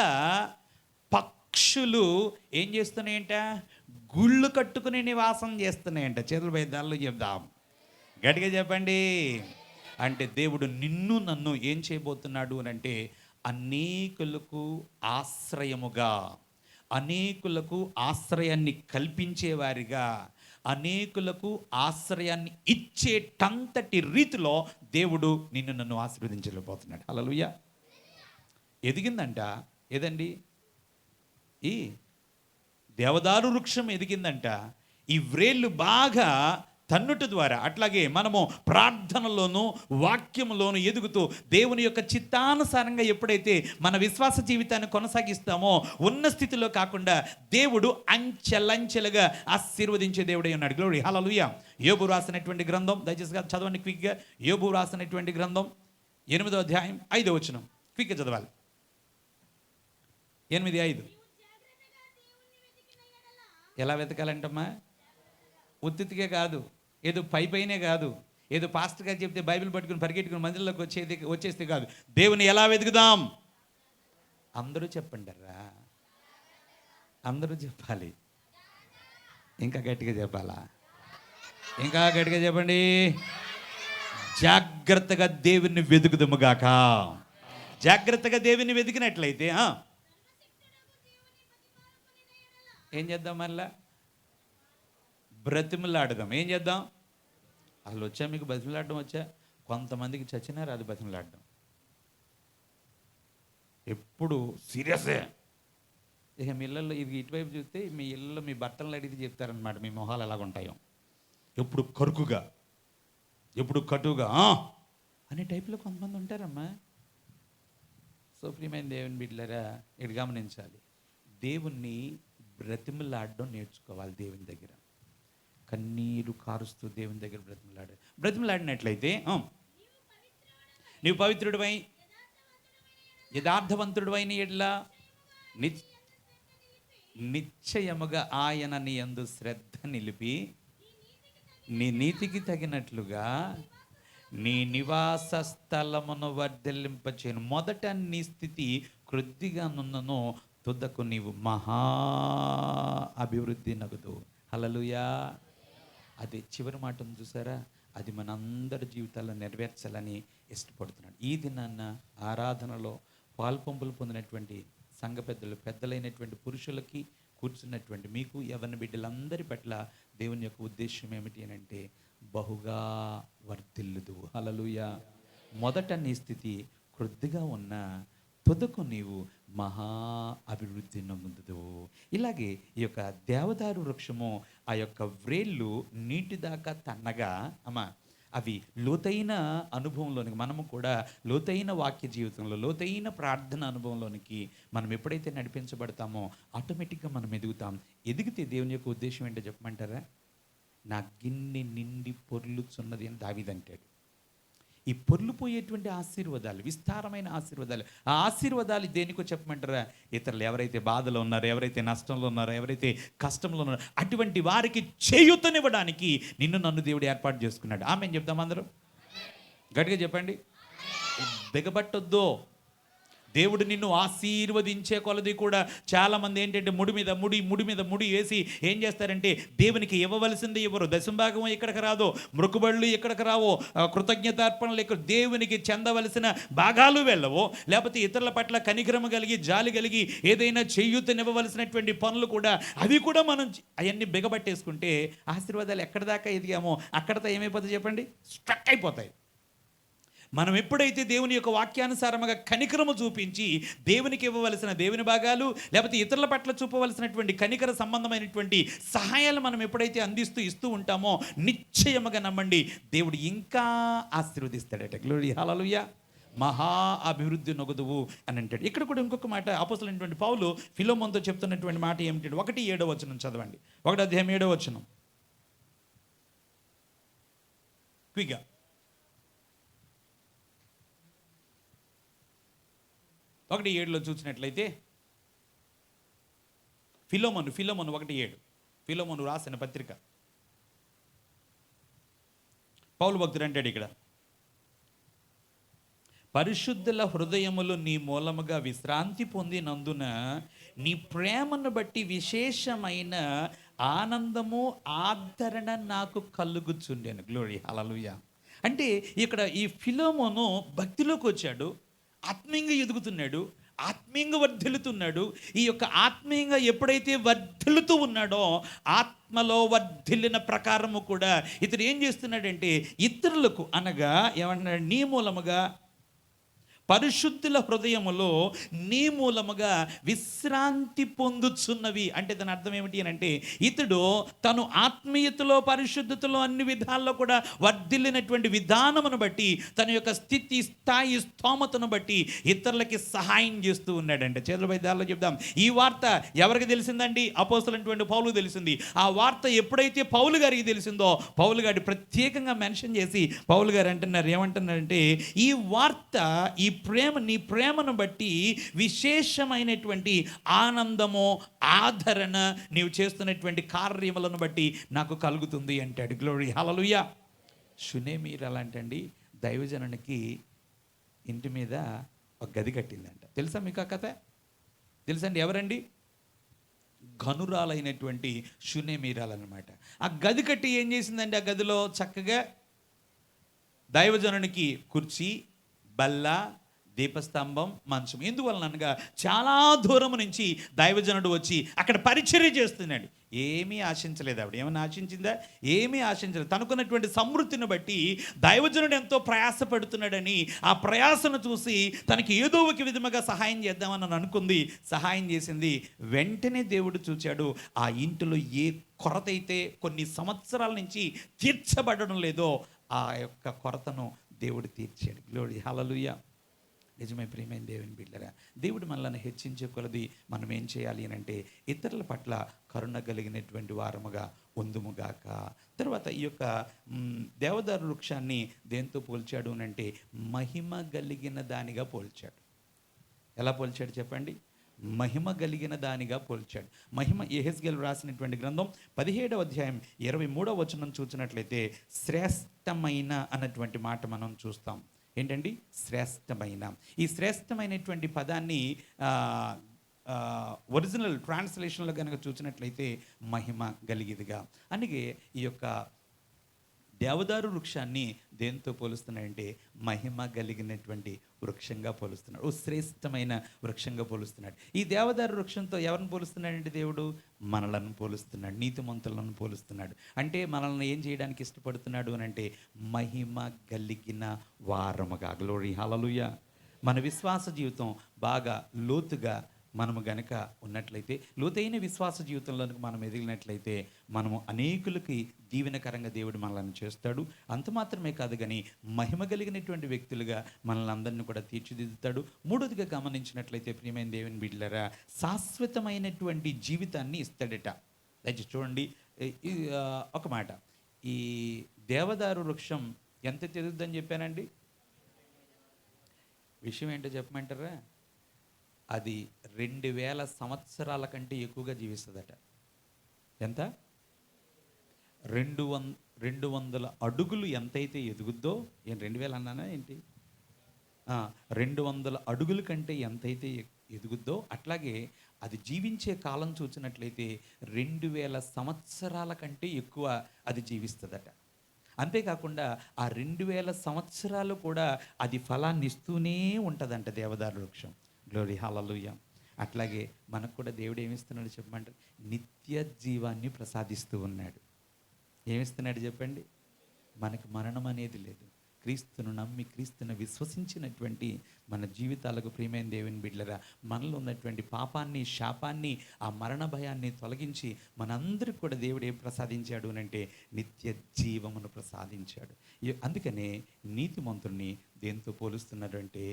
S1: పక్షులు ఏం చేస్తున్నాయంట? గుళ్ళు కట్టుకుని నివాసం చేస్తున్నాయంట. చేతులు బయదాల్లో చెప్దాం, గట్టిగా చెప్పండి. అంటే దేవుడు నిన్ను నన్ను ఏం చేయబోతున్నాడు అని అంటే అనేకులకు ఆశ్రయముగా, అనేకులకు ఆశ్రయాన్ని కల్పించేవారిగా, అనేకులకు ఆశ్రయాన్ని ఇచ్చేటంతటి రీతిలో దేవుడు నిన్ను నన్ను ఆశీర్వదించలేకపోతున్నాడు. హల్లెలూయా. ఎదిగిందంట. ఏదండి? ఈ దేవదారు వృక్షం ఎదిగిందంట. ఈ వ్రేళ్ళు బాగా తన్నుట ద్వారా, అట్లాగే మనము ప్రార్థనలోను వాక్యంలోను ఎదుగుతూ దేవుని యొక్క చిత్తానుసారంగా ఎప్పుడైతే మన విశ్వాస జీవితాన్ని కొనసాగిస్తామో ఉన్న స్థితిలో కాకుండా దేవుడు అంచెలంచెలుగా ఆశీర్వదించే దేవుడై ఉన్నాడు. గ్లోరీ హల్లెలూయా. యోబు రాసినటువంటి గ్రంథం, దయచేసి చదవండి క్విక్గా. యోబు రాసినటువంటి గ్రంథం 8వ అధ్యాయం 5వ వచనం. క్విక్గా చదవాలి. 8:5. ఎలా వెతకాలంటమ్మా? ఉత్తిగా కాదు, ఏదో పైనే కాదు, ఏదో పాస్టర్ గారు చెప్తే బైబిల్ పట్టుకుని పరిగెట్టుకుని మందిరంలోకి వచ్చేస్తే కాదు. దేవుని ఎలా వెతుకుదాం? అందరూ చెప్పండిరా, అందరూ చెప్పాలి. ఇంకా గట్టిగా చెప్పాలా? ఇంకా గట్టిగా చెప్పండి. జాగ్రత్తగా దేవుని వెతుకుదముగాక. జాగ్రత్తగా దేవుని వెతికినట్లయితే ఏం చేద్దాం? మళ్ళా బ్రతిమలాడదాం. ఏం చేద్దాం? అసలు వచ్చా మీకు బ్రతిమలాడడం వచ్చా? కొంతమందికి చచ్చినారు అది బ్రతిమలాడడం. ఎప్పుడు సీరియసే. ఇక మీ ఇళ్ళల్లో ఇది ఇటువైపు చూస్తే మీ ఇళ్ళలో మీ బట్టలను అడిగితే చెప్తారనమాట మీ మొహాలు ఎలాగ ఉంటాయో. ఎప్పుడు కరుకుగా, ఎప్పుడు కటుగా అనే టైప్లో కొంతమంది ఉంటారమ్మా. సో ప్రియమైన దేవుని బిడ్డలారా, ఇటు గమనించాలి. దేవుణ్ణి బ్రతిమలాడడం నేర్చుకోవాలి. దేవుని దగ్గర కన్నీరు కారుస్తూ దేవుని దగ్గర బ్రతిమలాడినట్లయితే నీవు పవిత్రుడివై యథార్థవంతుడివైన ఎడ్ల నిశ్చయముగా ఆయన నీ యందు శ్రద్ధ నిలిపి నీ నీతికి తగినట్లుగా నీ నివాస స్థలమును వర్ధిల్లింపచేయను. మొదట నీ స్థితి క్రొద్దిగా నున్నను, తుదకు నీవు మహా అభివృద్ధి నగదు. హల్లెలూయా. అది చివరి మాటను చూసారా? అది మనందరి జీవితాల్లో నెరవేర్చాలని ఇష్టపడుతున్నాడు. ఈ దినాన్న ఆరాధనలో పాల్పంపులు పొందినటువంటి సంఘ పెద్దలైనటువంటి పురుషులకి, కూర్చున్నటువంటి మీకు, యవ్వన బిడ్డలందరి పట్ల దేవుని యొక్క ఉద్దేశం ఏమిటి అని అంటే బహుగా వర్ధిల్లుదు. హల్లెలూయా. మొదట నీ స్థితి కొద్దిగా ఉన్న, తుదకు నీవు మహా అభివృద్ధి నొందుదు. ఇలాగే ఈ యొక్క దేవదారు వృక్షము ఆ యొక్క వ్రేళ్ళు నీటి దాకా తన్నగా అవి లోతైన అనుభవంలోనికి, మనము కూడా లోతైన వాక్య జీవితంలో, లోతైన ప్రార్థన అనుభవంలోనికి మనం ఎప్పుడైతే నడిపించబడతామో ఆటోమేటిక్గా మనం ఎదుగుతాం. ఎదిగితే దేవుని యొక్క ఉద్దేశం ఏంటో చెప్పమంటారా? నా గిన్నె నిండి పొర్లుచున్నది అని దావీదంటాడు. ఈ పొర్లుపోయేటువంటి ఆశీర్వాదాలు, విస్తారమైన ఆశీర్వాదాలు, ఆ ఆశీర్వాదాలు దేనికో చెప్పమంటారా? ఇతరులు ఎవరైతే బాధలో ఉన్నారో, ఎవరైతే నష్టంలో ఉన్నారో, ఎవరైతే కష్టంలో ఉన్నారో అటువంటి వారికి చేయూతనివ్వడానికి నిన్ను నన్ను దేవుడు ఏర్పాటు చేసుకున్నాడు. ఆమేన్ చెప్తాం అందరూ, గట్టిగా చెప్పండి. బిగబట్టొద్దు. దేవుడు నిన్ను ఆశీర్వదించే కొలది కూడా చాలామంది ఏంటంటే ముడి మీద ముడి వేసి ఏం చేస్తారంటే దేవునికి ఇవ్వవలసింది ఇవ్వరు. దశంభాగం ఇక్కడికి రాదు, మొక్కుబడులు ఇక్కడికి రావు, కృతజ్ఞతార్పణలు ఇక్కడ దేవునికి చెందవలసిన భాగాలు వెళ్ళవు. లేకపోతే ఇతరుల పట్ల కనికరమ కలిగి జాలి కలిగి ఏదైనా చేయూతనివ్వవలసినటువంటి పనులు కూడా అవి కూడా మనం అవన్నీ బిగబట్టేసుకుంటే ఆశీర్వాదాలు ఎక్కడి దాకా ఎదిగామో అక్కడితో ఏమైపోతుంది చెప్పండి, స్ట్రక్ అయిపోతాయి. మనం ఎప్పుడైతే దేవుని యొక్క వాక్యానుసారముగా కనికరము చూపించి దేవునికి ఇవ్వవలసిన దేవుని భాగాలు లేకపోతే ఇతరుల పట్ల చూపవలసినటువంటి కనికర సంబంధమైనటువంటి సహాయాలు మనం ఎప్పుడైతే ఇస్తూ ఉంటామో నిశ్చయముగా నమ్మండి, దేవుడు ఇంకా ఆశీర్వదిస్తాడట. గ్లోరీ హల్లెలూయా. మహా అభివృద్ధి నొగదువు అని అంటాడు. ఇక్కడ కూడా ఇంకొక మాట అపోస్తలుడైనటువంటి పౌలు ఫిలోమోనుతో చెప్తున్నటువంటి మాట ఏమిటంటే 1:7 చదవండి. 1:7 క్విక్గా. ఒకటి 7 చూసినట్లయితే ఫిలోమోను 1:7 ఫిలోమోను రాసిన పత్రిక. పౌలు భక్తుడు అంటాడు ఇక్కడ, పరిశుద్ధుల హృదయములు నీ మూలముగా విశ్రాంతి పొందినందున నీ ప్రేమను బట్టి విశేషమైన ఆనందము ఆదరణ నాకు కలుగుచుండెను. గ్లోరీ హల్లెలూయా. అంటే ఇక్కడ ఈ ఫిలోమోను భక్తిలోకి వచ్చాడు, ఆత్మీయంగా ఎదుగుతున్నాడు, ఆత్మీయంగా వర్ధిల్లుతున్నాడు. ఈ యొక్క ఆత్మీయంగా ఎప్పుడైతే వర్ధిల్లుతూ ఉన్నాడో ఆత్మలో వర్ధిల్లిన ప్రకారము కూడా ఇతడు ఏం చేస్తున్నాడంటే ఇతరులకు అనగా ఏమన్నాడు, నీ మూలముగా పరిశుద్ధుల హృదయములో నీ మూలముగా విశ్రాంతి పొందుచున్నవి. అంటే దాని అర్థం ఏమిటి అని అంటే ఇతడు తను ఆత్మీయతలో పరిశుద్ధతలో అన్ని విధాల్లో కూడా వర్ధిల్లినటువంటి విధానమును బట్టి తన యొక్క స్థితి స్థాయి స్తోమతను బట్టి ఇతరులకి సహాయం చేస్తూ ఉన్నాడంటే. చేతుల వైద్యాల్లో చెప్దాం, ఈ వార్త ఎవరికి తెలిసిందండి? అపోస్తలుడైనటువంటి పౌలుకు తెలిసింది. ఆ వార్త ఎప్పుడైతే పౌలు గారికి తెలిసిందో పౌలు గారి ప్రత్యేకంగా మెన్షన్ చేసి పౌలు గారు అంటున్నారు, ఏమంటున్నారంటే ఈ వార్త నీ ప్రేమను బట్టి విశేషమైనటువంటి ఆనందము ఆదరణ నీవు చేస్తున్నటువంటి కార్యములను బట్టి నాకు కలుగుతుంది అంటాడు. గ్లోరీ హల్లెలూయా. షునేమీర్ అలాంటండి దైవజనునికి ఇంటి మీద ఒక గది కట్టిందంట. తెలుసా మీకు ఆ కథ? తెలుసండి? ఎవరండి? ఘనురాలైనటువంటి షునేమీరాలన్నమాట. ఆ గది కట్టి ఏం చేసిందండి, ఆ గదిలో చక్కగా దైవజనునికి కుర్చీ, బల్ల, దీపస్తంభం, మంచం. ఎందువలన అనగా చాలా దూరం నుంచి దైవజనుడు వచ్చి అక్కడ పరిచర్య చేస్తున్నాడు. ఏమీ ఆశించలేదు ఆవిడ. ఏమైనా ఆశించిందా? ఏమీ ఆశించలేదు. తనకున్నటువంటి సమృద్ధిని బట్టి దైవజనుడు ఎంతో ప్రయాసపడుతున్నాడని ఆ ప్రయాసను చూసి తనకి ఏదో ఒక విధముగా సహాయం చేద్దామని అనుకుంది, సహాయం చేసింది. వెంటనే దేవుడు చూచాడు, ఆ ఇంటిలో ఏ కొరత అయితే కొన్ని సంవత్సరాల నుంచి తీర్చబడడం లేదో ఆ యొక్క కొరతను దేవుడు తీర్చాడు. గ్లోరీ హల్లెలూయా. నిజమే ప్రియమైన దేవుని బిడ్డలారా, దేవుడు మనల్ని హెచ్చించే కొలది మనం ఏం చేయాలి అని అంటే ఇతరుల పట్ల కరుణ కలిగినటువంటి వారముగా ఉందుముగాక. తర్వాత ఈ యొక్క దేవదారు వృక్షాన్ని దేంతో పోల్చాడు అని అంటే మహిమ కలిగిన దానిగా పోల్చాడు. ఎలా పోల్చాడు చెప్పండి? మహిమ కలిగిన దానిగా పోల్చాడు. మహిమ యెహెజ్కేలు రాసినటువంటి గ్రంథం 17:23 చూసినట్లయితే శ్రేష్టమైన అన్నటువంటి మాట మనం చూస్తాం. ఏంటండి? శ్రేష్టమైన. ఈ శ్రేష్టమైనటువంటి పదాన్ని ఒరిజినల్ ట్రాన్స్లేషన్లో కనుక చూసినట్లయితే మహిమ కలిగిదిగా. అందుకే ఈ యొక్క దేవదారు వృక్షాన్ని దేంతో పోలుస్తున్నాడంటే మహిమ కలిగినటువంటి వృక్షంగా పోలుస్తున్నాడు. శ్రేష్టమైన వృక్షంగా పోలుస్తున్నాడు. ఈ దేవదారు వృక్షంతో ఎవరిని పోలుస్తున్నాడంటే దేవుడు మనలను పోలుస్తున్నాడు, నీతిమంతులను పోలుస్తున్నాడు. అంటే మనల్ని ఏం చేయడానికి ఇష్టపడుతున్నాడు అని అంటే మహిమ కలిగిన వారముగా. గ్లోరీ హల్లెలూయా. మన విశ్వాస జీవితం బాగా లోతుగా మనము గనక ఉన్నట్లయితే, లోతైన విశ్వాస జీవితంలోనికి మనం ఎదిగినట్లయితే మనము అనేకులకి దీవెనకరంగా దేవుడు మనల్ని చేస్తాడు. అంత మాత్రమే కాదు కానీ మహిమ కలిగినటువంటి వ్యక్తులుగా మనల్ని అందరినీ కూడా తీర్చిదిద్దుతాడు. మూడోదిగా గమనించినట్లయితే ప్రియమైన దేవుని బిడ్డలారా, శాశ్వతమైనటువంటి జీవితాన్ని ఇస్తాడట. దయచేసి చూడండి ఒక మాట, ఈ దేవదారు వృక్షం ఎంత ఎదుగుద్దని చెప్పానండి? విషయం ఏంటో చెప్పమంటారా? అది 2000 సంవత్సరాల కంటే ఎక్కువగా జీవిస్తుందట. ఎంత? 200 అడుగులు ఎంతైతే ఎదుగుద్దో, ఏం 2000 అన్నానా ఏంటి? 200 అడుగుల కంటే ఎంతైతే ఎదుగుద్దో అట్లాగే అది జీవించే కాలం చూసినట్లయితే 2000 సంవత్సరాల కంటే ఎక్కువ అది జీవిస్తుందట. అంతేకాకుండా ఆ 2000 సంవత్సరాలు కూడా అది ఫలాన్ని ఇస్తూనే ఉంటుందంట దేవదారు వృక్షం. గ్లోరీ హల్లెలూయా. అట్లాగే మనకు కూడా దేవుడు ఏమిస్తున్నాడు చెప్పమంటారు? నిత్య జీవాన్ని ప్రసాదిస్తూ ఉన్నాడు. ఏమిస్తున్నాడు చెప్పండి? మనకు మరణం అనేది లేదు. క్రీస్తును నమ్మి క్రీస్తును విశ్వసించినటువంటి మన జీవితాలకు ప్రియమైన దేవుని బిడ్డలరా, మనలో ఉన్నటువంటి పాపాన్ని, శాపాన్ని, ఆ మరణ భయాన్ని తొలగించి మనందరికి కూడా దేవుడు ఏం ప్రసాదించాడు అంటే నిత్య జీవమును ప్రసాదించాడు. అందుకనే నీతిమంతుడిని దేంతో పోలుస్తున్నాడు అంటే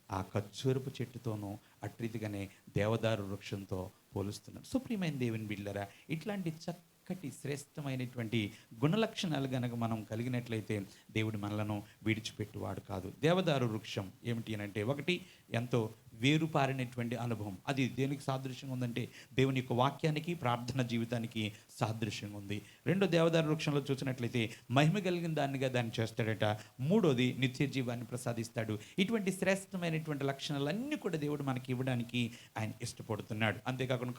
S1: ఆ ఖర్జూరపు చెట్టుతోనూ అట్రీతిగానే దేవదారు వృక్షంతో పోలుస్తున్నాడు. సుప్రియమైన దేవుని బిడ్డలరా, ఇట్లాంటి చక్కటి శ్రేష్టమైనటువంటి గుణలక్షణాలు గనక మనం కలిగినట్లయితే దేవుడు మనలను విడిచిపెట్టువాడు కాదు. దేవదారు వృక్షం ఏమిటి అంటే, ఒకటి ఎంతో వేరుపారినటువంటి అనుభవం. అది దేనికి సాదృశ్యంగా ఉందంటే దేవుని యొక్క వాక్యానికి, ప్రార్థన జీవితానికి సాదృశ్యంగా ఉంది. రెండో దేవదారు వృక్షంలో చూసినట్లయితే మహిమ కలిగిన దాన్ని చేస్తాడట. మూడోది నిత్య జీవాన్ని ప్రసాదిస్తాడు. ఇటువంటి శ్రేష్టమైనటువంటి లక్షణాలన్నీ కూడా దేవుడు మనకి ఇవ్వడానికి ఆయన ఇష్టపడుతున్నాడు. అంతేకాకుండా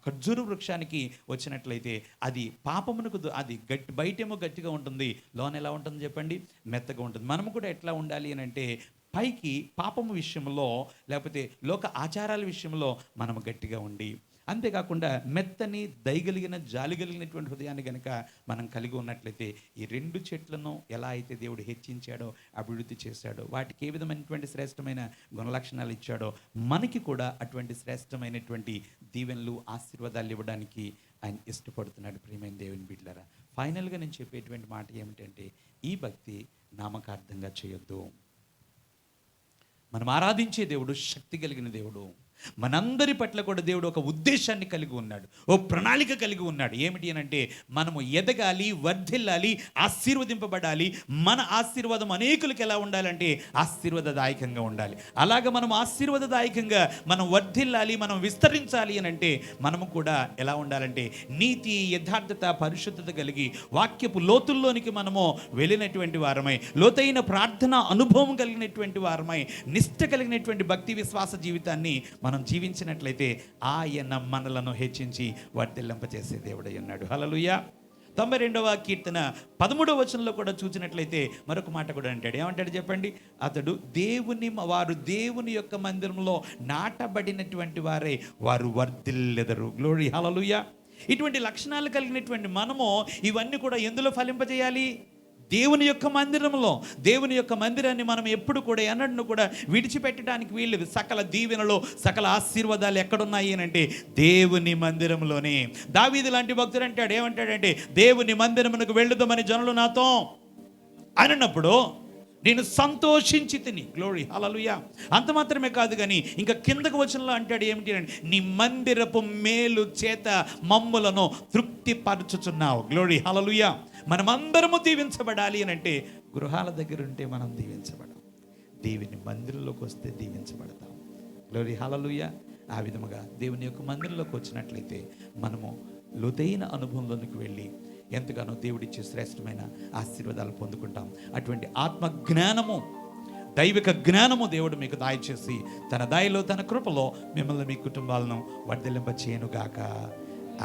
S1: ఖర్జూరు వృక్షానికి వచ్చినట్లయితే అది పాపమునకు అది బయటేమో గట్టిగా ఉంటుంది, లోన ఎలా ఉంటుంది చెప్పండి? మెత్తగా ఉంటుంది. మనము కూడా ఎట్లా ఉండాలి అని అంటే పైకి పాపము విషయంలో లేకపోతే లోక ఆచారాల విషయంలో మనము గట్టిగా ఉండి, అంతేకాకుండా మెత్తని దయగలిగిన జాలి కలిగినటువంటి హృదయాన్ని కనుక మనం కలిగి ఉన్నట్లయితే ఈ 2 చెట్లను ఎలా అయితే దేవుడు హెచ్చించాడో, అభివృద్ధి చేశాడో, వాటికి ఏ విధమైనటువంటి శ్రేష్టమైన గుణలక్షణాలు ఇచ్చాడో మనకి కూడా అటువంటి శ్రేష్టమైనటువంటి దీవెనలు, ఆశీర్వాదాలు ఇవ్వడానికి ఆయన ఇష్టపడుతున్నాడు. ప్రియమైన దేవుని బిడ్డలారా, ఫైనల్గా నేను చెప్పేటువంటి మాట ఏమిటంటే ఈ భక్తి నామకార్థంగా చేయొద్దు. మనం ఆరాధించే దేవుడు శక్తి కలిగిన దేవుడు. మనందరి పట్ల కూడా దేవుడు ఒక ఉద్దేశాన్ని కలిగి ఉన్నాడు, ఓ ప్రణాళిక కలిగి ఉన్నాడు. ఏమిటి అని అంటే మనము ఎదగాలి, వర్ధిల్లాలి, ఆశీర్వదింపబడాలి. మన ఆశీర్వాదం అనేకులకు ఎలా ఉండాలంటే ఆశీర్వాదదాయకంగా ఉండాలి. అలాగ మనం ఆశీర్వాదదాయకంగా మనం వర్ధిల్లాలి, మనం విస్తరించాలి అని అంటే మనము కూడా ఎలా ఉండాలంటే నీతి, యథార్థత, పరిశుద్ధత కలిగి వాక్యపు లోతుల్లోనికి మనము వెళ్ళినటువంటి వారమై, లోతైన ప్రార్థన అనుభవం కలిగినటువంటి వారమై, నిష్ఠ కలిగినటువంటి భక్తి విశ్వాస జీవితాన్ని మనం జీవించినట్లయితే ఆయన మనలను హెచ్చించి వర్ధిల్లింపచేసే దేవుడై ఉన్నాడు. హల్లెలూయా. 92వ కీర్తన 13వ వచనంలో కూడా చూసినట్లయితే మరొక మాట కూడా అంటాడు. ఏమంటాడు చెప్పండి? వారు దేవుని యొక్క మందిరంలో నాటబడినటువంటి వారే, వారు వర్ధిల్లెదరు. గ్లోరీ హల్లెలూయా. ఇటువంటి లక్షణాలు కలిగినటువంటి మనము ఇవన్నీ కూడా ఎందులో ఫలింపజేయాలి? దేవుని యొక్క మందిరంలో. దేవుని యొక్క మందిరాన్ని మనం ఎప్పుడు కూడా ఎన్నడూ కూడా విడిచిపెట్టడానికి వీల్లేదు. సకల దీవెనలు, సకల ఆశీర్వాదాలు ఎక్కడున్నాయి అని అంటే దేవుని మందిరంలోనే. దావీదు లాంటి భక్తుడు అంటాడు, ఏమంటాడంటే దేవుని మందిరమునకు వెళ్ళుదామని జనులు నాతో అన్నప్పుడు నేను సంతోషించి తిని. గ్లోరీ హల్లెలూయా. అంత మాత్రమే కాదు కానీ ఇంకా కిందకు వచనంలో అంటాడు ఏమిటి అంటే నీ మందిరపు మేలు చేత మమ్ములను తృప్తిపరచుచున్నావు. గ్లోరీ హల్లెలూయా. మనమందరము దీవించబడాలి అని అంటే గృహాల దగ్గర ఉంటే మనం దీవించబడం, దేవుని మందిరంలోకి వస్తే దీవించబడతాం. గ్లోరీ హల్లెలూయా. ఆ విధముగా దేవుని యొక్క మందిరంలోకి వచ్చినట్లయితే మనము లోతైన అనుభవంలోనికి వెళ్ళి ఎంతగానో దేవుడిచ్చే శ్రేష్టమైన ఆశీర్వాదాలు పొందుకుంటాం. అటువంటి ఆత్మ జ్ఞానము, దైవిక జ్ఞానము దేవుడు మీకు దయచేసి తన దయలో, తన కృపలో మిమ్మల్ని, మీ కుటుంబాలను వర్ధిల్లింప చేయనుగాక.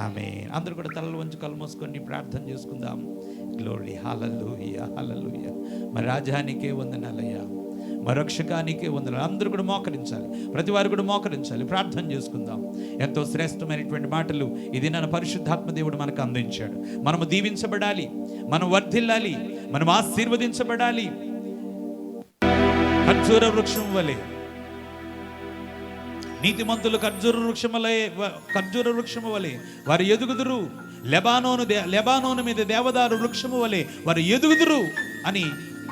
S1: ఆమేన్. అందరూ కూడా తలలు వంచి కళ్ళు మూసుకొని ప్రార్థన చేసుకుందాం. గ్లోరీ హల్లెలూయా, హల్లెలూయా. మరి రాజానికే వందనాలయ్యా, మరక్షకానికే వందనాలు. అందరూ కూడా మోకరించాలి, ప్రతి వారు కూడా మోకరించాలి, ప్రార్థన చేసుకుందాం. ఎంతో శ్రేష్టమైనటువంటి మాటలు ఇది నా పరిశుద్ధాత్మ దేవుడు మనకు అందించాడు. మనము దీవించబడాలి, మనం వర్ధిల్లాలి, మనం ఆశీర్వదించబడాలి. ఖర్జూర వృక్షం వలె నీతిమంతులు ఖర్జూర వృక్షము వలె వారు ఎదుగుదురు. లెబానోను మీద దేవదారు వృక్షము వలె వారు ఎదుగుదురు అని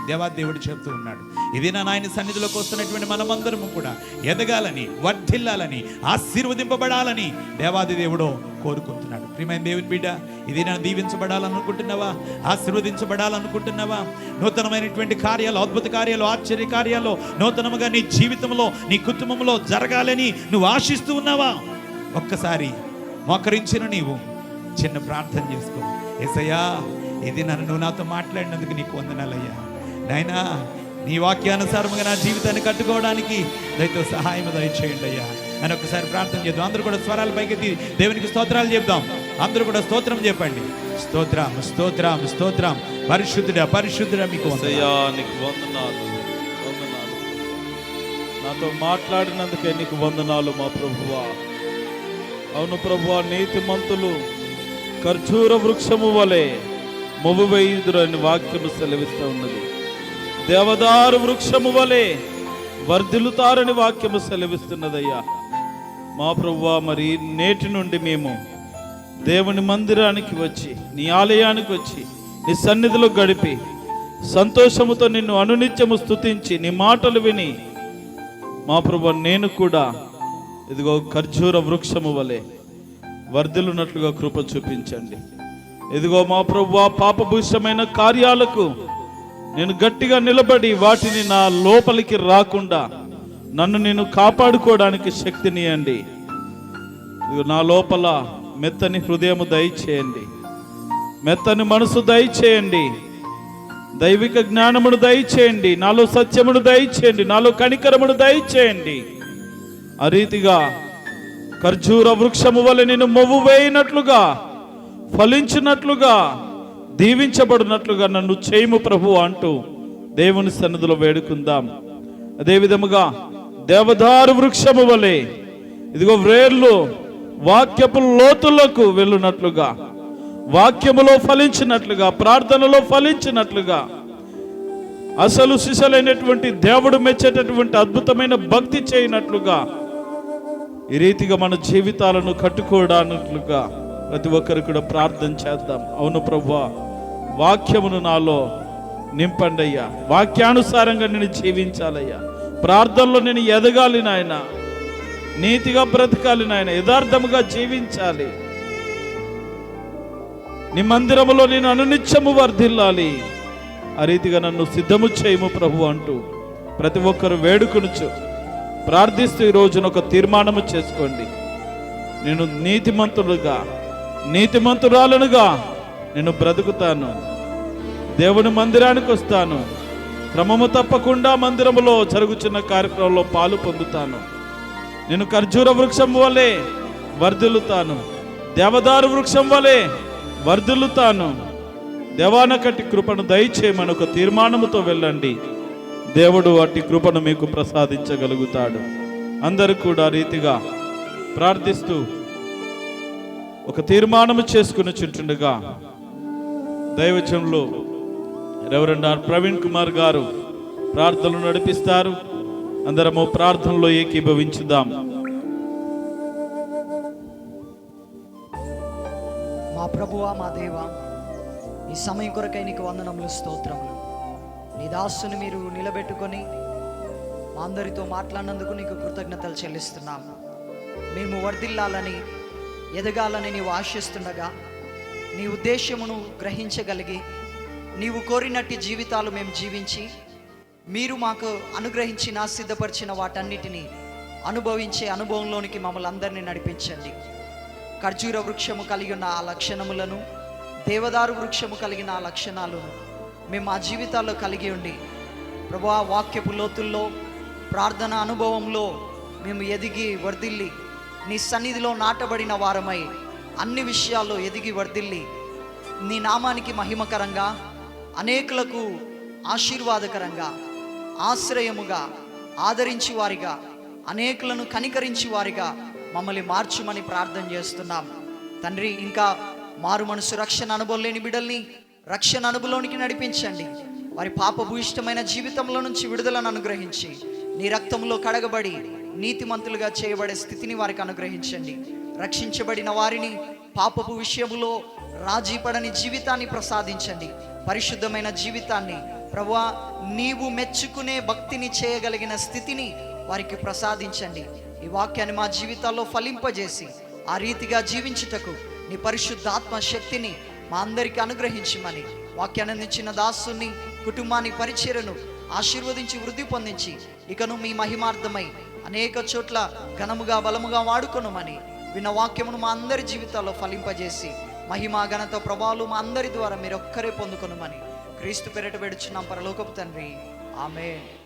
S1: దేవాదేవుడు చెప్తూ ఉన్నాడు. ఇది ఆయన సన్నిధిలోకి వస్తున్నటువంటి మనమందరము కూడా ఎదగాలని, వర్ధిల్లాలని, ఆశీర్వదింపబడాలని దేవాది దేవుడు కోరుకుంటున్నాడు. ప్రియమైన దేవుని బిడ్డ, ఇది దీవించబడాలనుకుంటున్నావా? ఆశీర్వదించబడాలనుకుంటున్నావా? నూతనమైనటువంటి కార్యాలు, అద్భుత కార్యాలు, ఆశ్చర్య కార్యాలు నూతనముగా నీ జీవితంలో, నీ కుటుంబంలో జరగాలని నువ్వు ఆశిస్తూ ఉన్నావా? ఒక్కసారి మోకరించిన నీవు చిన్న ప్రార్థన చేసుకో. యేసయ్యా, ఇది నువ్వు నాతో మాట్లాడినందుకు నీకు వందనాలయ్యా. నాయనా, నీ వాక్యానుసారముగా నా జీవితాన్ని కట్టుకోవడానికి దయతో సహాయం దయచేయండి అయ్యా అని ఒకసారి ప్రార్థన చేద్దాం. అందరూ కూడా స్వరాలు పైకెత్తి దేవునికి స్తోత్రాలు చెప్దాం. అందరూ కూడా స్తోత్రం చెప్పండి. స్తోత్రం స్తోత్రం స్తోత్రం. పరిశుద్ధుడా పరిశుద్ధుడా మీకు
S2: వందనాలు. నాతో మాట్లాడినందుకే నీకు వందనాలు మా ప్రభువా. అవును ప్రభువా, నీతిమంతులు ఖర్జూర వృక్షము వలె మొవ్వువేయుదురు అని వాక్యము సెలవిస్తూ ఉన్నది. దేవదారు వృక్షము వలె వర్ధిల్లుతారని వాక్యము సెలవిస్తున్నదయ్యా. మా ప్రభువా, మరి నేటి నుండి మేము దేవుని మందిరానికి వచ్చి, నీ ఆలయానికి వచ్చి, నీ సన్నిధిలో గడిపి సంతోషముతో నిన్ను అనునిత్యము స్తుతించి నీ మాటలు విని మా ప్రభువా, నేను కూడా ఇదిగో ఖర్జూర వృక్షము వలె వర్ధిల్లునట్లుగా కృప చూపించండి. ఇదిగో మా ప్రభువా, పాపభూషమైన కార్యాలకు నేను గట్టిగా నిలబడి వాటిని నా లోపలికి రాకుండా నన్ను నేను కాపాడుకోవడానికి శక్తినియండి. నా లోపల మెత్తని హృదయము దయచేయండి, మెత్తని మనసు దయచేయండి, దైవిక జ్ఞానమును దయచేయండి, నాలో సత్యమును దయచేయండి, నాలో కనికరమును దయచేయండి. ఆ రీతిగా ఖర్జూర వృక్షము వలె నేను మొవ్వు వేయినట్లుగా, ఫలించినట్లుగా, దీవించబడినట్లుగా నన్ను చేయము ప్రభు అంటూ దేవుని సన్నిధిలో వేడుకుందాం. అదేవిధముగా దేవదారు వృక్షము వలె ఇదిగో వేర్లు వాక్యపు లోతులకు వెళ్ళునట్లుగా, వాక్యములో ఫలించినట్లుగా, ప్రార్థనలో ఫలించినట్లుగా, అసలు సిసలైనటువంటి దేవుడు మెచ్చేటటువంటి అద్భుతమైన భక్తి చేయనట్లుగా, ఈ రీతిగా మన జీవితాలను కట్టుకోవడానికిగా ప్రతి ఒక్కరు కూడా ప్రార్థన చేద్దాం. అవును ప్రభువా, వాక్యమును నాలో నింపండి అయ్యా. వాక్యానుసారంగా నేను జీవించాలయ్యా. ప్రార్థనలో నేను ఎదగాలి నాయన, నీతిగా బ్రతకాలి నాయన, యథార్థముగా జీవించాలి. నీ మందిరములో నేను అనునిత్యము వర్ధిల్లాలి. ఆ రీతిగా నన్ను సిద్ధము చేయము ప్రభు అంటూ ప్రతి ఒక్కరు వేడుకొనుచు ప్రార్థిస్తూ ఈ రోజున ఒక తీర్మానము చేసుకోండి. నేను నీతిమంతురాలనుగా నేను బ్రతుకుతాను. దేవుని మందిరానికి వస్తాను. క్రమము తప్పకుండా మందిరములో జరుగుతున్న కార్యక్రమంలో పాలు పొందుతాను. నేను ఖర్జూర వృక్షం వలె వర్ధిల్లుతాను. దేవదారు వృక్షం వలె వర్ధిల్లుతాను. దేవానకటి కృపను దయచేయమని ఒక తీర్మానముతో వెళ్ళండి. దేవుడు అట్టి కృపను మీకు ప్రసాదించగలుగుతాడు. అందరూ కూడా రీతిగా ప్రార్థిస్తూ ఒక తీర్మానము చేసుకుని చుంటుండగా దైవజనులు రెవరెండ్ ప్రవీణ్ కుమార్ గారు ప్రార్థనలు నడిపిస్తారు. అందరము ప్రార్థనలో ఏకీభవించుదాం.
S3: మా ప్రభువా, మా దేవా, ఈ సమయం కొరకై నీకు వందనములు, స్తోత్రములు. నీ దాసుని మీరు నిలబెట్టుకొని మా అందరితో మాట్లాడినందుకు నీకు కృతజ్ఞతలు చెల్లిస్తున్నాము. మేము వర్ధిల్లాలని, ఎదగాలని నీవు ఆశిస్తుండగా నీ ఉద్దేశమును గ్రహించగలిగి నీవు కోరినట్టి జీవితాలు మేము జీవించి మీరు మాకు అనుగ్రహించిన సిద్ధపరిచిన వాటన్నిటినీ అనుభవించే అనుభవంలోనికి మమ్మల్ని అందరినీ నడిపించండి. ఖర్జూర వృక్షము కలిగి ఉన్న ఆ లక్షణములను, దేవదారు వృక్షము కలిగిన ఆ లక్షణాలను మేము మా జీవితాల్లో కలిగి ఉండి ప్రభువా, వాక్యపు లోతుల్లో, ప్రార్థన అనుభవంలో మేము ఎదిగి వర్ధిల్లి నీ సన్నిధిలో నాటబడిన వారమై అన్ని విషయాల్లో ఎదిగి వర్ధిల్లి నీ నామానికి మహిమకరంగా, అనేకులకు ఆశీర్వాదకరంగా, ఆశ్రయముగా, ఆదరించి వారిగా, అనేకులను కనికరించి వారిగా మమ్మల్ని మార్చుమని ప్రార్థన చేస్తున్నాం తండ్రి. ఇంకా మారు మనసు రక్షణ అనుభవం లేని బిడ్డల్ని రక్షణ అనుభవంలోనికి నడిపించండి. వారి పాపభూయిష్టమైన జీవితంలో నుంచి విడుదలను అనుగ్రహించి నీ రక్తంలో కడగబడి నీతిమంతులుగా చేయబడే స్థితిని వారికి అనుగ్రహించండి. రక్షించబడిన వారిని పాపపు విషయములో రాజీ పడని జీవితాన్ని ప్రసాదించండి. పరిశుద్ధమైన జీవితాన్ని ప్రభువా, నీవు మెచ్చుకునే భక్తిని చేయగలిగిన స్థితిని వారికి ప్రసాదించండి. ఈ వాక్యాన్ని మా జీవితాల్లో ఫలింపజేసి ఆ రీతిగా జీవించుటకు నీ పరిశుద్ధాత్మ శక్తిని మా అందరికీ అనుగ్రహించమని వాక్యాన్ని అందించిన దాసుని, కుటుంబాన్ని, పరిచర్యను ఆశీర్వదించి వృద్ధి పొందించి ఇకను మీ మహిమార్థమై అనేక చోట్ల ఘనముగా బలముగా వాడుకొనుమని విన్న వాక్యమును మా అందరి జీవితాల్లో ఫలింపజేసి మహిమా ఘనత ప్రభావాలు మా అందరి ద్వారా మీరు ఒక్కరే పొందుకొనుమని క్రీస్తు పేరిట వేడుచున్నాం పరలోకపు తండ్రి, ఆమేన్.